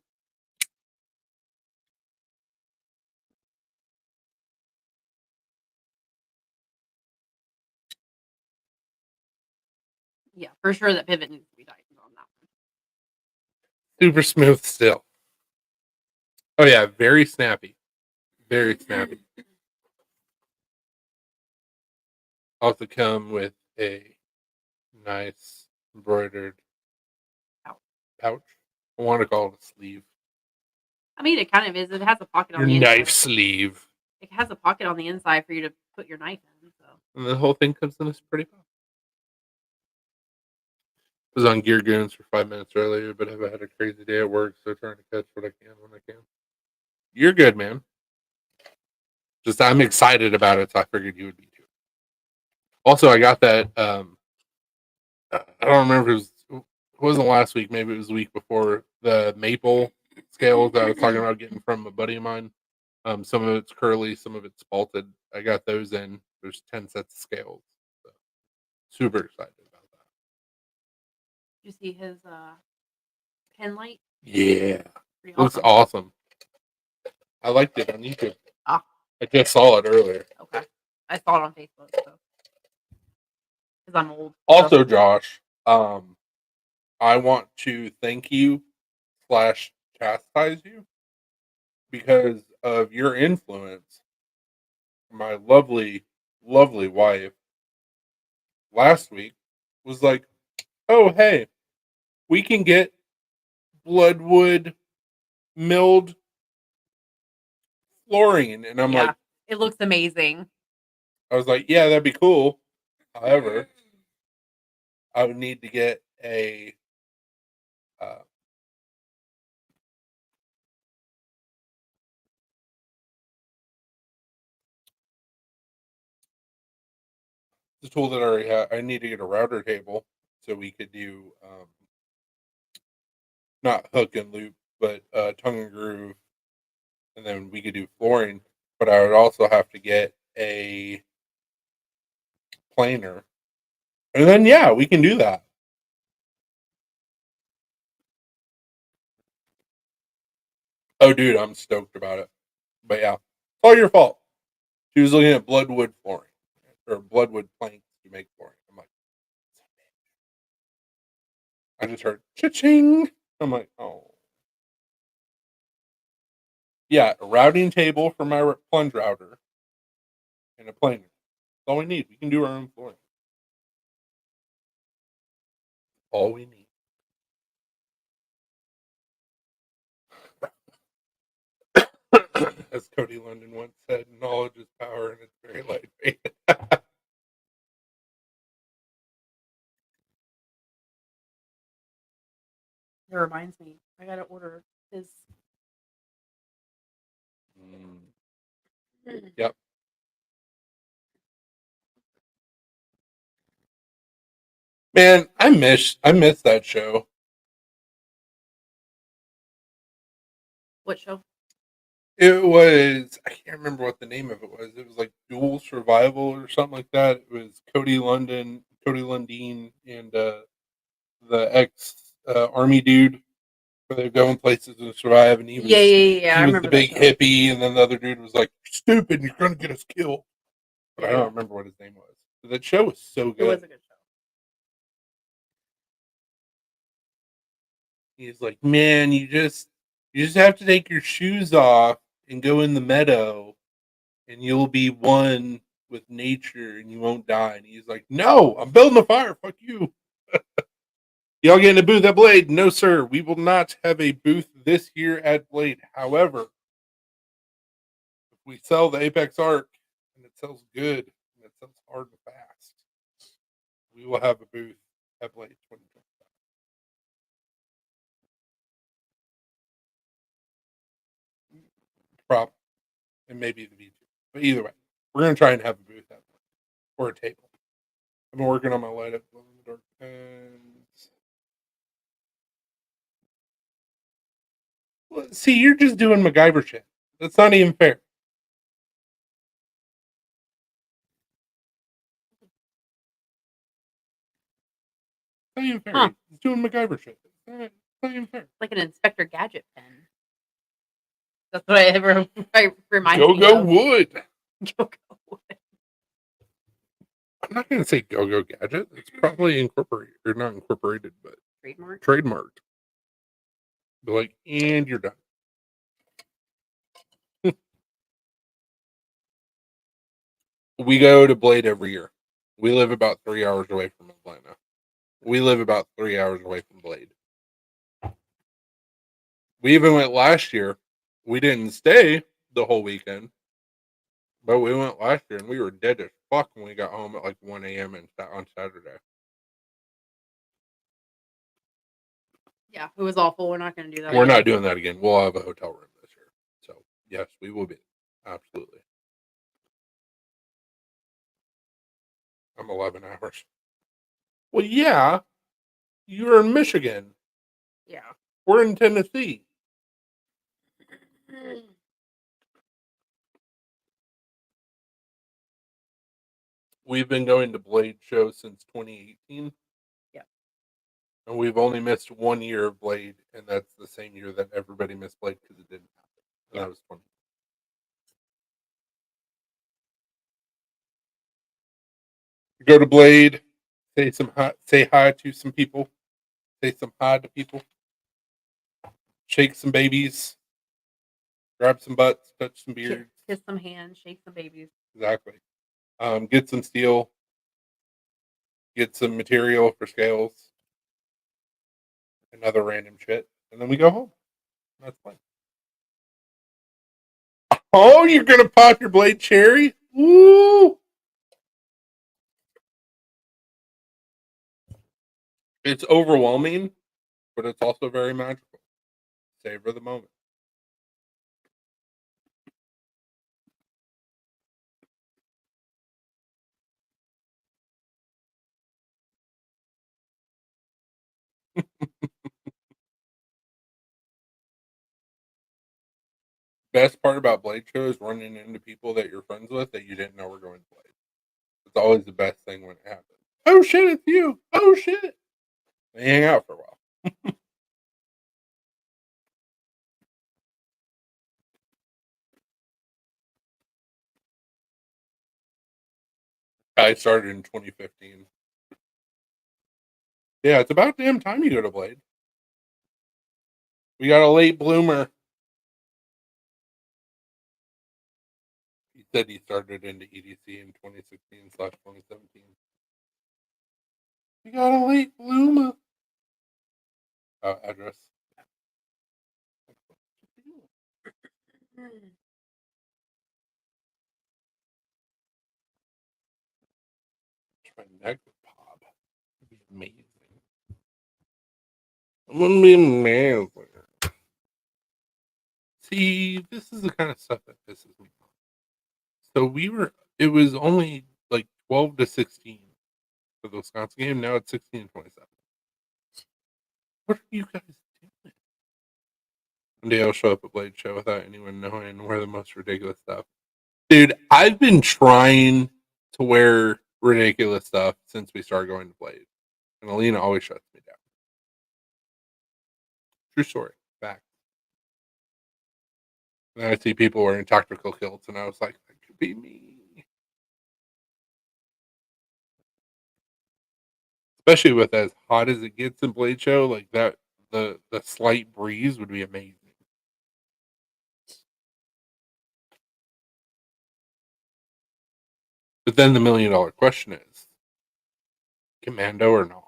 Yeah, for sure that pivot needs to be tightened on that one. Super smooth still. Oh yeah, very snappy. Very snappy. Also come with a nice embroidered pouch. I want to call it a sleeve. I mean, it kind of is. It has a pocket on Your the knife inside. sleeve. It has a pocket on the inside for you to put your knife in. So And the whole thing comes in this pretty box. I was on Gear Goons for 5 minutes earlier, but I've had a crazy day at work, so trying to catch what I can when I can. You're good, man. Just I'm excited about it, so I figured you would be too. Also, I got that. I don't remember if it wasn't last week. Maybe it was the week before. The maple scales that I was talking about getting from a buddy of mine. Some of it's curly, some of it's vaulted. I got those in. There's 10 sets of scales. So, super excited about that. you see his pen light? Yeah, Pretty looks awesome. awesome. I liked it on YouTube. Ah, I just saw it earlier. okay. I saw it on Facebook, so because I'm old. Also, Josh, I want to thank you / chastise you because of your influence. My lovely, lovely wife last week was like, "Oh, hey, we can get bloodwood milled flooring," and I'm yeah, like, it looks amazing. I was like, "Yeah, that'd be cool." However, I would need to get a uh, the tool that I already have. I need to get a router table so we could do not hook and loop, but tongue and groove, and then we could do flooring. But I would also have to get a planer, and then yeah, we can do that. Oh, dude, I'm stoked about it. But yeah, it's all your fault. She was looking at bloodwood flooring or bloodwood planks to make flooring. I'm like, I just heard cha-ching. I'm like, oh. Yeah, a routing table for my plunge router and a planer. That's all we need. We can do our own flooring. All we need. As Cody London once said, knowledge is power and it's very lightweight. It reminds me, I gotta order his. Yep. Man, I miss that show. What show? It was I can't remember what the name of it was. It was like Dual Survival or something like that. It was Cody Lundin, and the ex army dude. Where they're going places to survive, and Yeah. I he was the remember that big show. hippie, and then the other dude was like, "You're stupid, you're gonna get us killed." But I Yeah. don't remember what his name was. But that show was so It was good. a good show. He's like, "Man, you just have to take your shoes off and go in the meadow, and you'll be one with nature, and you won't die." And he's like, "No, I'm building a fire. Fuck you." Y'all getting a booth at Blade? No, sir. We will not have a booth this year at Blade. However, if we sell the Apex Arc and it sells good and it sells hard and fast, we will have a booth at Blade 2025. Probably. And maybe the V2. But either way, we're going to try and have a booth at Blade or a table. I've been working on my light up glow in the dark pens. Well, see, you're just doing MacGyver shit. That's not even fair. It's not even fair. Huh. He's doing MacGyver shit. It's not even fair. Like an Inspector Gadget pen. That's what it reminds Go me go of. wood. Go-Go Wood. I'm not going to say Go Go Gadget. It's probably incorporated or not incorporated, but Trademark. trademarked. Be like, and you're done. We go to Blade every year. We live about 3 hours away from Atlanta. We live about 3 hours away from Blade. We even went last year. We didn't stay the whole weekend, but we went last year and we were dead as fuck when we got home at like 1 a.m. on Saturday. Yeah, it was awful. We're not going to do that. We're again. not doing that again. We'll have a hotel room this year. So, yes, we will be. Absolutely. I'm 11 hours. Well, yeah, you're in Michigan. Yeah. We're in Tennessee. We've been going to Blade shows since 2018. Yeah. And we've only missed 1 year of Blade, and that's the same year that everybody missed Blade because it didn't happen. And that was 20. Go to Blade, say hi to some people, say some hi to people, shake some babies, grab some butts, touch some beards. Kiss some hands, shake some babies. Exactly. Get some steel, get some material for scales, and other random shit, and then we go home. That's fine. Oh, you're gonna pop your Blade cherry? Woo! It's overwhelming, but it's also very magical. Savor the moment. best part about blade shows running into people that you're friends with that you didn't know were going to blade. It's always the best thing when it happens. Oh shit, it's you. Oh shit. They hang out for a while. I started in 2015. Yeah, it's about damn time you go to Blade. We got a late bloomer. He said he started into EDC in 2016/2017. We got a late bloomer. Address. My neck would pop. It'd be amazing. It wouldn't be amazing. See, this is the kind of stuff that pisses me off. So it was only like 12-16 for the Wisconsin game. Now it's 16-27. What are you guys doing? One day I'll show up at Blade Show without anyone knowing and wear the most ridiculous stuff. Dude, I've been trying to wear ridiculous stuff since we started going to Blade. And Alina always shuts me down. True story. Fact. And I see people wearing tactical kilts, and I was like, that could be me. Especially with as hot as it gets in Blade Show, like that, the slight breeze would be amazing. But then the $1 million question is, commando or no?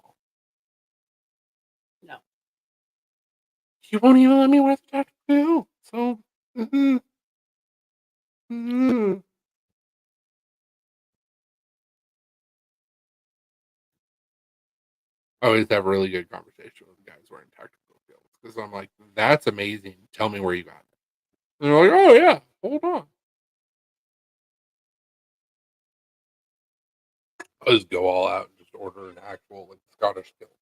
No. You won't even let me wear the tactical. So, I always have a really good conversation with guys wearing tactical kilts because I'm like, that's amazing. Tell me where you got it. And they're like, oh yeah, hold on. I'll just go all out and just order an actual like Scottish kilt.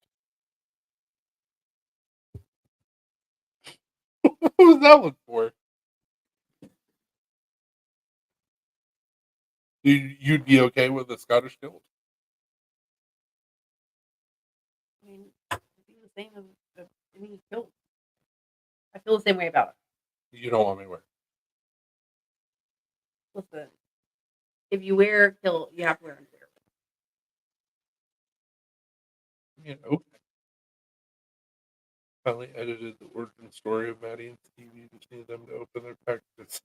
What was that look for? You'd be okay with a Scottish kilt? I mean, I think the same as any kilt. I feel the same way about it. You don't want me to wear it. Listen, if you wear a kilt, you have to wear underwear. You know. Finally edited the origin story of Maddie and Steve. You just need them to open their packages.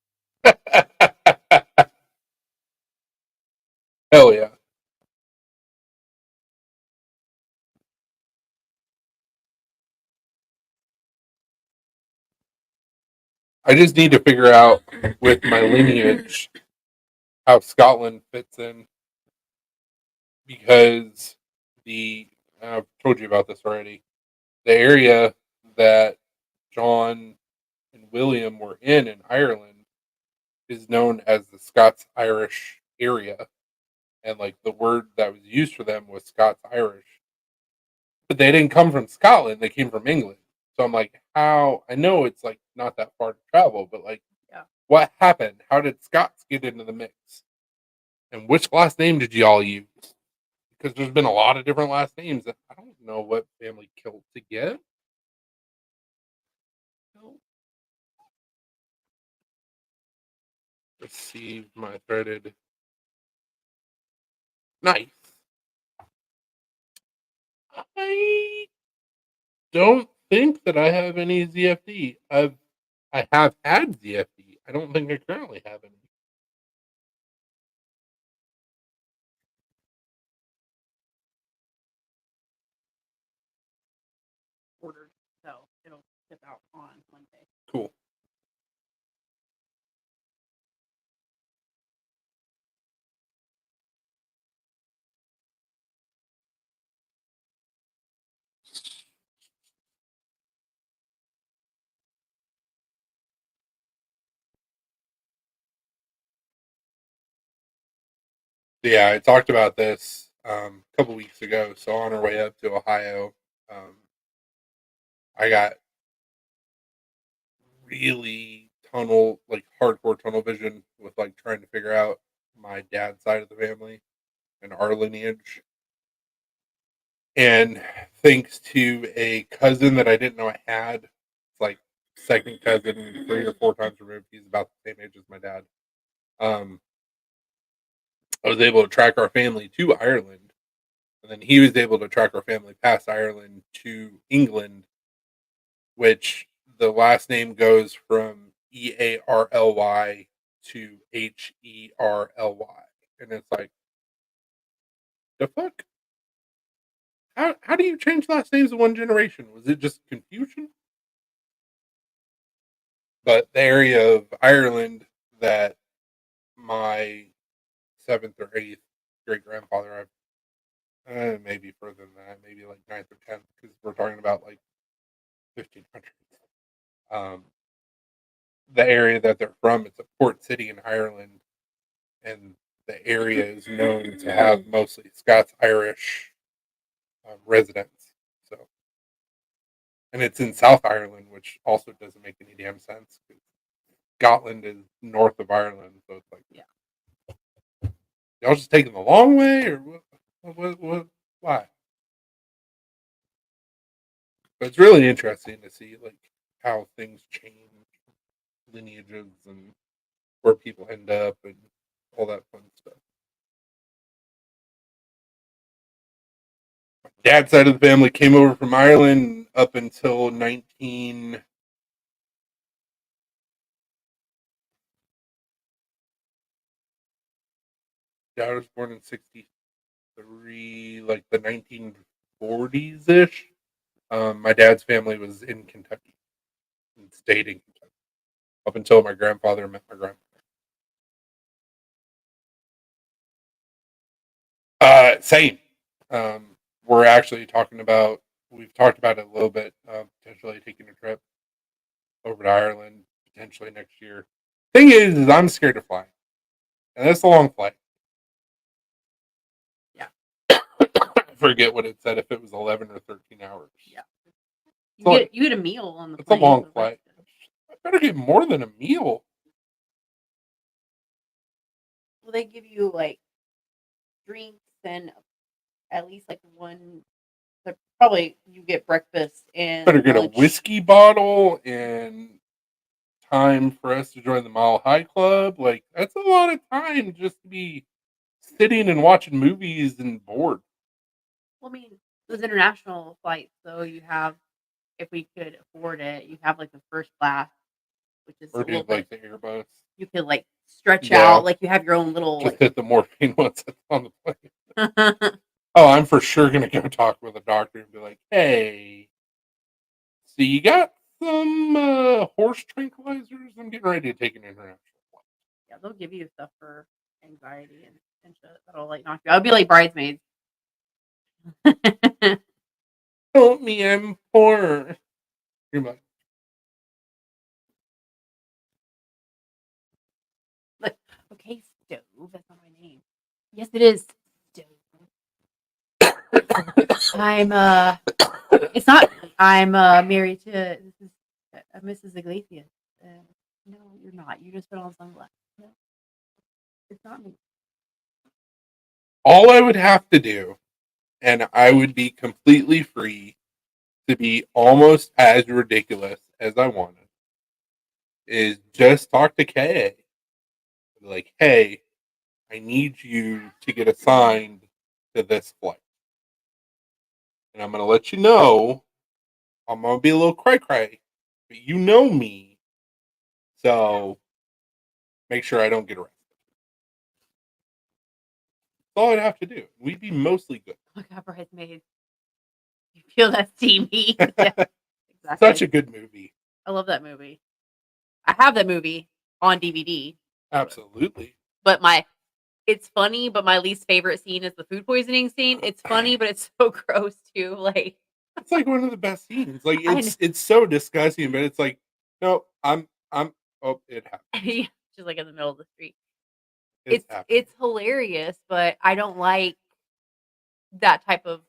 Hell yeah. I just need to figure out with my lineage how Scotland fits in because I've told you about this already. The area that John and William were in Ireland is known as the Scots Irish area, and like the word that was used for them was Scots Irish, but they didn't come from Scotland; they came from England. So I'm like, how? I know it's like not that far to travel, but like, Yeah. what happened? How did Scots get into the mix? And which last name did you all use? Because there's been a lot of different last names. And I don't know what family kilt to get. Receive my threaded. Nice. I don't think that I have any ZFD. I have had ZFD. I don't think I currently have any. Ordered, so it'll ship out on Monday. Cool. Yeah, I talked about this a couple weeks ago. So on our way up to Ohio, I got really tunnel, like hardcore tunnel vision with like trying to figure out my dad's side of the family and our lineage. And thanks to a cousin that I didn't know I had, it's like second cousin, 3 or 4 times removed. He's about the same age as my dad. Um, I was able to track our family to Ireland, and then he was able to track our family past Ireland to England, which the last name goes from Early to Herly, and it's like the fuck. How do you change last names in one generation? Was it just confusion? But the area of Ireland that my seventh or eighth great grandfather, maybe further than that, maybe like ninth or tenth, because we're talking about like 1500s. Um, the area that they're from, it's a port city in Ireland, and the area is known to have mostly Scots Irish residents. So, and it's in South Ireland, which also doesn't make any damn sense. Scotland is north of Ireland, so it's like, Yeah. y'all just taking the long way, or why? But it's really interesting to see like how things change, lineages, and where people end up, and all that fun stuff. Dad's side of the family came over from Ireland up until 19. Dad was born in 63, like the 1940s ish. My dad's family was in Kentucky and stayed in Kentucky up until my grandfather met my grandmother. Same. We're actually talking about. We've talked about it a little bit. Potentially taking a trip over to Ireland potentially next year. Thing is I'm scared to fly, and that's a long flight. Yeah. I forget what it said if it was 11 or 13 hours. Yeah. So You get a meal on the it's a plane. long so flight. that's good. I better get more than a meal. Well, they give you like drinks and at least like one. So probably you get breakfast and Better get lunch. a whiskey bottle and time for us to join the Mile High Club. Like that's a lot of time just to be sitting and watching movies and bored. Well, I mean, those international flights, though, you have, if we could afford it, you have like the first class, which is a Or little do like bit, the Airbus. you could like stretch Yeah. out, like you have your own little, Just like, hit the morphine once it's on the plane. Oh, I'm for sure gonna go talk with a doctor and be like, "Hey, so you got some horse tranquilizers? I'm getting ready to take an international flight." yeah, they'll give you stuff for anxiety and shit that'll like knock you out. It'll be like bridesmaids. Help me, I'm poor. You're like, Like, okay, stove. That's not my name. Yes, it is. Stove. I'm it's not. I'm married to this is Mrs. Iglesias. No, you're not. You just put on sunglasses. No, it's not me. all I would have to do, and I would be completely free to be almost as ridiculous as I wanted, is just talk to KA. Like, hey, I need you to get assigned to this flight. And I'm going to let you know I'm going to be a little cray-cray, but you know me. So make sure I don't get arrested. That's all I'd have to do. We'd be mostly good. Oh my god, bridesmaids. You feel that steamy. Yeah, exactly. Such a good movie. I love that movie. I have that movie on DVD. Absolutely. But it's funny, but my least favorite scene is the food poisoning scene. It's funny, but it's so gross too. Like It's like one of the best scenes. Like I know. it's so disgusting, but it's like, no, I'm oh, it happened. Yeah, just like in the middle of the street. It's happening. It's hilarious, but I don't like that type of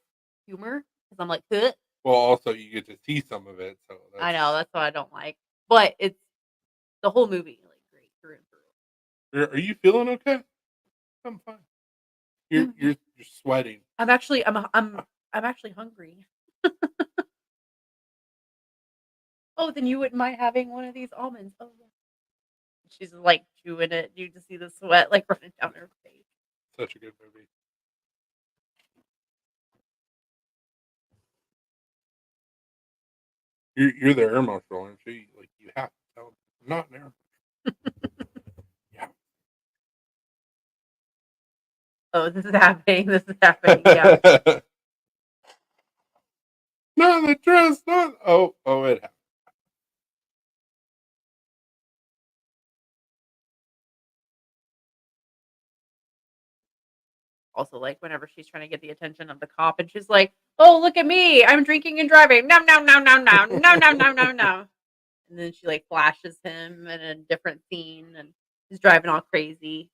humor because I'm like, "Huh." Well, also you get to see some of it, so I know that's what I don't like. But The whole movie, like, great through and through. Are you feeling okay? I'm fine. You're Mm. you're you're sweating. I'm actually I'm actually hungry. Oh, then you wouldn't mind having one of these almonds. Oh, yeah. She's, like, chewing it. You just see the sweat, like, running down her face. Such a good movie. You're the air marshal, aren't you? Like you have to tell them. I'm not an air marshal. Oh, this is happening. This is happening. Yeah. Yeah. Not the dress. Not. Oh, it happened. Also, like, whenever she's trying to get the attention of the cop, and she's like, "Oh, look at me! I'm drinking and driving. No, no, no, no, no, no, no, no, no, no." And then she like flashes him in a different scene, and he's driving all crazy.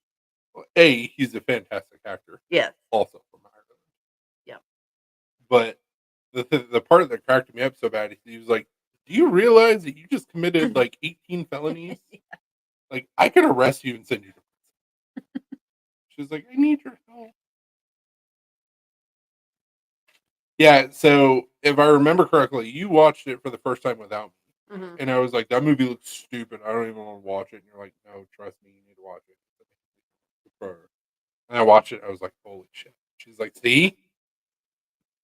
He's a fantastic actor. Yes. Also from Ireland. Yep. But the part that cracked me up so bad, he was like, "Do you realize that you just committed like 18 felonies? Yeah. Like I can arrest you and send you to prison." She's like, "I need your help." Yeah. So if I remember correctly, you watched it for the first time without me, Mhm. and I was like, "That movie looks stupid. I don't even want to watch it." And you're like, "No, trust me, you need to watch it." And I watched it. I was like, "Holy shit!" She's like, "See."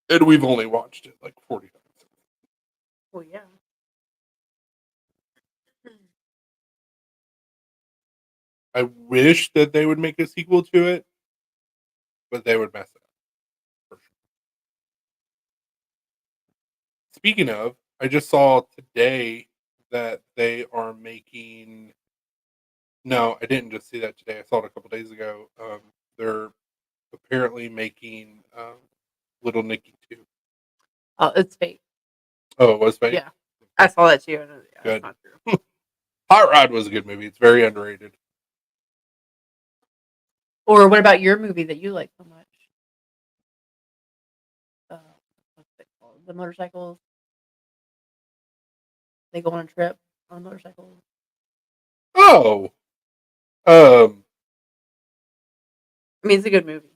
And we've only watched it like 40 times. Well, yeah. I wish that they would make a sequel to it, but they would mess it up for sure. Speaking of, I just saw today that they are making. No, I didn't just see that today. I saw it a couple days ago. They're apparently making Little Nicky 2. Oh, it's fake. Oh, it was fake? Yeah, I saw that too. And yeah, Good. it's not true. Hot Rod was a good movie. It's very underrated. Or what about your movie that you like so much? Uh, what's it called? The motorcycles. They go on a trip on motorcycles. Oh, um, I mean, it's a good movie.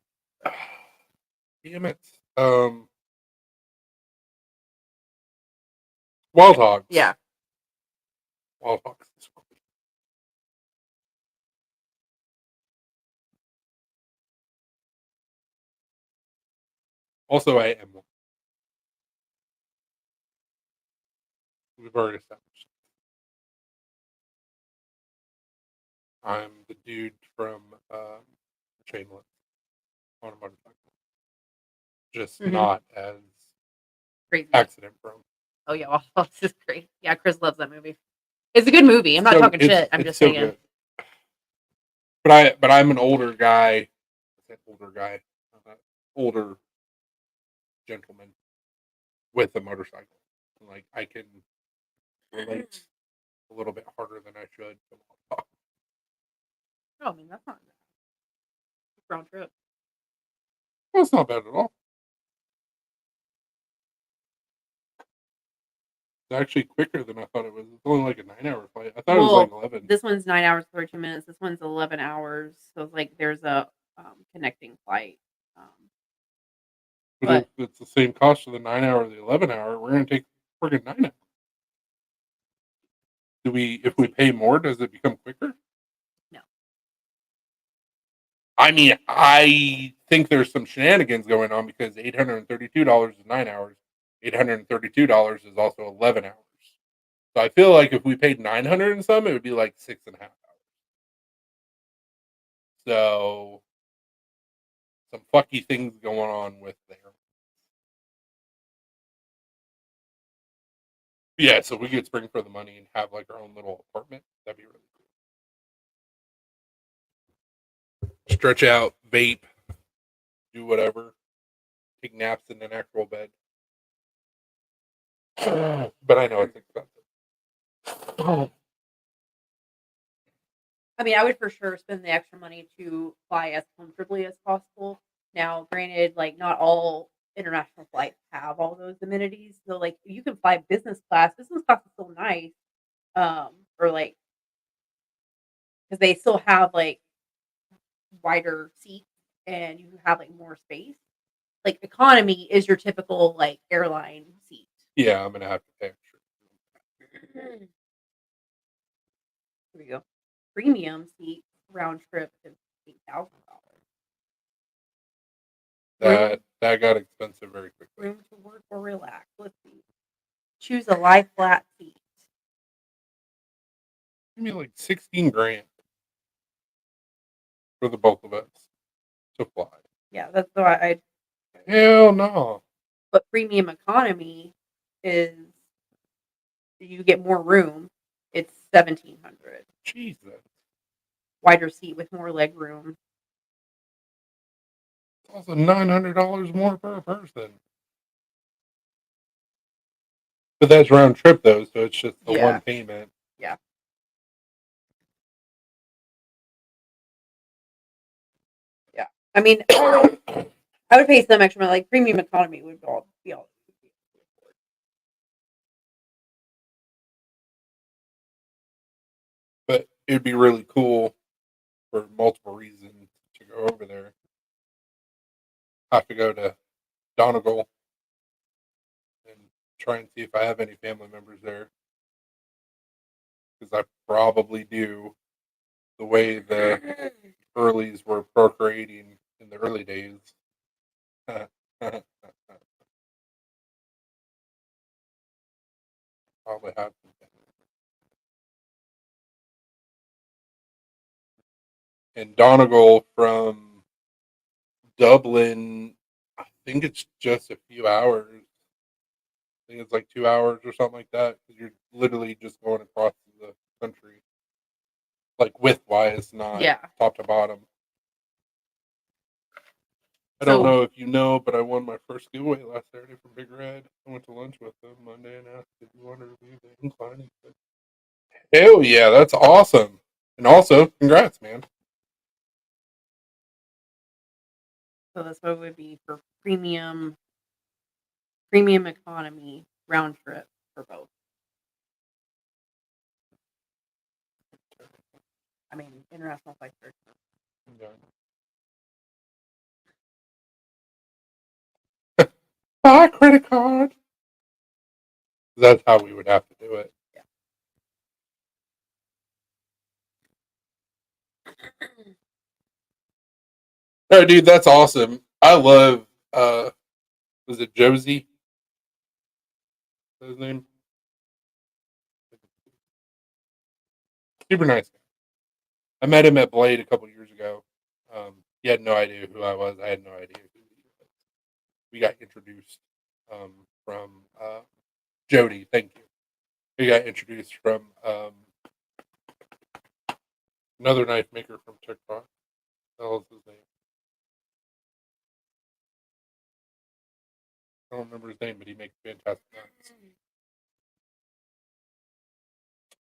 damn it. Wild Hogs. Yeah. Wild Hogs. Is great. Also, I am one. We've already established. I'm the dude from Shameless on a motorcycle. Just Mhm. not as Crazy. accident prone. Oh yeah, well, this is great. Yeah, Chris loves that movie. It's a good movie. I'm not talking shit. I'm just so saying. good. But I'm an older guy. I said older guy. Older gentleman with a motorcycle. Like I can relate a little bit harder than I should to Wild Hogs. Oh, I mean, that's not bad. Round trip. Well, it's not bad at all. It's actually quicker than I thought it was. It's only like a 9-hour flight. I thought it was like 11. This one's 9 hours 32 minutes. This one's 11 hours. So it's like there's a connecting flight. Um, But but if it's the same cost for the 9-hour, the 11-hour, we're gonna take friggin' 9 hours. If we pay more, does it become quicker? no. I mean, I think there's some shenanigans going on because $832 is 9 hours. $832 is also 11 hours. So I feel like if we paid 900 and some, it would be like 6.5 hours. So some fucky things going on with there. Yeah, so we could spring for the money and have like our own little apartment. That'd be really cool. Stretch out, vape, do whatever, take naps in an actual bed. But I know it's expensive. I mean, I would for sure spend the extra money to fly as comfortably as possible. Now, granted, like not all international flights have all those amenities. So like you can fly business class. Business class is still nice. Or like because they still have like wider seats and you have like more space. Like economy is your typical like airline seat. Yeah, I'm gonna have to pay extra. Here we go. Premium seat round trip is $8,000. That got expensive very quickly. Room to work or relax. Let's see. Choose a lie flat seat. Give me like 16 grand for the both of us to fly. Yeah, that's why I. Hell no. But premium economy is you get more room. It's 1,700. Jesus. Wider seat with more leg room. It's also $900 more per person. But that's round trip though, so it's just the Yeah. one payment. Yeah. Yeah. I mean, I would pay some extra money. Like premium economy would be all. But it'd be really cool for multiple reasons to go over there. I have to go to Donegal and try and see if I have any family members there. Because I probably do, the way the earlies were procreating in the early days. Probably have some family. And Donegal from Dublin, I think it's just a few hours. I think it's like 2 hours or something like that. Because you're literally just going across the country, like width-wise, not Yeah. top to bottom. I don't So- know if you know, but I won my first giveaway last Saturday from Big Red. I went to lunch with them Monday and asked if you wanted to review the incline. He said, hell yeah, that's awesome. And also, congrats, man. So this one would be for premium economy round trip for both. I mean, international flights are Buy a credit card. That's how we would have to do it. No, dude, that's awesome. I love was it Josie? His name? Super nice guy. I met him at Blade a couple years ago. He had no idea who I was. I had no idea who he was. We got introduced from Jody. Thank you. We got introduced from another knife maker from TikTok. What the hell is his name? I don't remember his name, but he makes fantastic knives.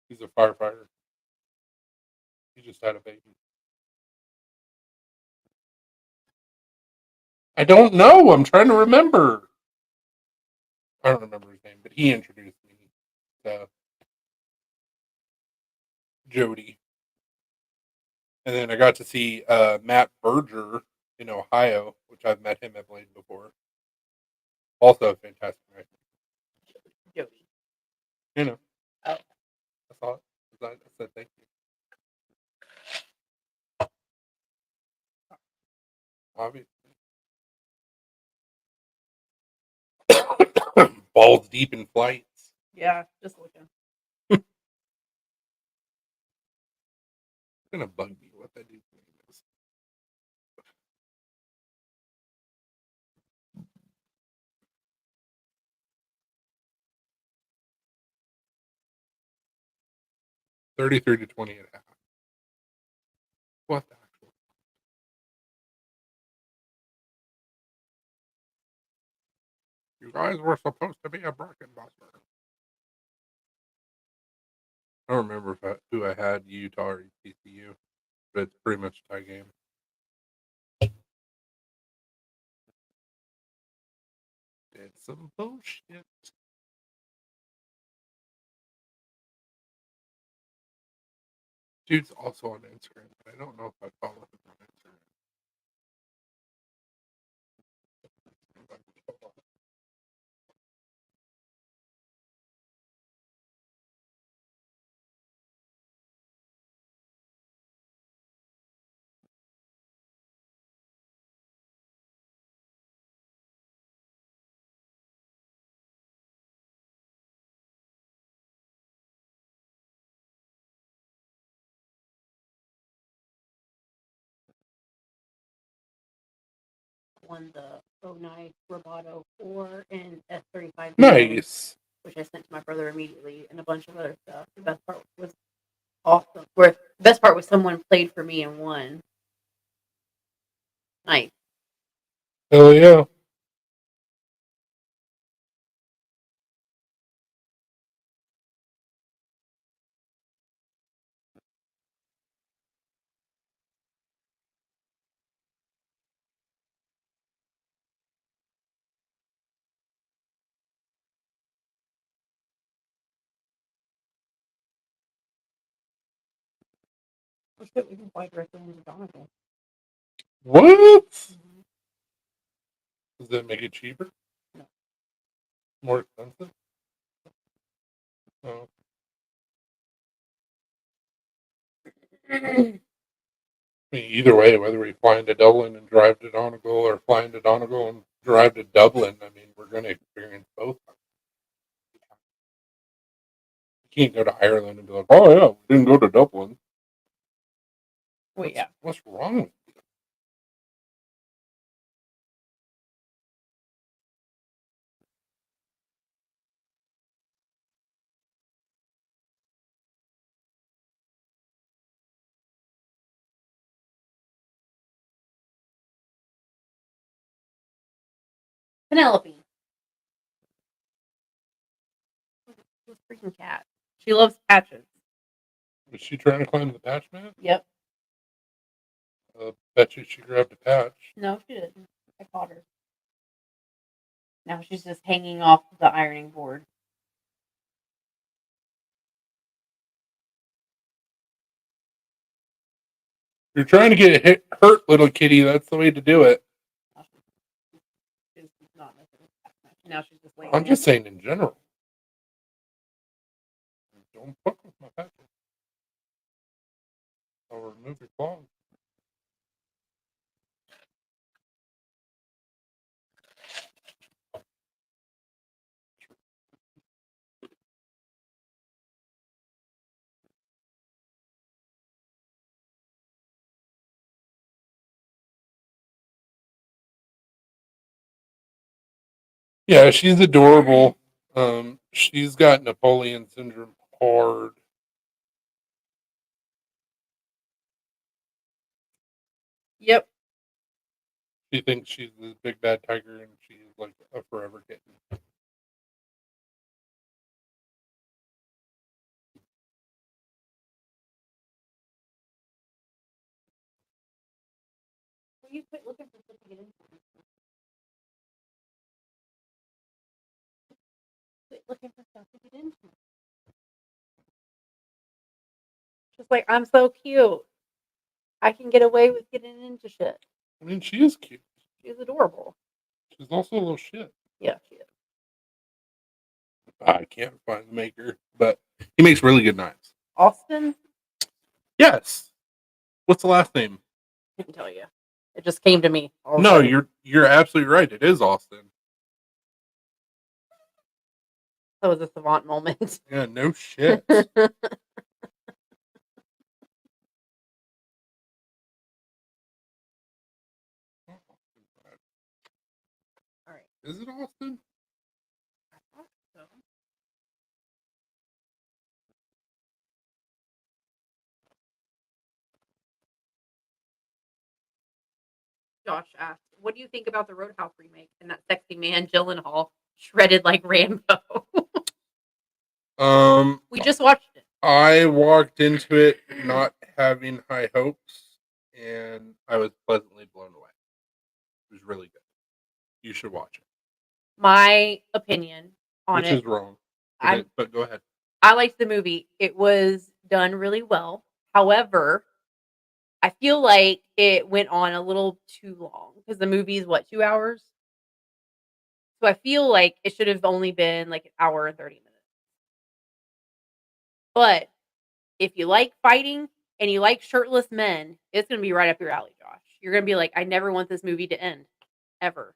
He's a firefighter. He just had a baby. I don't know. I'm trying to remember. I don't remember his name, but he introduced me to Jody. And then I got to see Matt Berger in Ohio, which I've met him at Blade before. Also a fantastic knife. Jody. You know. Oh. I saw it. I said thank you. Obviously. Balls deep in flights. Yeah, just looking. It's gonna bug me what that dude's name is. $33 to $20 and a half. What the actual? You guys were supposed to be a bracket buster. I don't remember who I had, Utah or TCU, but it's pretty much a tie game. It's some bullshit. Dude's also on Instagram, but I don't know if I follow him on Instagram. Won the 09 Roboto 4 and S35, Nice. which I sent to my brother immediately, and a bunch of other stuff. The best part was awesome. Where the best part was someone played for me and won. Nice. Hell yeah. Let's see, we can fly directly into Donegal. What? Does that make it cheaper? No. More expensive? Oh. I mean, either way, whether we fly into Dublin and drive to Donegal or fly into Donegal and drive to Dublin, I mean, we're going to experience both. You can't go to Ireland and be like, oh, yeah, we didn't go to Dublin. Wait, yeah. What's wrong with you? Penelope. This freaking cat. She loves patches. Was she trying to climb the patch man? Yep. Bet you she grabbed a patch. No, she didn't. I caught her. Now she's just hanging off the ironing board. You're trying to get hurt, little kitty. That's the way to do it. She's not missing. Now she's just laying I'm there. just saying in general. Don't fuck with my patch. I'll remove your claws. Yeah, she's adorable. She's got Napoleon syndrome hard. Yep. She thinks she's this big bad tiger and she's like a forever kitten. Will you quit looking for stuff to get into? Quit looking for stuff to get into. Just like, I'm so cute. I can get away with getting into shit. I mean, she is cute. She's adorable. She's also a little shit. Yeah, she is. I can't find the maker, but he makes really good knives. Austin? Yes. What's the last name? I didn't tell you. It just came to me. all of a No, sudden. you're absolutely right. It is Austin. That was a savant moment. Yeah, no shit. All right. Is it Austin? I thought so. Josh asked, "What do you think about the Roadhouse remake and that sexy man Gyllenhaal shredded like Rambo?" We just watched it. I walked into it not having high hopes, and I was pleasantly blown away. It was really good. You should watch it. My opinion on Which it. is wrong. I'm But go ahead. I liked the movie. It was done really well. However, I feel like it went on a little too long because the movie is what, 2 hours? So I feel like it should have only been like an hour and 30 minutes. But if you like fighting and you like shirtless men, it's gonna be right up your alley, Josh. You're gonna be like, I never want this movie to end. Ever.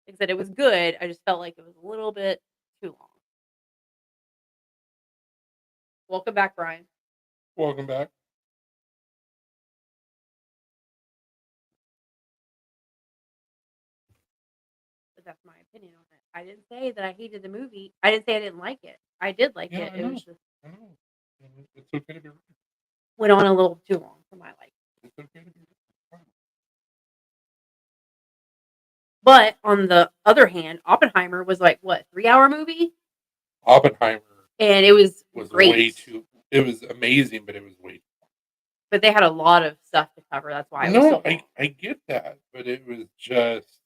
Like I said, it was good. I just felt like it was a little bit too long. Welcome back, Brian. Welcome back. But that's my opinion on it. I didn't say that I hated the movie. I didn't say I didn't like it. I did like Yeah, it. I It know. was just I know. It's okay to be right. went on a little too long for my liking. It's okay to be right. But on the other hand, Oppenheimer was like what, 3-hour movie? Oppenheimer And it was was great. way too. It was amazing, but it was way. But they had a lot of stuff to cover. That's why it was so No, long. I get that, but it was just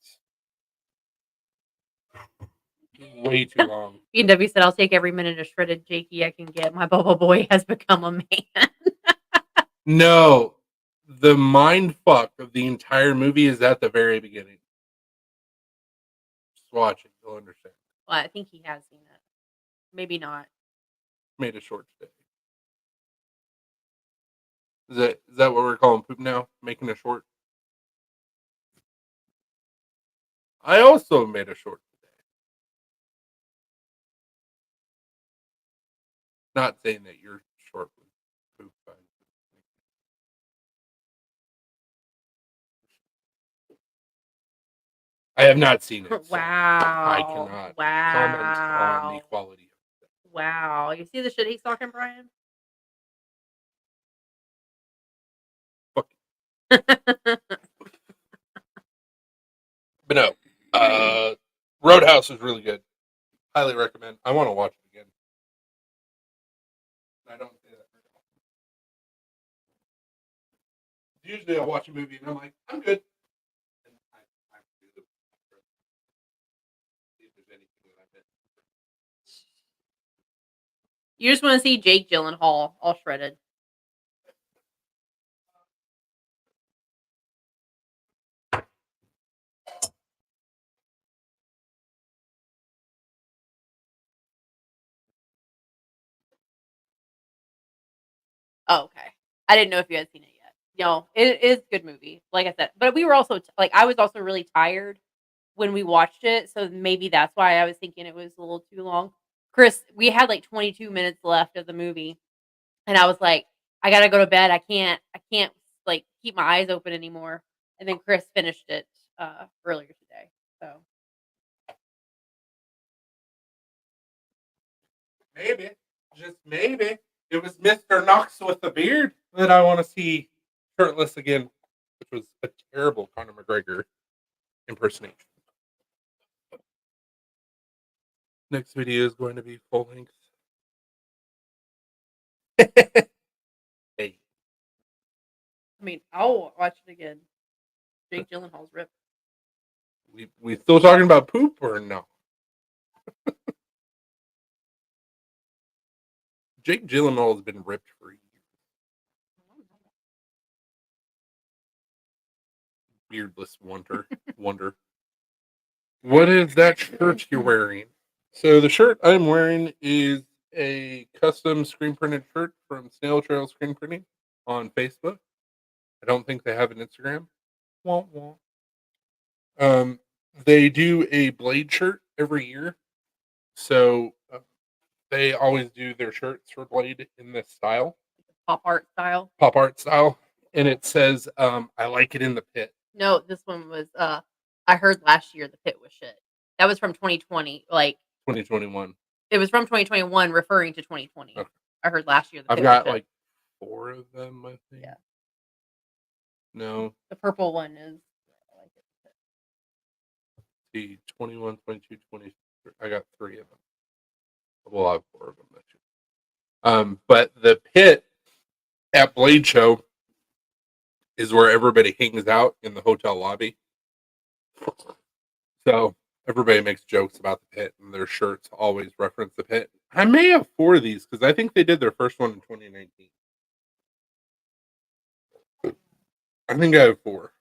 way too long. B&W said, I'll take every minute of shredded Jakey I can get. My Bubble Boy has become a man. No, the mind fuck of the entire movie is at the very beginning. Just watch it, you'll understand. Well, I think he has seen it. Maybe not. Made a short stay. Is that what we're calling poop now? Making a short? I also made a short stay. Not saying that you're short with poop. I have not seen it. So I Wow. cannot comment on the Wow. quality of it. Wow. You see the shit he's talking, Brian? Fuck. But no, Roadhouse is really good. Highly recommend. I want to watch it again. I don't say that very often. Usually, I watch a movie and I'm like, I'm good. And I do the see if there's anything that I missed. You just want to see Jake Gyllenhaal all shredded. Oh, okay. I didn't know if you had seen it yet. No, it is a good movie. Like I said, but we were also like I was also really tired when we watched it, so maybe that's why I was thinking it was a little too long. Chris, we had like 22 minutes left of the movie, and I was like, I gotta go to bed. I can't like keep my eyes open anymore. And then Chris finished it earlier today. So Maybe, just maybe, it was Mr. Knox with the beard that I want to see shirtless again, which was a terrible Conor McGregor impersonation. Next video is going to be full length. Hey, I mean, I'll watch it again. Jake Gyllenhaal's ripped. we still talking about poop or no? Jake Gyllenhaal has been ripped for years. Beardless wonder. What is that shirt you're wearing? So the shirt I'm wearing is a custom screen printed shirt from Snail Trail Screen Printing on Facebook. I don't think they have an Instagram. Wah, wah. They do a Blade shirt every year, so they always do their shirts for Blade in this style, Pop art style. pop art style, and it says, "I like it in the pit." No, this one was I heard last year the pit was shit. That was from 2020. Like 2021. it was from 2021 referring to 2020. Okay. I heard last year the I've pit got was shit. like 4 of them, I think. Yeah. No, The purple one is I like it. the 21, 22, 23. I got 3 of them. Well, I have 4 of them this year. But the pit at Blade Show is where everybody hangs out in the hotel lobby. So everybody makes jokes about the pit, and their shirts always reference the pit. I may have 4 of these because I think they did their first one in 2019. I think I have 4,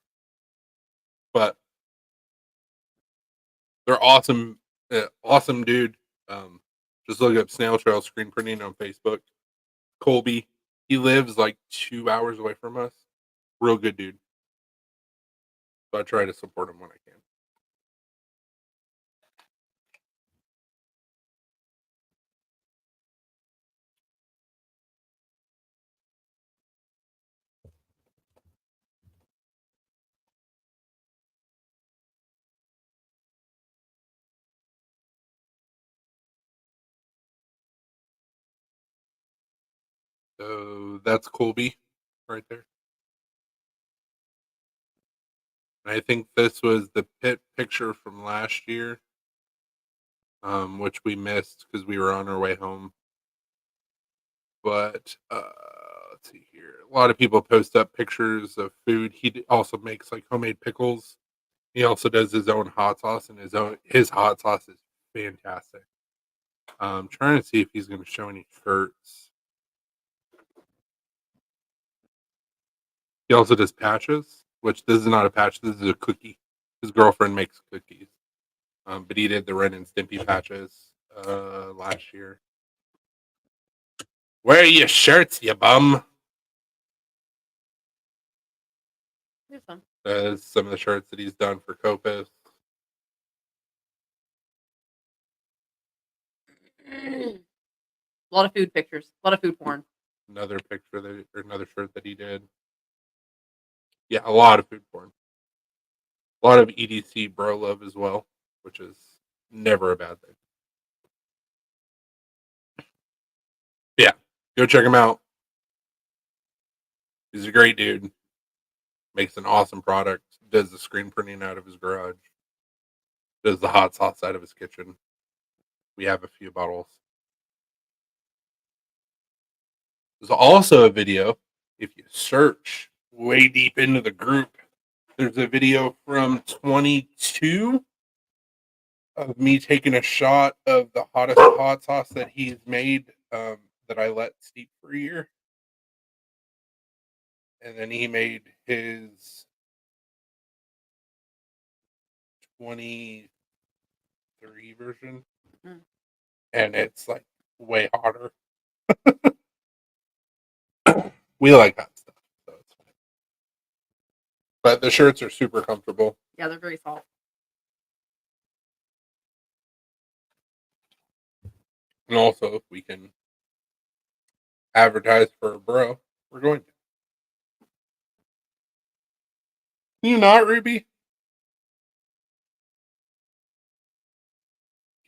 but they're awesome. Awesome dude. Um, just look up Snail Trail Screen Printing on Facebook. Colby. He lives like 2 hours away from us. Real good dude. So I try to support him when I can. So that's Colby right there. And I think this was the pit picture from last year, which we missed because we were on our way home. But let's see here. A lot of people post up pictures of food. He also makes like homemade pickles. He also does his own hot sauce, and his hot sauce is fantastic. I'm trying to see if he's going to show any shirts. He also does patches, which this is not a patch. This is a cookie. His girlfriend makes cookies, but he did the Ren and Stimpy patches last year. Where are your shirts, you bum? Here's some. Some of the shirts that he's done for Copus. A lot of food pictures. A lot of food porn. Another another shirt that he did. Yeah, a lot of food porn. A lot of EDC bro love as well, which is never a bad thing. Yeah, go check him out. He's a great dude. Makes an awesome product. Does the screen printing out of his garage. Does the hot sauce out of his kitchen. We have a few bottles. There's also a video, if you search way deep into the group, there's a video from 22 of me taking a shot of the hottest hot sauce that he's made that I let steep for a year. And then he made his 23 version. Mm. And it's like way hotter. We like hot stuff. So it's fine. But the shirts are super comfortable. Yeah, they're very soft. And also, if we can advertise for a bro, we're going to. Can you not, Ruby?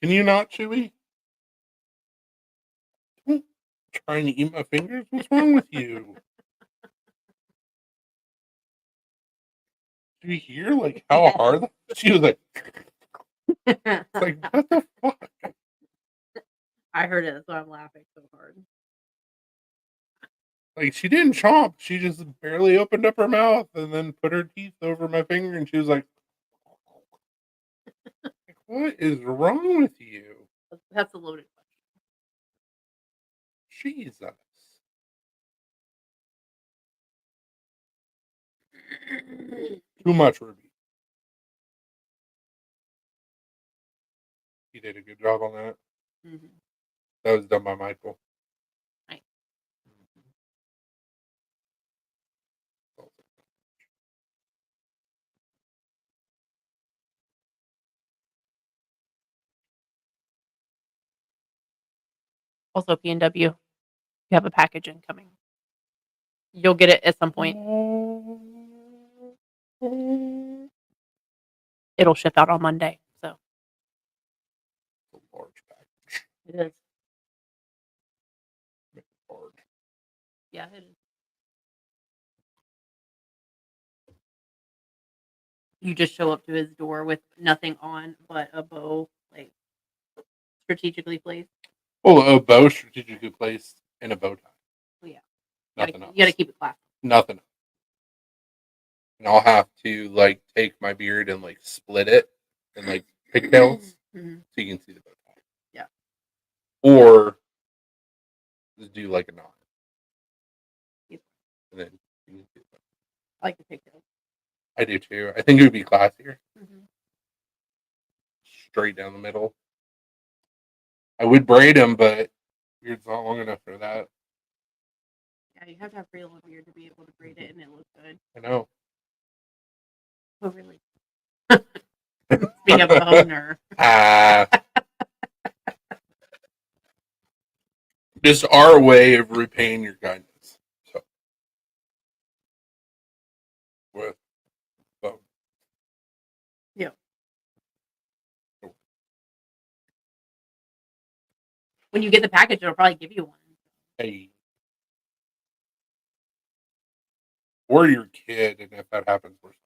Can you not, Chewy? Trying to eat my fingers? What's wrong with you? Do you hear like how hard she was like what the fuck? I heard it, that's why I'm laughing so hard. Like she didn't chomp, she just barely opened up her mouth and then put her teeth over my finger and she was like what is wrong with you? That's a loaded Jesus. question. Too much, Ruby. He did a good job on that. Mm-hmm. That was done by Michael. Nice. Also, P&W, you have a package incoming. You'll get it at some point. It'll ship out on Monday, so A large package. it is. Large. Yeah, it is. You just show up to his door with nothing on but a bow, like strategically placed. Oh, a bow strategically placed in a bow tie. Well, yeah, Nothing else. you gotta keep it classy. Nothing. and I'll have to like take my beard and like split it and like pigtails Mhm. so you can see the bow tie. Yeah. Or just do like a knot. Yep. And then you can see the bow. I like the pigtails. I do too. I think it would be classier. Mhm. Straight down the middle. I would braid them, but beard's not long enough for that. Yeah, you have to have pretty long beard to be able to braid it and it looks good. I know. Oh, really? Being a boner. Just our way of repaying your kindness. So, with bone. Yeah. When you get the package, it'll probably give you one. Hey. Or your kid, and if that happens, we're sorry.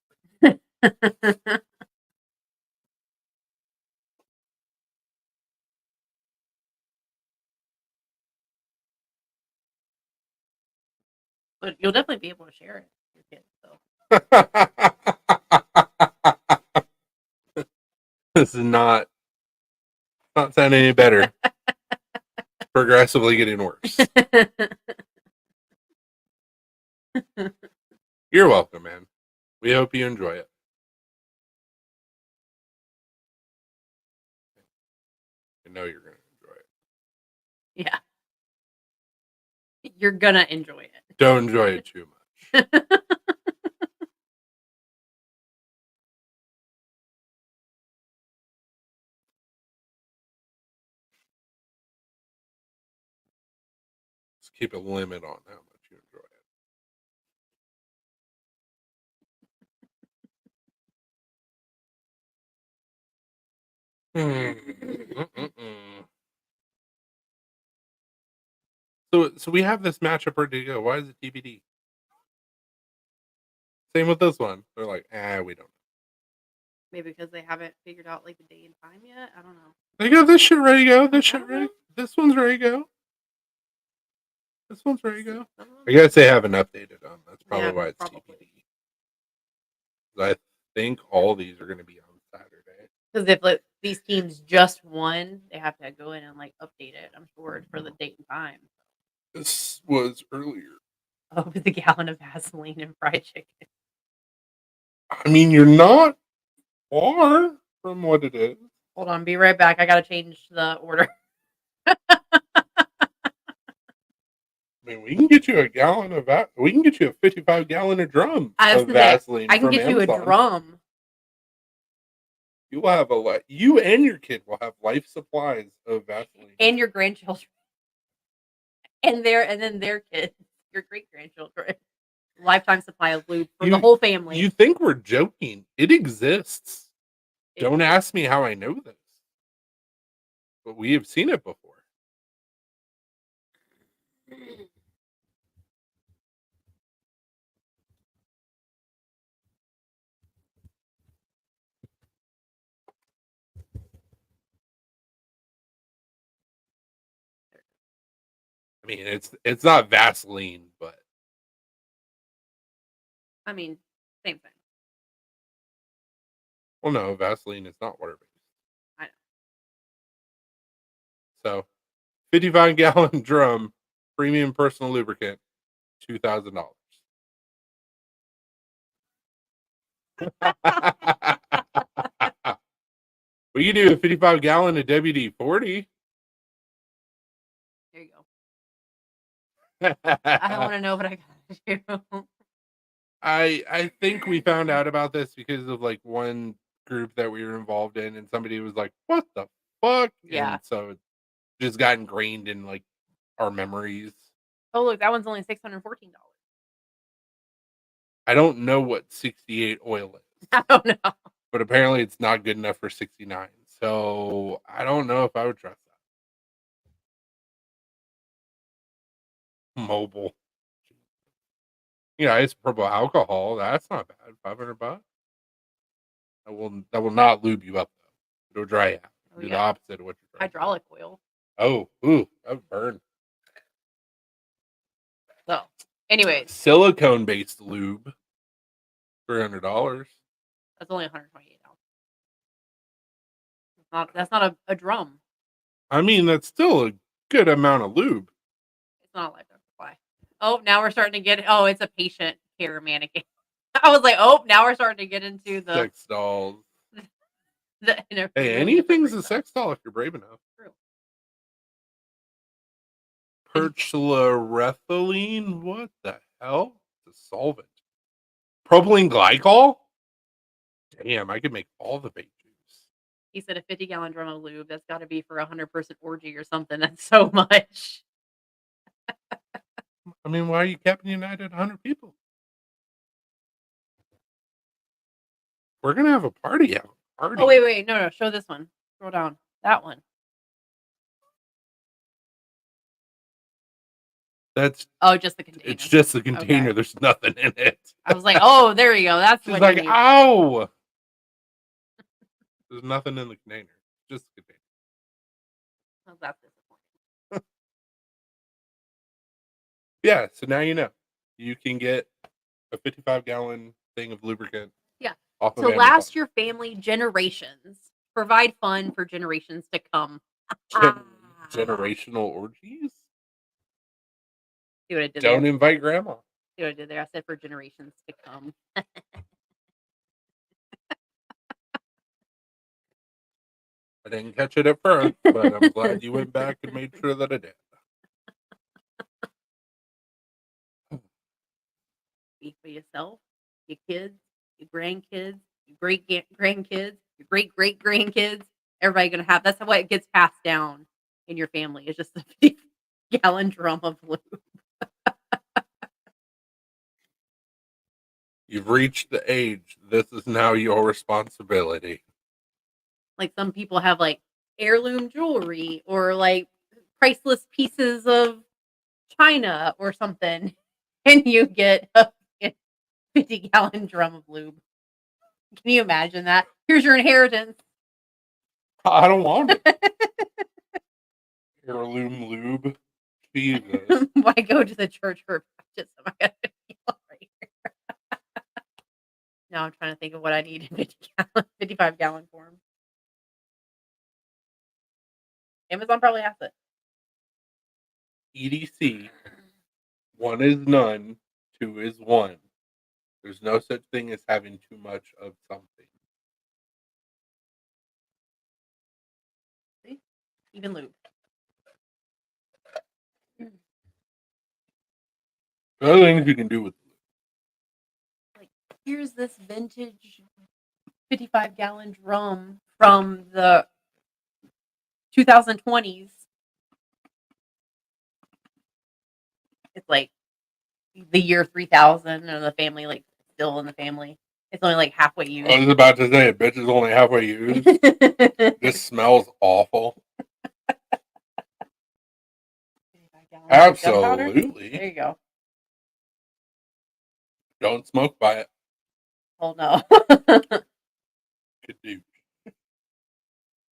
But you'll definitely be able to share it with your kids. So. This is not sounding any better. Progressively getting worse. You're welcome, man. We hope you enjoy it. I know you're going to enjoy it. Yeah. You're gonna enjoy it. Don't enjoy it too much. Just keep a limit on how much you enjoy it. So we have this matchup ready to go. Why is it TBD? Same with this one. They're like, we don't know. Maybe because they haven't figured out like the day and time yet. I don't know. They got this shit ready to go. This I shit don't ready. know. This one's ready to go. This one's ready to go. I guess they haven't updated them. That's probably Yeah, why it's probably. TBD. I think all these are going to be on Saturday. Because if like, these teams just won, they have to go in and like update it. I'm sure for the date and time. This was earlier. Oh, with the gallon of Vaseline and fried chicken. I mean, you're not far from what it is. Hold on, be right back. I gotta change the order. I mean, we can get you a gallon of that. We can get you a 55-gallon of drum of Vaseline I can from get you a Amazon. drum. You will have you and your kid will have life supplies of Vaseline. And your grandchildren. And then their kids, your great grandchildren. Lifetime supply of lube for the whole family. You think we're joking? It exists. Don't ask me how I know this, but we have seen it before. I mean, it's not Vaseline, but I mean, same thing. well, no, Vaseline is not water based. I know. So, 55-gallon drum, premium personal lubricant, $2,000. We can do a 55-gallon of WD-40. There you go. I don't want to know what I gotta do. I think we found out about this because of like one group that we were involved in, and somebody was like, "What the fuck?" Yeah. And so it just got ingrained in like our memories. Oh look, that one's only $614. I don't know what 68 oil is. I don't know. But apparently it's not good enough for 69. So I don't know if I would trust that. Mobile. Yeah, isopropyl alcohol. That's not bad. $500. That will not lube you up though. It'll dry you out. Oh, Do yeah. the opposite of what you're trying. Hydraulic oil. Oh, ooh, that would burn. So, anyways, Silicone based lube $300. That's only 128 ounces. That's not a drum. I mean, that's still a good amount of lube. It's not a lifetime supply. Oh, now we're starting to get. Oh, it's a patient care mannequin. I was like, oh, now we're starting to get into the Sex dolls. Hey, Hey, anything's a sex doll if you're brave enough. True. Perchlorethylene? What the hell? It's a solvent. Propylene glycol? Damn, I could make all the vape juice. He said a 50-gallon drum of lube. That's got to be for a 100-person orgy or something. That's so much. I mean, why are you Captain United 100 people? We're gonna have a party out. Party. Oh, wait. No. Show this one. Scroll down. That one. That's Just the container. it's just the container. Okay. There's nothing in it. I was like, oh, there you go. That's She's what like, you need. ow. There's nothing in the container. Just the container. Oh, that's disappointing. Yeah, so now you know. You can get a 55-gallon thing of lubricant. Yeah. Off of To Amazon. last your family generations. Provide fun for generations to come. Generational orgies? See what I did Don't there? invite grandma. See what I did there? I said for generations to come. I didn't catch it at first, but I'm glad you went back and made sure that I did. Speak for yourself, your kids, your grandkids, your great grandkids, your great great grandkids. Everybody gonna have. That's how it gets passed down in your family. It's just a 50-gallon drum of lube. You've reached the age. This is now your responsibility. Like some people have like heirloom jewelry or like priceless pieces of china or something, and you get a 50-gallon drum of lube. Can you imagine that? Here's your inheritance. I don't want it. Heirloom lube. Jesus. Why go to the church for baptism? I got 50 right here. Now I'm trying to think of what I need in 55-gallon form. Amazon probably has it. EDC. 1 is none. 2 is 1. There's no such thing as having too much of something. See? Even lube. Other things you can do with Like, here's this vintage 55-gallon drum from the 2020s. It's like the year 3000, and the family like still in the family. It's only like halfway used. I was about to say, bitch is only halfway used. This smells awful. Absolutely. There you go. Don't smoke by it. Oh no. Could do.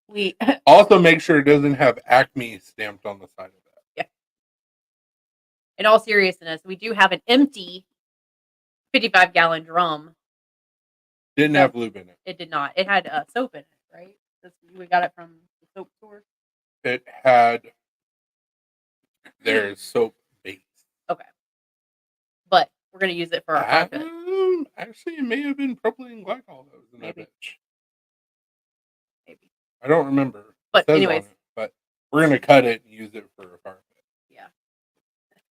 We Also, make sure it doesn't have Acme stamped on the side of that. Yeah. In all seriousness, we do have an empty 55-gallon drum. Didn't have lube in it. It did not. It had soap in it, right? We got it from the soap store. It had their soap base. Okay. But we're going to use it for our carpet. Actually, it may have been propylene glycol that was in that Maybe. bitch. Maybe. I don't remember. But It says anyways. on it, but we're going to cut it and use it for a fire pit. Yeah.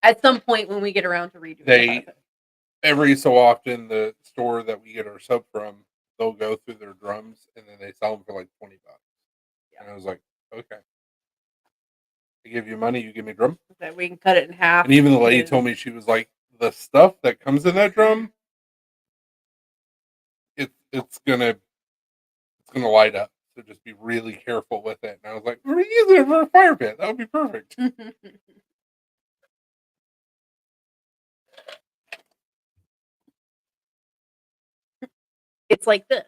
At some point when we get around to redoing the fire pit. Every so often, the store that we get our soap from, they'll go through their drums and then they sell them for like $20. Yeah. And I was like, okay. I give you money, you give me a drum. Okay, we can cut it in half. And even the lady told me, she was like, the stuff that comes in that drum, it's gonna light up. So just be really careful with it. And I was like, we're using it for a fire pit. That would be perfect. It's like this,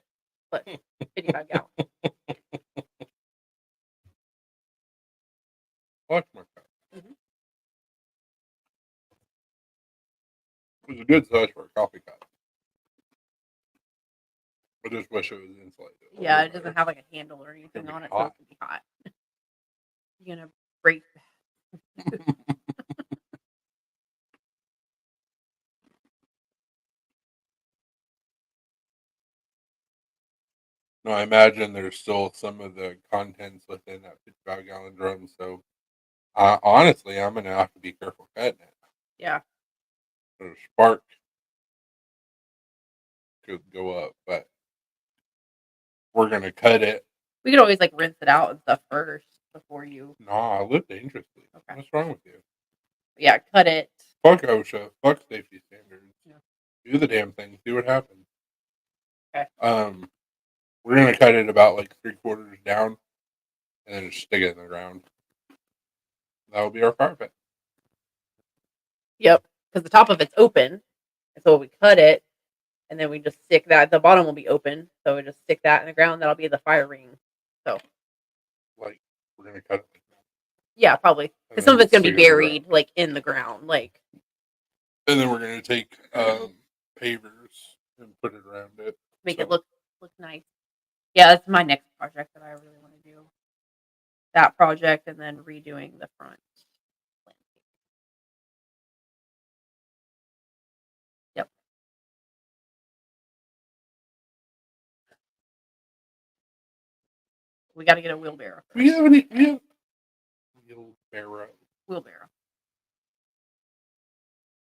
but 55 gallons. Watch my cup. It was a good size for a coffee cup. I just wish it was insulated. Yeah, it doesn't have like a handle or anything be on it, so hot. it can be hot. You're gonna break. No, I imagine there's still some of the contents within that 55-gallon drum. So, honestly, I'm gonna have to be careful cutting it. Yeah, The spark could go up, but we're gonna cut it. we could always like rinse it out and stuff first before you. Nah, I live dangerously. Okay. What's wrong with you? Yeah, cut it. Fuck OSHA. Fuck safety standards. Yeah. Do the damn thing. See what happens. Okay. We're gonna cut it about like 3/4 down, and then just stick it in the ground. That will be our fire pit. Yep, because the top of it's open, and so we cut it, and then we just stick that. The bottom will be open, so we just stick that in the ground. That'll be the fire ring. So Like we're gonna cut it. Like that. yeah, probably And because some of then it's gonna be stick it in the ground. buried like in the ground. Like And then we're gonna take pavers and put it around it. make So, it look nice. Yeah, that's my next project that I really want to do. That project and then redoing the front. Yep. We got to get a wheelbarrow. we haven't. We have wheelbarrow. Wheelbarrow.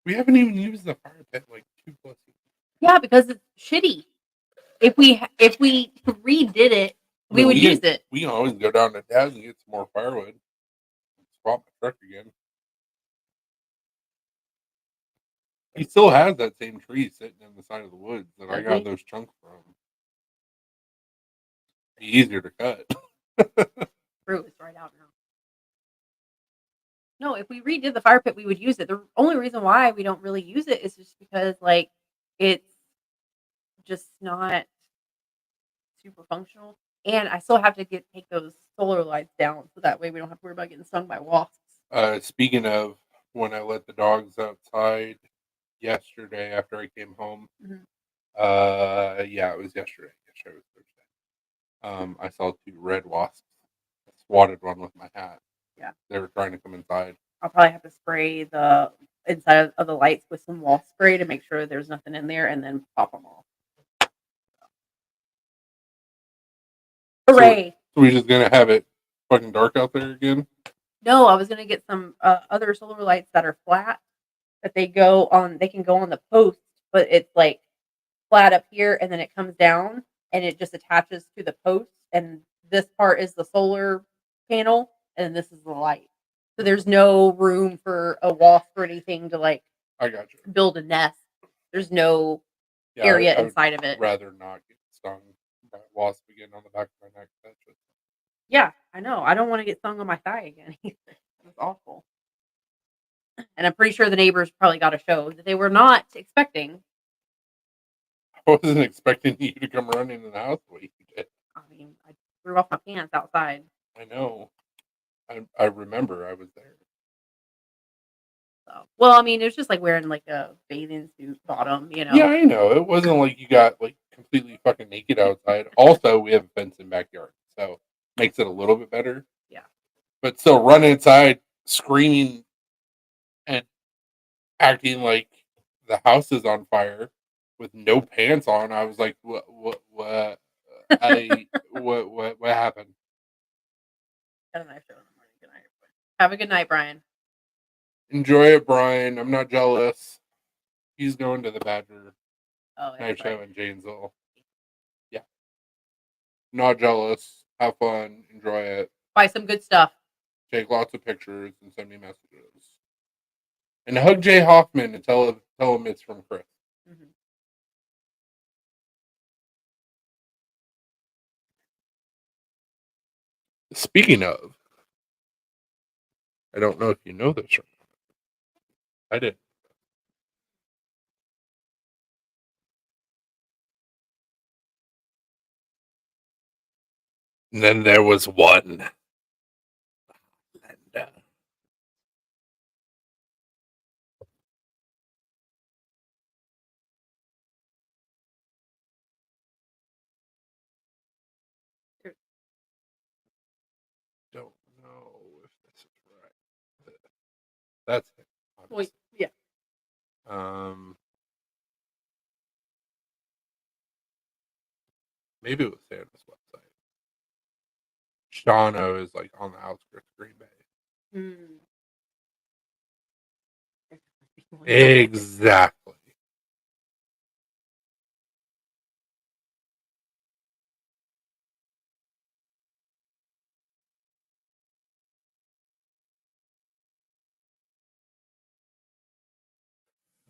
We haven't even used the fire pit in like 2+ years. Yeah, because it's shitty. If we redid it, we would use it. We can always go down to Dad's and get some more firewood. Swap my truck again. He still has that same tree sitting in the side of the woods that I Does got he? those chunks from. Be easier to cut. True, it's right out now. No, if we redid the fire pit, we would use it. The only reason why we don't really use it is just because like it's just not super functional. And I still have to take those solar lights down so that way we don't have to worry about getting stung by wasps. Speaking of when I let the dogs outside yesterday after I came home. Mhm. Yeah, it was yesterday. Yesterday was Thursday. I saw 2 red wasps. I swatted one with my hat. Yeah. They were trying to come inside. I'll probably have to spray the inside of the lights with some wasp spray to make sure there's nothing in there and then pop them off. Hooray! So we just gonna have it fucking dark out there again? No, I was gonna get some other solar lights that are flat that they go on. They can go on the post, but it's like flat up here, and then it comes down, and it just attaches to the post. And this part is the solar panel, and this is the light. So there's no room for a wasp or anything to like I got you. build a nest. There's no Yeah, area I would inside of it. rather not get stung by a wasp again on the back of my neck. That's just Yeah, I know. I don't want to get stung on my thigh again either. It's awful. And I'm pretty sure the neighbors probably got a show that they were not expecting. I wasn't expecting you to come running in the house the way you did. I mean, I threw off my pants outside. I know. I remember I was there. So, well, I mean, it was just like wearing like a bathing suit bottom, you know. Yeah, I know. It wasn't like you got like completely fucking naked outside. Also, we have a fence in backyard, so makes it a little bit better. Yeah. But still, running inside, screaming, and acting like the house is on fire with no pants on. I was like, what, what happened? Got a nice show in the morning. Good night, everybody. Have a good night, Brian. Enjoy it, Brian. I'm not jealous. He's going to the Badger Oh, yeah, night show right. in Janesville. Yeah. Not jealous. Have fun. Enjoy it. Buy some good stuff. Take lots of pictures and send me messages. And hug Jay Hoffman and tell him it's from Chris. Mm-hmm. Speaking of, I don't know if you know this or not. I did. And then there was one. And That's it. Well, Obviously. yeah. Maybe it was Santa's website. Shawano is like on the outskirts of Green Bay. Mm. Exactly.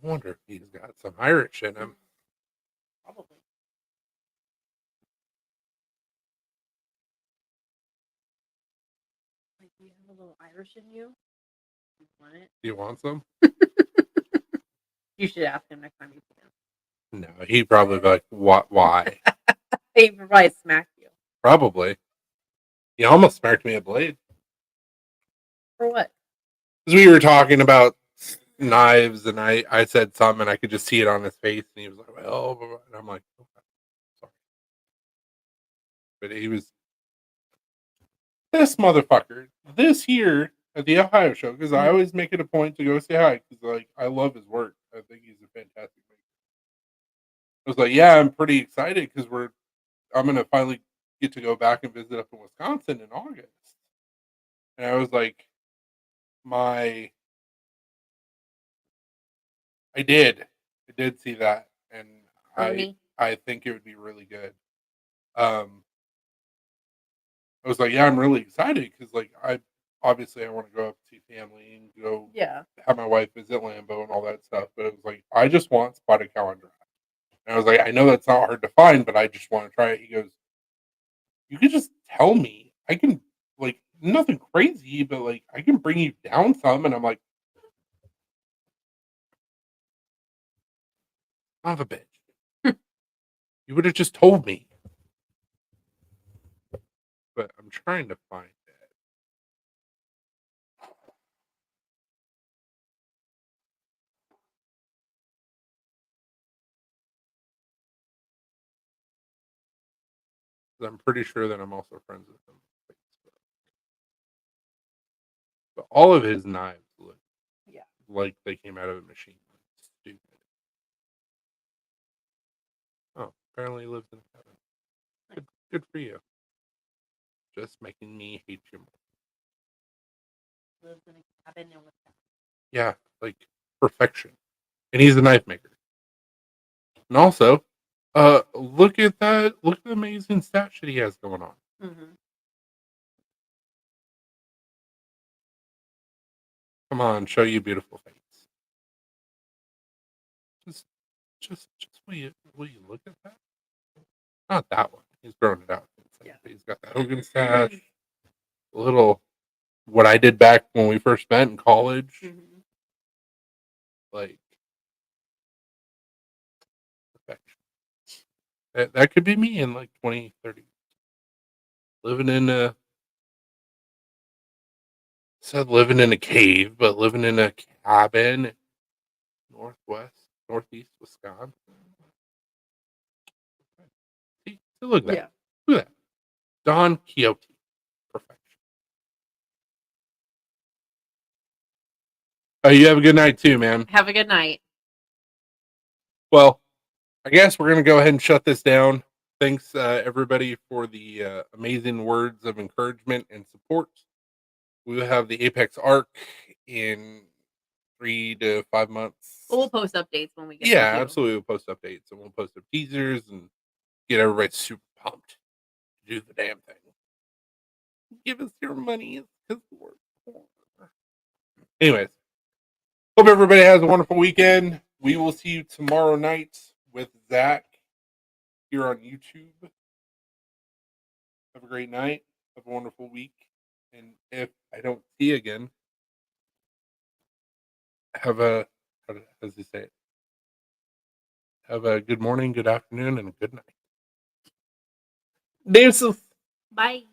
I wonder if he's got some Irish in him. Probably. Like, do you have a little Irish in you? You want it? Do you want some? You should ask him next time you see him. No, he'd probably be like, "What? Why?" He would probably smack you. Probably. He almost smacked me a blade. For what? Because we were talking about knives, and I said something, and I could just see it on his face, and he was like, "Well," blah, blah," and I'm like, "Okay, sorry." But he was this motherfucker this year at the Ohio show, because I always make it a point to go say hi, because like I love his work. I think he's a fantastic maker. I was like, "Yeah, I'm pretty excited because I'm gonna finally get to go back and visit up in Wisconsin in August." And I was like, my I did see that, and Ernie. I think it would be really good. I was like, yeah, I'm really excited because like I want to go up see family and go Yeah. have my wife visit Lambeau and all that stuff. But it was like I just want spotted cow on draft. And I was like, I know that's not hard to find, but I just want to try it. He goes, you can just tell me. I can like nothing crazy, but like I can bring you down some. And I'm like, son of a bitch. You would have just told me. But I'm trying to find it. I'm pretty sure that I'm also friends with him on Facebook. But all of his knives look like they came out of a machine. Stupid. Oh, apparently he lives in heaven. Good for you. Just making me hate you more. Lives in a cabin in Wisconsin. Yeah, like perfection. And he's a knife maker. And also, look at that. Look at the amazing stat shit he has going on. Mm-hmm. Come on, show you beautiful face. Just will you look at that? Not that one. He's growing it out. Like, he's got the Hogan stash. A little what I did back when we first met in college. Mm-hmm. Like perfection. That could be me in like 20, 30. Living in a cave, but living in a cabin northeast Wisconsin. See, look at that. Yeah. Look at that. Don Quixote. Perfection. Oh, you have a good night too, man. Have a good night. Well, I guess we're going to go ahead and shut this down. Thanks, everybody, for the amazing words of encouragement and support. We will have the Apex Arc in 3 to 5 months. We'll post updates when we get Yeah, there, too. absolutely. We'll post updates and we'll post up teasers and get everybody super pumped to do the damn thing. Give us your money because we're poor. Anyways, hope everybody has a wonderful weekend. We will see you tomorrow night with Zach here on YouTube. Have a great night. Have a wonderful week. And if I don't see you again, have a, how does he say it? Have a good morning, good afternoon, and a good night. Deuces. Bye.